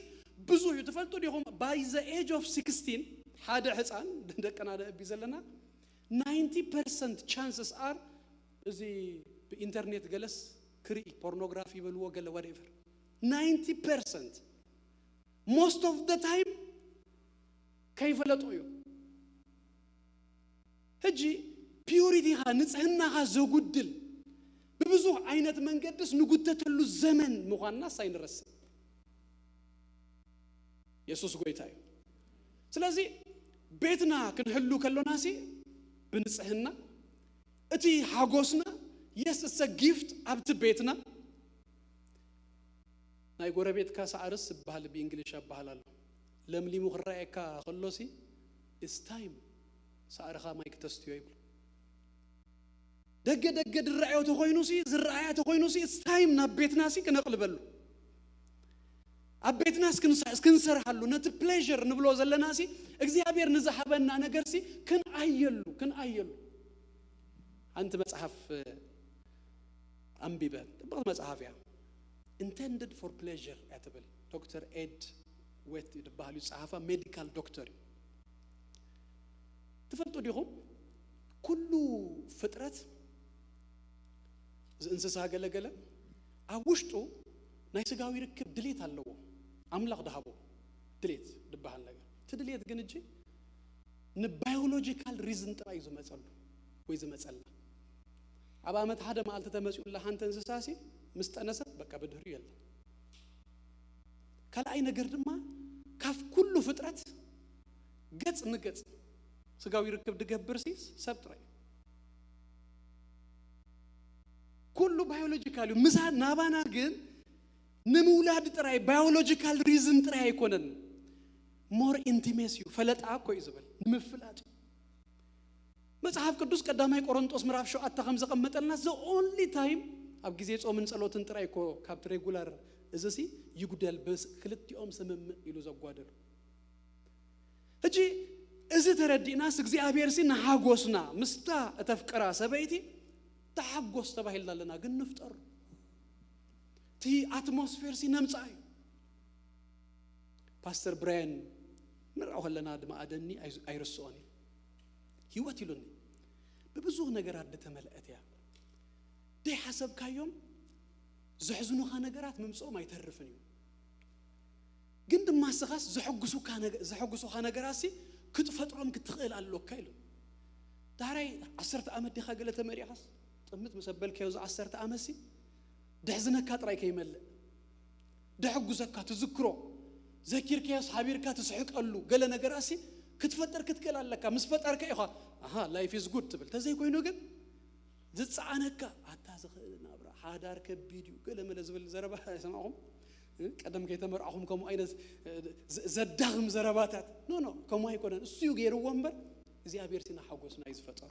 ብዙሕ እዩ ትፈልጡ ዲኹም by the age of 16 ሓደ ህፃን ደቀና ደእቢ ዘለና 90% chances are እዚ በኢንተርኔት ገለስ ክርኢ ፖርኖግራፊ በልዎ ገለ whatever 90% most of the time ከይፈለጡ እዩ ሕጂ ፒዩሪቲኻ ንጽህናኻ ዘጉድል በብዙሕ ዓይነት መንገድስ ንጉተተሉ ዘመን ምዃንና ሳይንረስብ ኢየሱስ ጎይታ እዩ ስለዚ ቤትና ክንሕሉ ከሎናሲ ብንጽህና እቲ ሓጎስና yes it's a gift ኣብቲ ቤትና ናይ ጎረቤትካ ሳዕርስ ይበሃል ብእንግሊሽ ይበሃል ኣሎ ለምሊሙ ክረአየካ ከሎሲ it's time ሳዕርኻ ማይክ ተስትዮ ይብል ደገ ድራእዮ ተኾይኑሲ ዝራእያ ተኾይኑሲ it's time ናብ ቤትናሲ ክነቕልበሉ ኣብ ቤትናስ ክንሰርሓሉ ነቲ ፕሌዥር ንብሎ ዘለናሲ እግዚአብሔር ንዝሓበና ነገርሲ ክንኣየሉ አንተ መጽሐፍ አንቢበ ጥብቅ መጽሐፍ ያ intended for pleasure ያተበል ዶክተር ኤድ ዌት ይባላል ጻፋ ሜዲካል ዶክተር ተፈልጦ ዲኹም ኩሉ ፍጥረት እንስሳ ገለገለ አውሽጡ ናይ ስጋዊ ርክብ ድሌት አለው አምላክ ደሃቦ ድሌት ድባሃል ነገር ትድሌት ግን እጂ ንባዮሎጂካል ሪዝን ጥራይ ዝመጸሉ ወይ ዝመጸላ አባ አመት ሓደ ማልተ ተመጽኡላ አንተ እንስሳሲ ምስጠነሰ በቃ በድህሩ የለ ካልአይ ነገር ድማ ካፍ ኩሉ ፍጥረት ገጽ ንገጽ ስጋዊ ርክብ ድገብርሲ ሰብ ጥራይ ኩሉ ባዮሎጂካል ምሳ ናባና ግን ንምውላድ ጥራይ ባዮሎጂካል ሪዝን ጥራይ አይኮነን ሞር ኢንቲሜሲ ፈለጣ እኮ ይዝበል ምፍላጥ መጽሐፍ ቅዱስ ቀዳማይ ቆሮንቶስ ምዕራፍ 7 ቀመጠልና ዘ ኦንሊ ታይም ኣብ ጊዜ ጾምን ጸሎትን ጥራይ እኮ ካብ ሬጉላር እዚሲ ይጉደል በስ ክልቲኦም ስምም ኢሉ ዘጓደሉ እጂ እዚ ተረዲናስ እግዚአብሔርሲ ንሓጎስና ምስታ ተፍቀራ ሰበይቲ ተሓጎስ ተባሂልና ግን ንፍጠር ቲ አትሞስፌር ሲ ነምጻይ ፓስተር ብራያን ምራው ለና ድማ አደኒ አይረሶኒ ህይወት ይሉኒ በብዙ ነገር አደ ተመለአት ያ ደ ሐሰብ ካዮም ዝሕዝኑኻ ነገራት ምምጾም አይተርፍን እዩ ግን ድማስኻስ ዝሕጉሱኻ ነገራሲ ክትፈጥሮም ክትኽእል አለካ ኢሉ ዳራይ 10 ዓመት ዲኻ ገለ ተመሪኻስ ጥምት መሰበል ከዩ 10 ዓመት ሲ ደሕዝነካ ጥራይ ከይመልእ ደሕጉዘካ ትዝክሮ ዘኪርካስ ሓቢርካ ትስሕቀሉ ገለ ነገራሲ ክትፈጠር ክትክእል አለካ ምስ ፈጠርከ ኢኻ አሃ ላይፍ ኢዝ ጉድ ትብል ተዘይ ኮይኑ ግን ዝጻዓነካ አታ ዝኽእል ናብራ ሓዳር ከቢድ እዩ ገለ መለ ዝብል ዘረባ ሰማኹም ቀደም ከይተመርዓኹም ከምኡ ዓይነት ዘዳግም ዘረባታት ኖ ከምኡ ኣይኮነን እሱ እዩ ገይርዎ እምበር እግዚኣብሔር ሲና ሓጎስና እዩ ዝፈጠሩ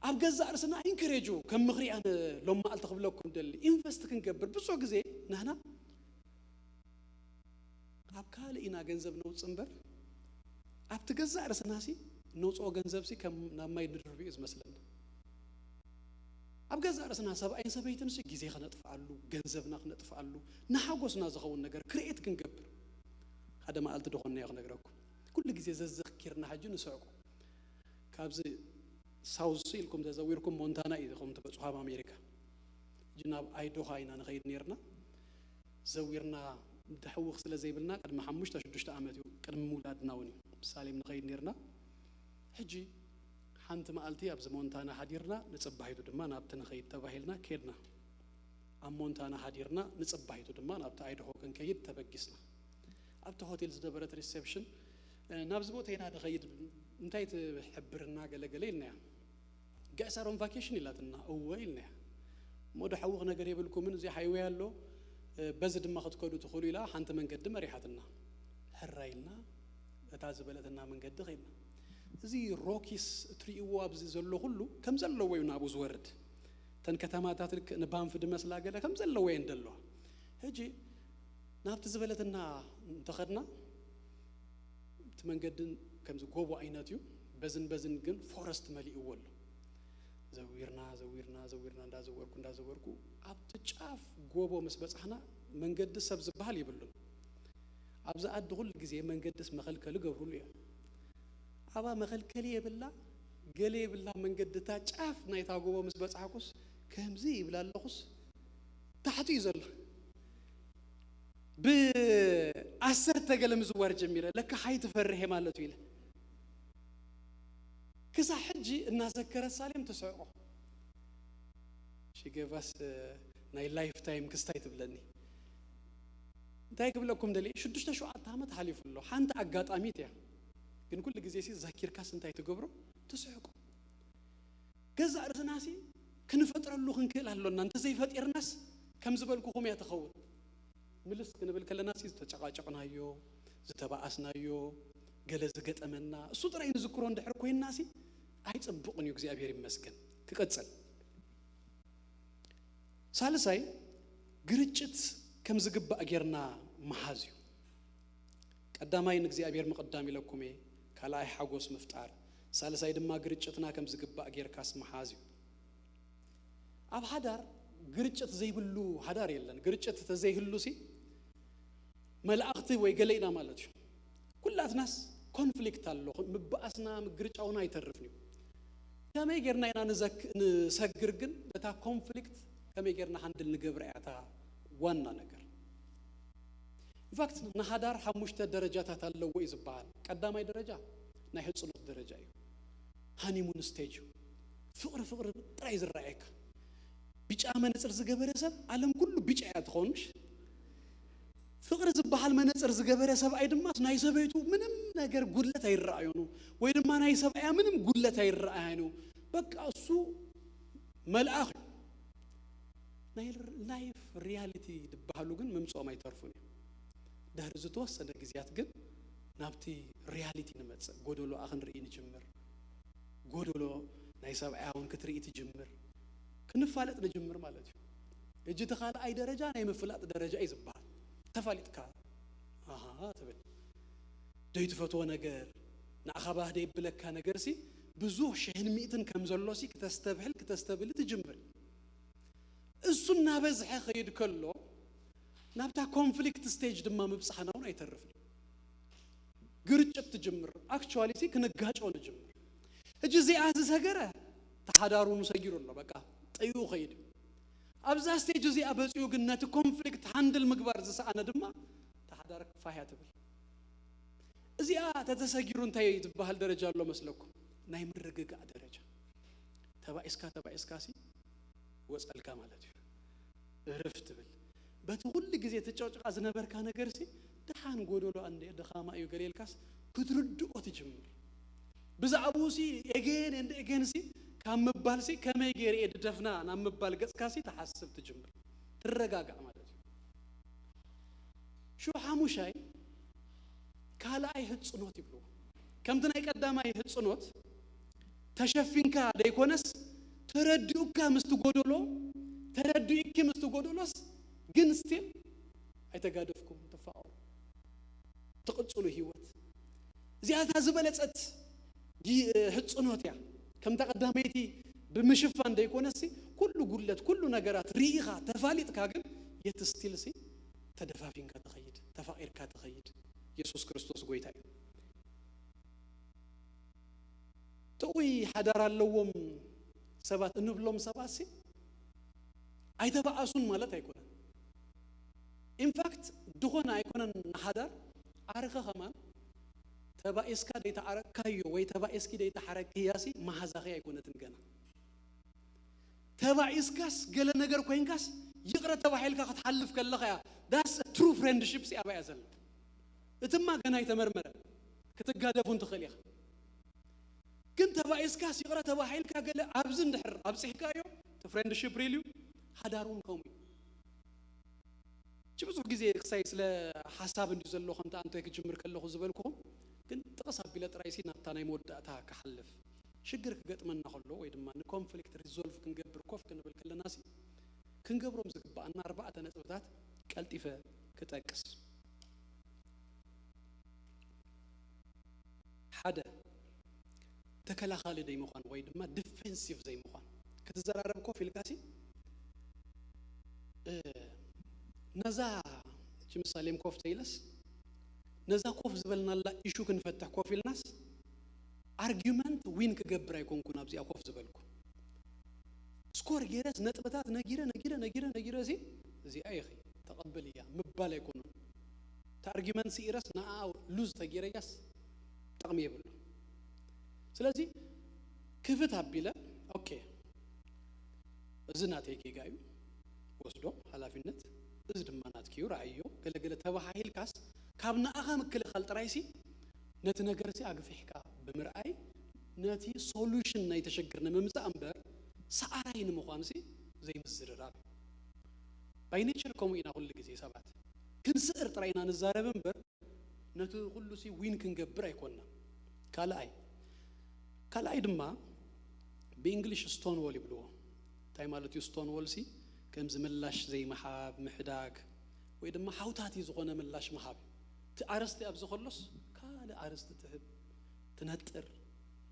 ኣብ ገዛእ ርእስና ኢንከሬጁ ከም ምኽሪ ኣነ ሎም መዓልቲ ክብለኩም ደሊ ኢንቨስት ክንገብር ብዙሕ ግዜ ንሕና ኣብ ካልእ ኢና ገንዘብ ነውፅእ እምበር ኣብቲ ገዛእ ርእስና ሲ ነውፅኦ ገንዘብ ሲ ከም ናብ ማይ ንድርቢ እዩ ዝመስለና ኣብ ገዛእ ርእስና ሰብኣይን ሰበይትን ሲ ግዜ ክነጥፍኣሉ ገንዘብና ክነጥፍኣሉ ንሓጎስና ዝኸውን ነገር ክርኤት ክንገብር ሓደ መዓልቲ ድኾንናዮ ክነግረኩም ኩሉ ግዜ ዘዘኽኪርና ሕጂ ንስዕቁ ካብዚ ሳውዝ ኢልኩም ተዘዊርኩም ሞንታና ኢኹም ትበፅሑ ኣብ ኣሜሪካ ሕጂ ናብ ኣይዶሃ ኢና ንኸይድ ነርና ዘዊርና ድሕውኽ ስለ ዘይብልና ቅድሚ 5-6 ዓመት እዩ ቅድሚ ምውላድና እውን እዩ ሳሌም ንኸይድ ነርና ሕጂ ሓንቲ መዓልቲ ኣብዚ ሞንታና ሓዲርና ንፅባሒቱ ድማ ናብቲ ንኸይድ ተባሂልና ከድና ኣብ ሞንታና ሓዲርና ንፅባሒቱ ድማ ናብቲ ኣይዶሆ ክንከይድ ተበጊስና ኣብቲ ሆቴል ዝነበረት ሪሴፕሽን ናብዚ ቦታ ኢና ንኸይድ እንታይ ትሕብርና ገለገለ ኢልናያ ጋእሳሮም ቫኬሽን ኢላትና እወ ኢልናያ ሞዶ ሓውኽ ነገር የብልኩምን እዚ ሃይዌይ ኣሎ በዚ ድማ ክትከዱ ትኽእሉ ኢላ ሓንቲ መንገዲ መሪሓትና ሕራይልና እታ ዝበለትና መንገዲ ኸይድና እዚ ሮኪስ እትሪእዎ ኣብዚ ዘሎ ኩሉ ከም ዘለዎ እዩ ናብኡ ዝወርድ ተን ከተማታት ንባንፍድ መስላ ገለ ከም ዘለዎ እየን ደለዋ ሕጂ ናብቲ ዝበለትና እንተኸድና እቲ መንገድን ከምዚ ጎቦ ዓይነት እዩ በዝን ግን ፎረስት መሊእዎ ኣሎ ዘዊርና እንዳዘወርኩ ኣብቲ ጫፍ ጎቦ ምስ በፃሕና መንገዲ ሰብ ዝበሃል ይብሉን ኣብዚ ዓዲ ኩሉ ግዜ መንገድስ መኸልከሊ ገብሩሉ እዮም ኣባ መኸልከሊ የብላ ገለ የብላ መንገድታ ጫፍ ናይታ ጎቦ ምስ በፃሕኩስ ከምዚ ይብላ ኣለኹስ ታሕቱ እዩ ዘሎ ብዓሰርተ ገለ ምዝዋር ጀሚረ ለካ ሓይትፈርሄ ማለት እዩ ኢለ ክሳብ ሕጂ እናዘከረት ሳሌም ትስዕቆ ሽገባስ ናይ ላይፍ ታይም ክስታይ ትብለኒ እንታይ ክብለኩም ደሊ 6-7 ዓመት ሓሊፉሎ ሓንቲ ኣጋጣሚት እያ ግን ኩሉ ግዜ ሲ ዘኪርካስ እንታይ ትገብሮ ትስዕቆ ገዛእ ርእስና ሲ ክንፈጥረሉ ክንክእል ኣሎና እንተዘይፈጢርናስ ከም ዝበልኩኹም እያ ትኸውን ምልስ ክንብል ከለና ሲ ዝተጨቃጨቅናዮ ዝተባኣስናዮ ገለ ዝገጠመና እሱ ጥራይ ንዝክሮ እንድሕር ኮይና ሲ ኣይፅብቕን እዩ እግዚኣብሔር ይመስገን ክቀፅል ሳልሳይ ግርጭት ከም ዝግባእ ጌርና መሓዝ እዩ ቀዳማይ ንእግዚኣብሔር ምቕዳም ኢለኩም እየ ካልኣይ ሓጎስ ምፍጣር ሳልሳይ ድማ ግርጭትና ከም ዝግባእ ጌርካስ መሓዝ እዩ ኣብ ሓዳር ግርጭት ዘይብሉ ሓዳር የለን ግርጭት ተዘይህሉ ሲ መላእኽቲ ወይ ገለኢና ማለት እዩ ኩላትናስ ኮንፍሊክት ኣሎ ምባኣስና ምግርጫውና ኣይተርፍን እዩ ከመይ ጌርና ኢና ንሰግር ግን እታ ኮንፍሊክት ከመይ ጌርና ሃንድል ንገብር እያ እታ ዋና ነገር ኢንፋክት ንሓዳር 5 ደረጃታት ኣለዎ እዩ ዝበሃል ቀዳማይ ደረጃ ናይ ህፅሎት ደረጃ እዩ ሃኒሙን ስቴጅ ፍቕሪ ጥራይ ዝረኣየካ ቢጫ መነፅር ዝገበረ ሰብ ዓለም ኩሉ ቢጫ እያ ትኾንሽ ፍቕሪ ዝበሃል መነፅር ዝገበረ ሰብኣይ ድማ ናይ ሰበይቱ ምንም ነገር ጉድለት ኣይረኣዩኑ ወይ ድማ ናይ ሰብኣያ ምንም ጉድለት ኣይረኣዩኑ በቃ እሱ መልኣኽ ናይ ላይፍ ሪያሊቲ ዝበሃሉ ግን ምምጾም ኣይተርፉን ድሕሪ ዝተወሰነ ግዜያት ግን ናብቲ ሪያሊቲ ንመፅእ ጎደሎ ክንርኢ ንጅምር ጎደሎ ናይ ሰብኣያ እውን ክትርኢ ትጅምር ክንፋለጥ ንጅምር ማለት እዩ እጅ ተኻልኣይ ደረጃ ናይ ምፍላጥ ደረጃ እዩ ዝበሃል ተፋሊጥካ ትብል ደይትፈትዎ ነገር ንኣኻባህ ደይብለካ ነገር ሲ ብዙሕ 100 ከም ዘሎ ሲ ክተስተብል ትጅምር እሱ እናበዝሐ ኸይድ ከሎ ናብታ ኮንፍሊክት ስቴጅ ድማ ምብፃሕና እውን ኣይተርፍን ግርጭት ትጅምር ኣክቹዋሊ ሲ ክንጋጨው ንጅምር እጅ እዚኣ ዝሰገረ ተሓዳሩን ሰጊሩ ኣሎ በቃ ጥዩ ኸይድ ኣብዛ ስቴጅ እዚኣ በፂኡ ግን ነቲ ኮንፍሊክት ሃንድል ምግባር ዝሰኣነ ድማ ተሓዳር ፋህያ ትብል እዚኣ ተተሰጊሩ እንታይ ዝበሃል ደረጃ ኣሎ መስለኩም ናይ ምርግጋእ ደረጃ ተባኢስካ ሲ ወፀልካ ማለት እዩ እረፍ ትብል በቲ ኩሉ ግዜ ትጨውጭቃ ዝነበርካ ነገር ሲ ድሓን ጎደሎ አንዴ ድኻማ እዩ ገሌልካስ ክትርድኦ ትጅምር ብዛዕባኡ ሲ ኤጌን ሲ ካብ ምባል ሲ ከመይ ጌር ድደፍና ናብ ምባል ገጽካ ሲ ተሓስብ ትጅምር ትረጋጋእ ማለት እዩ ሓሙሻይ ካልኣይ ህጽኖት ይብሉ ከምቲ ናይ ቀዳማይ ህጽኖት ተሸፊንካ ደይኮነስ ተረድኡካ ምስትጎደሎ ተረድኡኪ ምስትጎደሎስ ግን ስቲል ኣይተጋደፍኩም ተፋቀሩ تقصلو هيوت زيادة زبالة هتصنوت يا كم تقدميتي بمشفان ده يكونسي كل قلة كل نجارات ريحة تفاليت كاجن يتستيلسي تدفافين كتخيد تفاعل كتخيد يسوع كريستوس قويتاي توي حدار اللوم سبات نبلوم سباسي أي تبع أصون مالت هيكون in fact دخونا هيكون حدار عارقة كمان تبع إسكا ديتا عرقايو وي تبع إسكي ديتا حركياسي ما هزاقي يكون تنقنا تبع إسكاس قال نجار كوينكاس يقرأ تبع حيلك قد حلف كاللغة that's a true friendship سي أبا يزل اتما كان هاي تمرمر كتقادفون تخليخ كنت تبع إسكاس يقرأ تبع حيلك قال عبزن دحر عبز حكايو friendship ريليو حدارون قومي شبزو جزء خسايس لا حساب نزلوا خمسة أنتوا يكجمر كله خزبالكم كنت تقصد بلا ترايسين نبتنا يمود أتاها كحلف شجر كجت من نخلو ويدما نكونفليكت ريزولف كنجبر كوف كنبل كل الناس كنجبرهم زق بأن 4 نقطات كالتفا كتاكس حدا تكلا خالد زي مخان ويدما ديفنسيف زي مخان كتزرارب كوف الكاسي نزا شو مسالم كوف تيلس نزا كوف زبلنا لا يشوك نفتح كوف الناس argument وين كجبر يكون كنا بزي كوف زبلكم سكور جيرس نتبتات نجيرة زي أي خي تقبل يا مبالي يكون تargument سيرس ناو لوز تجيرة يس تقمي بلو سلازي كيف تهبيله أوكي زنات هيك جايو وصدو حلا في النت إذا دمانات كيو رأيو قال تبع هاي الكاس كابنا أخام كل خلط رئيسي نتناقرسي أقف حكا بمرأي ناتي solution نيتشجرنا ممزا أمبر سأراين مخانسي زي مزرراب باينيتشر كومينا كل جزء سبعة كن سئر ترينا نزارة بمبر نتو كله سي وين كنجبر يكوننا كالاي دما بإنجليش ستون وول يبلوه تايمالتي ستون وول سي كم زملاش زي محاب محداك وإذا ما حوتاتي زغنا ملاش محاب تأرستي أبز خلص كلا أرست تهب تنتر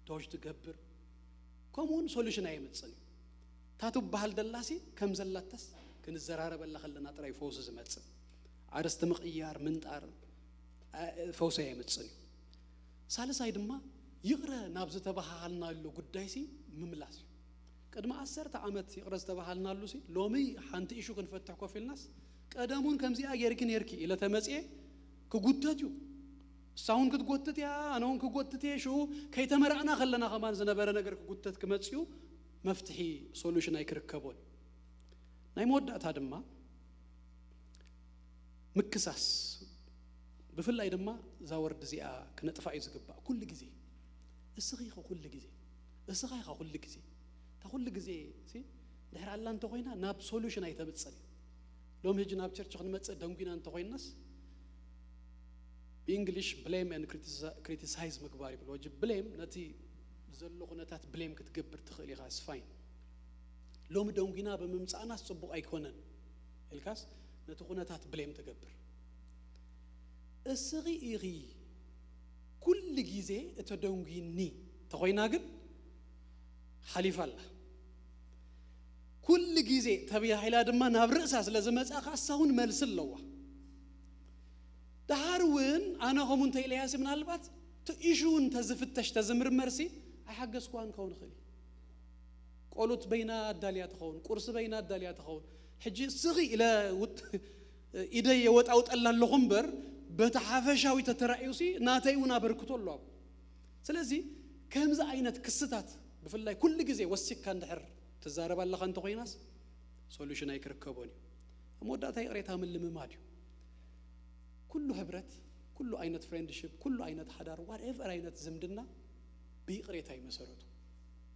توج تجبر كمون solution أي متصني تاتو بحال دلاسي كم زلاتس كن الزرارة بلا خلنا ترى فوز زمتس أرست مقيار منتار فوز أي متصني سالس هاي دما يقرأ نابز تبحالنا اللي قدايسي مملاسي قدما 10 عامات يقرز تبحالنا لوسي لومي حنت ايشو كنفتح كو في الناس قدامون كمزي يركي الى تمصي كغوتتيو ساون كتغوتت يا انون كغوتتي شو كي تمرعنا خلنا كمان زنبره ነገር كغوتت كمصيو مفتحي سولوشن ايكركبون ناي موداتا دما مكساس بفلاي دما زاورد زيا كنطفا يزغبا كل غزي اسخيخو كل غزي اسخيخو كل غزي تقول لك زي سي دحر الله انت خوينا ناب سولوشن ايتبصل لوم هج ناب تشرش خنمص دنغينا انت خويناس بانجلش بليم اند كريتيسايز مغباري بلو وجب بليم نتي زلو خنتات بليم كتغبر تخلي خاص فاين لوم دنغينا بممصانا صبو ايكونن الكاس نتو خنتات بليم تغبر اسري ايري كل غيزه اتدنغيني تخوينا ግን حليف الله كل جزء تبي هيلا دم نابر أساس لازم أسأخ أسهون ملس اللوا دهارون أنا هم تيلي هاسي من هالبات تيجون تزفتش تزمر مرسي أحق سكوان كون خلي قولت بين الداليات خون قرص بين الداليات خون حجي صغي إلى إذا يوت أوت الله اللغمبر بتحافشاوي تترأيوسي ناتيونا بركتو الله سلازي كم زعينة كستات بفلاي كل جزء وسك كان دحر تزارب الله خان تقيناس سولوشن يكركبوني مودات هي قريتها من المماديو كله هبرت كله عينة فريندشيب كله عينة حدار وات ايفر عينة زمدنا بيقريتها يمسرتو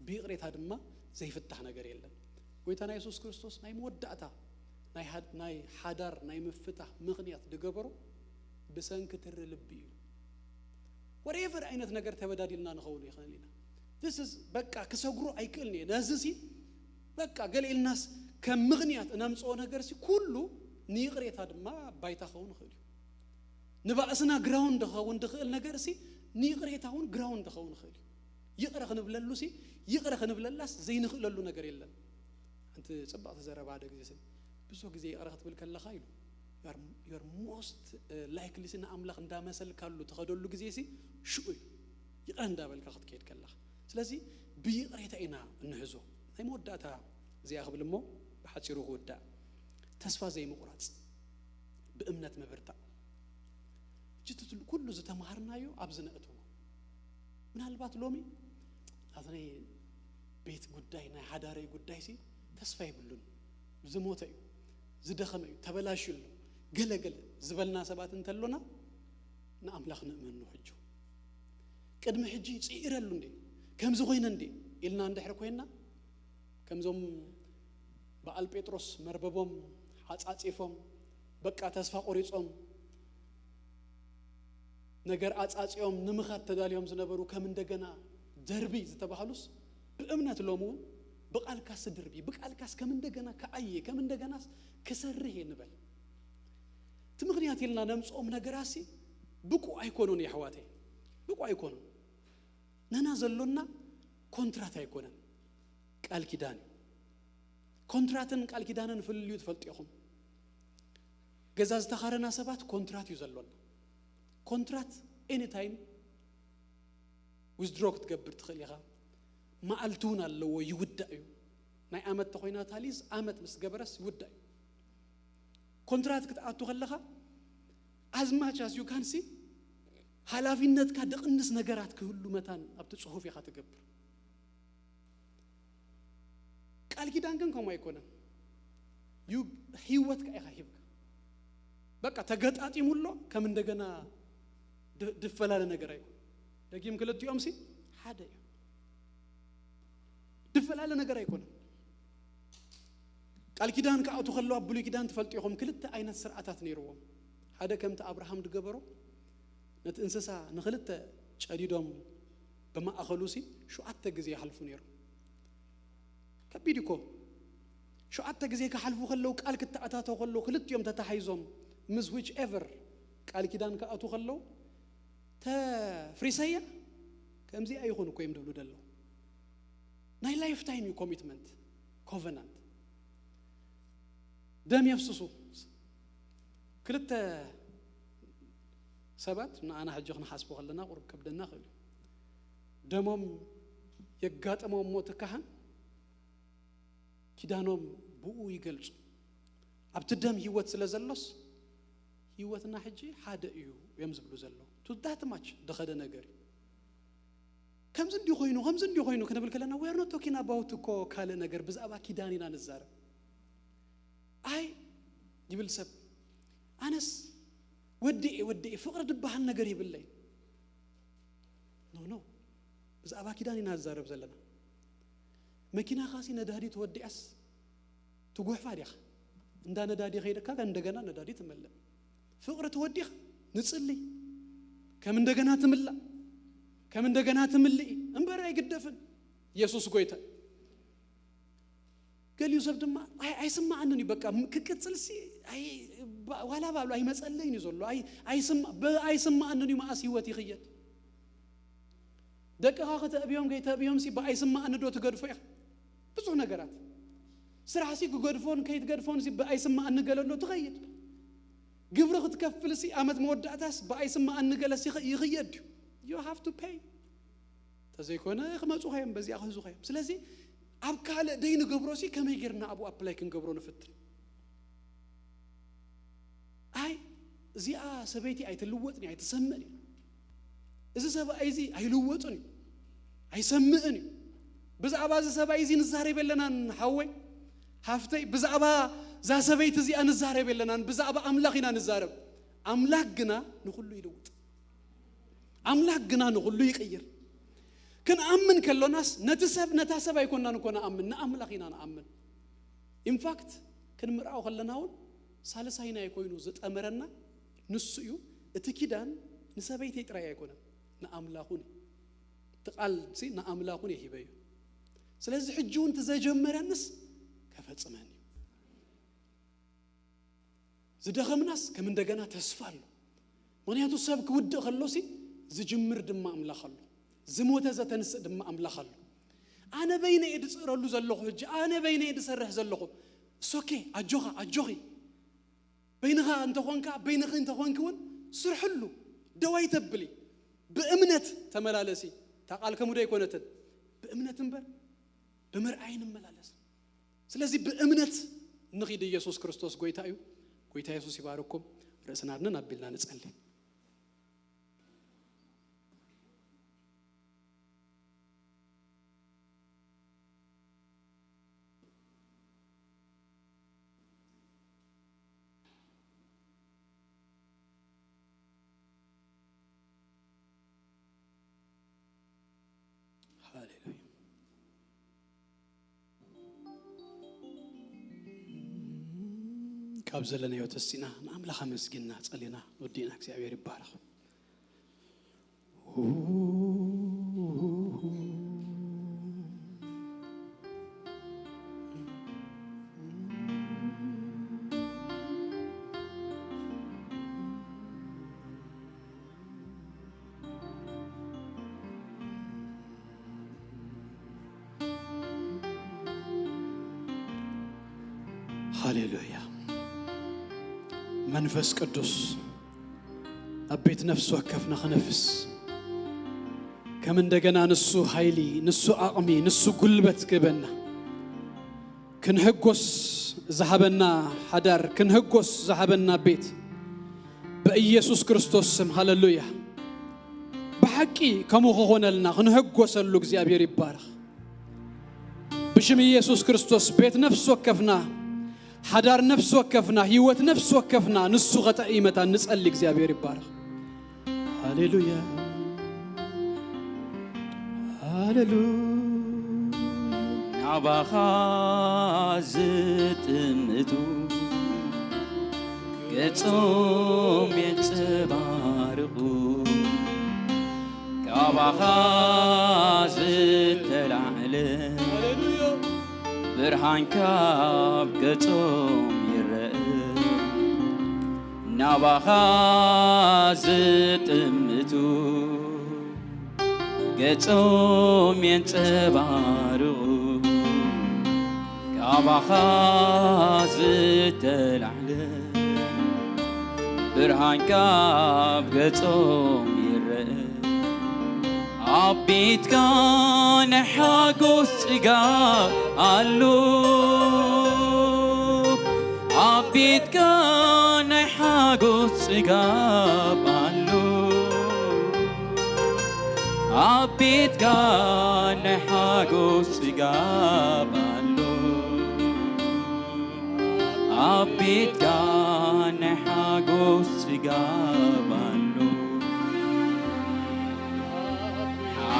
بيقريتها دما زي فتح ነገር የለም ጎይታና ኢየሱስ ክርስቶስ ናይ መወዳእታ ናይ حدار ናይ مفتح ምኽንያት ደገበሩ بسنكتر لبي whatever አይነት ነገር ተበዳዲልና ነው ይኸሊና this is በቃ ከሰግሩ አይከልኒ ናዝሲ በቃ ገለልናስ ከምግንያት እናምጾ ነገር ሲ ኩሉ ንይቅሬታ ድማ ባይታ ኸውን ኸሊ ንባእስና ግራውንድ ኸውን ድኽእል ነገር ሲ ንይቅሬታውን ግራውንድ ኸውን ኸሊ ይቅረ ክንብለሉ ሲ ይቅረ ክንብለላስ ዘይንኽለሉ ነገር የለን አንተ ጽባህ ተዘረባ ደግዜ ብዙ ጊዜ ይቅረ ክትብል ከለኻ ይሉ you are most likely ሲና አምላክ እንዳመሰል ካሉ ተኸደሉ ጊዜ ሲ ሽኡ ይቅረ እንዳበልካ ክትከይድ ከለኻ ስለዚህ ብይቅሬታ ኢና እንህዞ አይ ሞዳታ زي أخبرمو بحثيروه ودا تسفى زي مقراص بأمنة مبرتا جت كل زت مهرنا يو أبزنقته من هالبات لومي أظني بيت قداينا حداري قدايسي تسفى يبلون زموته زدخمه تبلاشل قل زبلنا سبات انتلونا نعم لخنا منه حجو قدم حجي صيرلو ندي كم زغينا ندي إلنا ندحركوينا كم زوم بقال بيتروس مرببهم عصاصيفهم بقى تسفى قريصهم ነገር አጻጽዮም ንምኻት ተዳልዮም ዝነበሩ ከም እንደገና ደርቢ ዝተባሃሉስ በእምነት ሎሙ በቃልካስ ድርቢ በቃልካስ ከም እንደገና ከአየ ከም እንደገናስ ከሰርህ ይንበል ትምክንያት ይልና ነምጾም ነገራሲ ብቁ አይኮኑን ይحዋቴ ብቁ አይኮኑ ነና ዘሎና ኮንትራት አይኮነን ቃል ኪዳን ኮንትራትን ቃል ኪዳንን ፍልዩ ተፈልጥይኹም ገዛዝ ተኻረና ሰባት ኮንትራት ይዘሎና ኮንትራት any time withdraw ክትገብር ትኽእልኻ ማዓልቱን ኣለዎ ይውዳዩ ናይ አመት ተኾይና ታሊዝ አመት ምስ ገበረስ ይውዳዩ ኮንትራት ክትኣቱ ከለኻ as much as you can see ሓላፊነትካ ደቕንስ ነገራት ክህሉ መታን ኣብቲ ጽሑፍ ኢኻ ትገብር ቃል ኪዳን ግን ከመይ አይኮነን ህይወትካ ኢኻ ሂብካ በቃ ተገጣጢሙሎ ከም እንደገና ድፈላለ ነገር አይኮን ደጊም ክልጥዮም ሲ ሓደ ድፈላለ ነገር አይኮን ቃል ኪዳን ከአቱ ከለው አብሉ ኪዳን ተፈልጥይኹም ክልተ አይነት ስርዓታት ነይሩዎም ሓደ ከምተ አብርሃም ድገበሮ ነት እንስሳ ንክልተ ጨዲዶም በማእኸሉሲ ሹዓተ ጊዜ ያልፉ ነይሩ ከቢድኮ ሹዓተ ጊዜ ከሐልፉ ከለው ቃል ከተአታተው ከለው ክልጥዮም ተተሐይዞም ምስ which ever ቃል ኪዳን ከአቱ ከለው تفريسيا كم زي أيخون كويم دبلو دلو ناي لايف تايم يو كوميتمنت كوفنانت دم يفسسو كلت سبات أنا حجخنا حاسبو خلنا قرب كبدنا خلو دمهم يقات أمام موت كهان كدانهم بقو يقلص أبتدم هيوت سلزلص هيوتنا حجي حدا إيو يمزبلو زلو to that much دخل نجاري كم زندي خوينو كنا بالكلام we are not talking about كو كال نجار بس أبا كيدانينا نزار أي جبل سب أنس ودي فقر دبها النجاري بالله no بس أبا كيدانينا نزار بزلنا مكينا خاصي ندادي تودي أس تقول فارغ عندنا ندادي غيرك كان عندنا ندادي تملأ فقر تودي نصلي كم እንደገና ትምላ كم እንደገና ትምልይ እንበራ ይገደፈን ኢየሱስ ጎይታ قال يوسف دما አይስማ አንኒ በቃ ከቅጽልሲ አይ ዋላ ባሉ አይመጸለይን ይዞሉ አይስማ አንኒ ማአስ ህይወት ይخيት ደቀኻ ከተብዮም ገይታ ቢዮም ሲ በአይስማ አንዶ ተገድፎ ብዙ ነገራት ስራሲ ገድፎን ከይት ገድፎን ሲ በአይስማ አንገለሎ ተخيት ግብር ክትከፍል ሲ አመት መወዳታስ በአይስማ አንገለስ ይخيድ you have to pay ተዘይኮነ ከመጹ ኸይም በዚያ ኸዙ ኸይም ስለዚህ አብካለ ደይን ገብሮሲ ከመይገርና አቡ አፕላይ ክንገብሮ ነፍት አይ እዚያ ሰበይቲ አይተልወጥኒ አይተሰመኒ እዚ ሰባይዚ አይልወጥኒ አይሰምዕኒ ብዛዕባ ሰባይዚ ንዛሬ በለናን ሐወይ ሃፍተይ ብዛዕባ ዛ ሰበይቲ እዚ አንዛረብ የለናን ብዛዕባ አምላኽና ንዛረብ አምላክ ግና ንሁሉ ይለውጥ አምላክ ግና ንሁሉ ይቀይር كن أمن كلوناس نتسب يكوننا نكون أمن نأملاخينا نأمن in fact كن مرأو خلناون سالساينا يكونوا زت أمرنا نسيو اتكيدان نسبيت يتراي يكون نأملاخون تقال سي نأملاخون يهبيو سلازي حجون تزجمر الناس كفت زماني زدخم ناس كمن دغنا تسفال مونياتو سبك ود خلوسي زجمر دم املاخلو زموت زتنس دم املاخلو انا بين يد صرلو زلخو حج انا بين يد سرح زلخو سوكي اجوخي بينها انت خونكا بينك انت خونكون سرحلو دواي تبلي بامنت تملالسي تقال كمودا يكونتن بامنت انبر بمرعين ملالس ስለዚህ በእምነት ንኺድ ኢየሱስ ክርስቶስ ጎይታ እዩ ጎይታ ኢየሱስ ይባርኩም ርዕስናድነን አብልና ንጸልይ ሃሌሉያ كابزلنا يوتسينا نعمل خمس جنة صلينا ودينا እግዚአብሔር ይባረክ ሃሌሉያ መንፈስ ቅዱስ አቤት ነፍስ ወከፍና خنفس ከምን እንደገና ንሱ ኃይሊ ንሱ አቅሚ ንሱ ጉልበት ግበና ክንህጎስ ዘሐበና ሐዳር ክንህጎስ ዘሐበና ቤት በኢየሱስ ክርስቶስ ስም ሃሌሉያ በሐቂ ከመ ሆነልና ክንህጎሰሉ እግዚአብሔር ይባረክ በሽም ኢየሱስ ክርስቶስ ቤት ነፍስ ወከፍና حدار نفس وكفنا هيوت نفس وكفنا نسو غتايمتا نصلي እግዚአብሔር ይባረክ ሃሌሉያ ሃሌሉያ አባኻዝጥምቱ ገጾም የጽባርቁ አባኻዝተላዕለ برهان كاب قطوم يرأي نبخازت امتو قطوم ينتبارو كابخازت العلي برهان كاب قطوم يرأي عبيت كان حاقوس تقاب علو عبيت كان حاقوس تقاب علو عبيت كان حاقوس تقاب علو عبيت كان حاقوس تقاب علو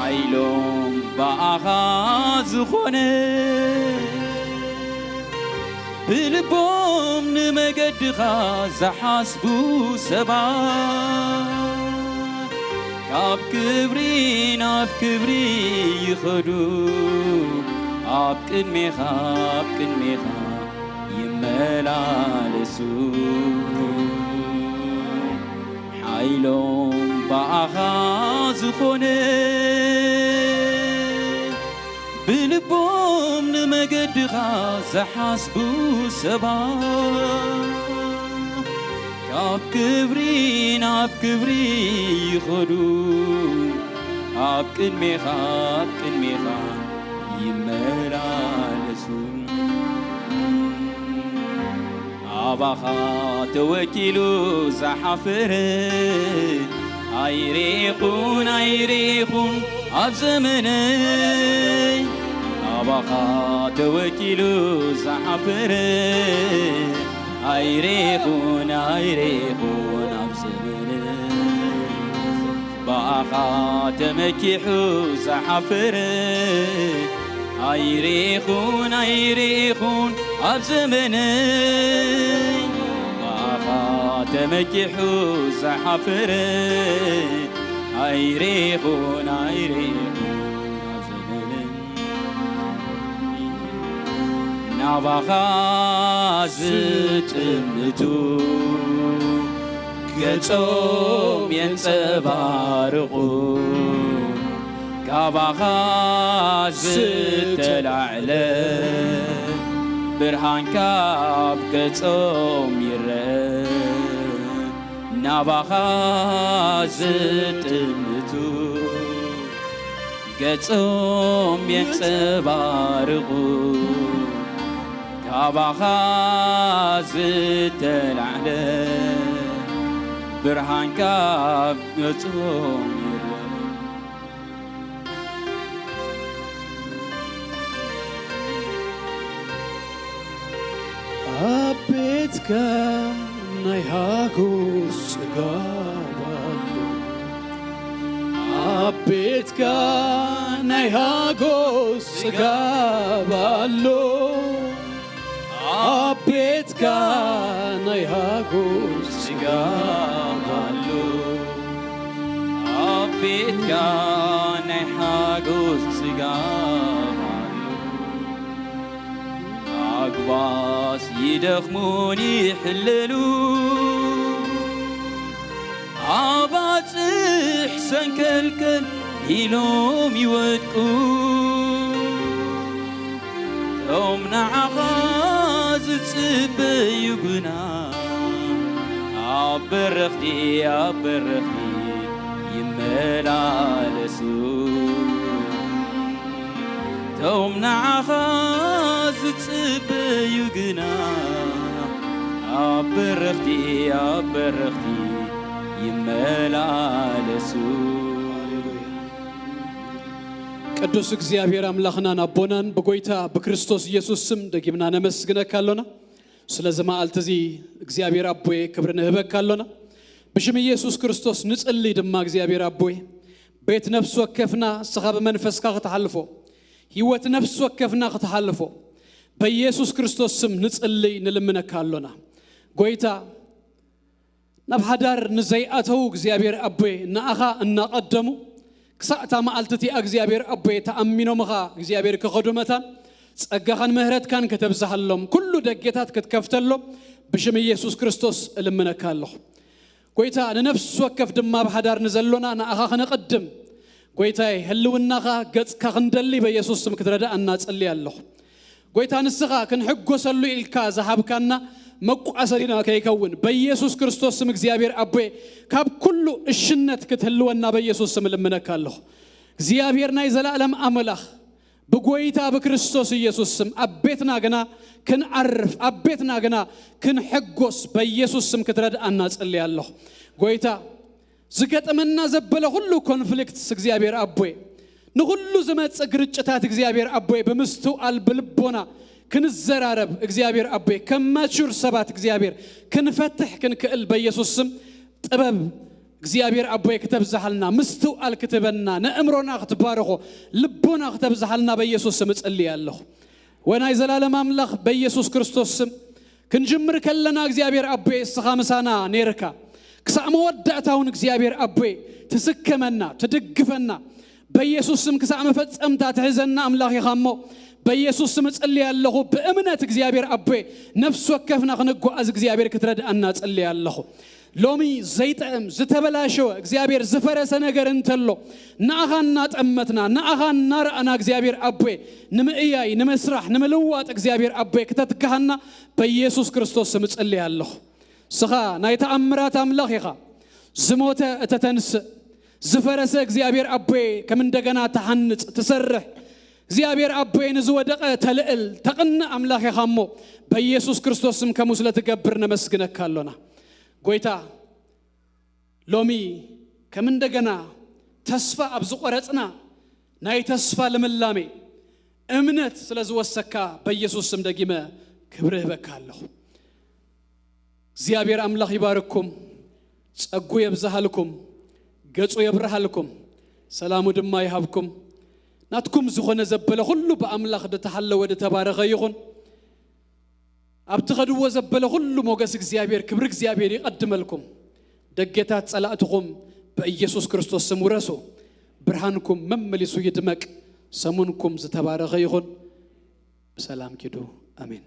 عيلوم بأخاز خونه بالبوم نمجد خاز حاسبو سبا كاب كبري يخدو عب كن ميخا يملالسو عيلوم بأخاز خونه بالبوم نمجد خاز حاسبو سبا كاب كبري يخدو عب كن ميخا يملالسو عباخا توكيلو زحفره አይሬኹን ኣብ ዘመነይ ኣባኻ ተወኪሉ ዝሓፈረ አይሬኹን ኣብ ዘመነይ በኣኻ ተመኪሑ ዝሓፈረ አይሬኹን ኣብ ዘመነይ በኣኻ تمكحو زحفر አይሬኹን ዘመንን ናባኻ ዝጥምቱ ገጾም የንጸባርቑ ካባኻ ዝተላዕለ ብርሃን ካብ ገጾም ይረአ ናባኻ ዝጥምቱ ገጾም የንጸባርቑ ካባኻ ዝተላዕለ ብርሃን ካብ ገጾም ይረአ ኣብ ቤትከ ናይ ሃጎስ ጽጋብ ኣሎ ኣብ ቤትከ ናይ ሃጎስ ጽጋብ ኣሎ ኣብ ቤትከ ናይ ሃጎስ ጽጋብ ኣሎ ኣብ ቤትከ ናይ ሃጎስ ጽጋብ ኣሎ ኣግባስ ይደኽሙን ይሕለሉ ኣባጽሕ ሰንከልከል ኢሎም ይወድቁ ቶም ንዓኻ ዝጽበዩ ግና ኣብ በረኽቲ ይመላለሱ ቶም ንዓኻ ዝጽበዩ ግና ኣብ በረኽቲ ይመላለሱ ቅዱስ እግዚአብሔር አምላኽናን አቦናን በጎይታ በክርስቶስ ኢየሱስ ስም ደግምና ነመስግነካለና ስለዚህ መዓልት እዚ እግዚአብሔር አቦዬ ክብርን ህበካለና በሽም ኢየሱስ ክርስቶስ ንጽልይ ድማ እግዚአብሔር አቦዬ ቤት ነፍስ ወከፍና ስኻብ መንፈስካ ከተሐልፎ ህይወት ነፍስ ወከፍና ከተሐልፎ በኢየሱስ ክርስቶስ ስም ንጽልይ ንልምነካለና ጎይታ ናብ ሓዳር ንዘይኣተው እግዚአብሔር አቦዬ ናኣኻ እናቀደሙ ክሳዕታ መዓልትቲ እግዚአብሔር አቦዬ ተኣሚኖምኻ እግዚአብሔር ከኸዱመታን ጸጋኻን ምህረትካን ከተብዛሃሎም ኩሉ ደጌታት ክትከፍተሎም በሽም ኢየሱስ ክርስቶስ እልምነካለሁ ጎይታ ንነፍስ ወከፍ ድማ በሓዳር ንዘሎና ናኣኻ ክንቅድም ጎይታዬ ህልውናኻ ገጽካ ክንደሊ በኢየሱስ ስም ክትረዳእና ጸልያለሁ ጎይታ ንስኻ ክንሕጎሰሉ ኢልካ ዝሃብካና መቋሰሪና ከይከውን በኢየሱስ ክርስቶስ ስም እግዚአብሔር አቦዬ ካብ ኩሉ እሽነት ክትህልወና በኢየሱስ ስም ልምነካለሁ እግዚአብሔር ናይ ዘላለም አምላኽ በጎይታ በክርስቶስ ኢየሱስ ስም አቤትና ገና ክንዓርፍ አቤትና ገና ክንሕጎስ በኢየሱስ ስም ክትረዳእና ጸልያለሁ ጎይታ ዝገጠመና ዘበለ ሁሉ ኮንፍሊክትስ እግዚአብሔር አቦዬ ንሁሉ ዝመጽ ግርጭታት እግዚአብሔር አቦዬ በምስተዋል በልቦና ክንዘራረብ እግዚአብሔር አቦዬ ከማቹር ሰባት እግዚአብሔር ክንፈትሕ ክንክእል በኢየሱስ ስም ጥበብ እግዚአብሔር አቦዬ ከተብዛሃልና ምስተዋል ክትበና ነእምሮና ክትባረኾ ልቦና ክትብዛሃልና በኢየሱስ ስም ጸልያለሁ ወናይ ዘላለም አምላኽ በኢየሱስ ክርስቶስ ስም ክንጅምር ከለና እግዚአብሔር አቦዬ እስኻ ምሳና ነርካ ክሳዕ መወዳእታውን እግዚአብሔር አቦዬ ትስከመና ትድግፈና በኢየሱስ ስም ክሳዕ መፈጸምታ ትሕዘና አምላኽ ይኻሞ በኢየሱስ ስም ጸልያለሁ በእምነት እግዚአብሔር አቦዬ ነፍስ ወከፍና ክንጓዝ እግዚአብሔር ክትረዳእና ጸልያለሁ ሎሚ ዘይጠም ዝተበላሸው እግዚአብሔር ዝፈረሰ ነገር እንተሎ ናአኻና ጠመትና ናአኻና ራአና እግዚአብሔር አቦዬ ንምእያይ ንምስራሕ ንምልዋጥ እግዚአብሔር አቦዬ ከተትካህና በኢየሱስ ክርስቶስ ስም ጸልያለሁ ስኻ ናይ ተአምራት አምላኽ ይኻ ዝሞተ እተተንስ ዝፈረሰ እግዚአብሔር አቦዬ ከም እንደገና ተሐንጽ ትሰርሕ እግዚአብሔር አቦዬ ንዝወደቀ ተልዕል ተቅና አምላኽ ይኻሞ በኢየሱስ ክርስቶስ ስም ከሙስለ ትገብር ነመስግነካለና ጎይታ ሎሚ ከም እንደገና ተስፋ አብዝ ቆረጽና ናይ ተስፋ ለምላሜ እምነት ስለዝወሰካ በኢየሱስ ስም ደጊመ ክብርህ በካለሁ እግዚአብሔር አምላኽ ይባርኩም ጸጉ ይብዛሃልኩም ገጹ ይብርሃልኩም ሰላሙ ድማ ይሃብኩም ናትኩም ዝኾነ ዘበለ ሁሉ በአምላኽ ደተሐለ ወደ ተባረኸ ይኹን أبتغدوا زبل كل موجس إخزيابير كبر إخزيابير يقدم لكم دقيتات صلاتكم بإيسوس كريستوس سمورسو برهانكم مملسو يدمك سمونكم زتبارغ يغن بسلام كدو آمين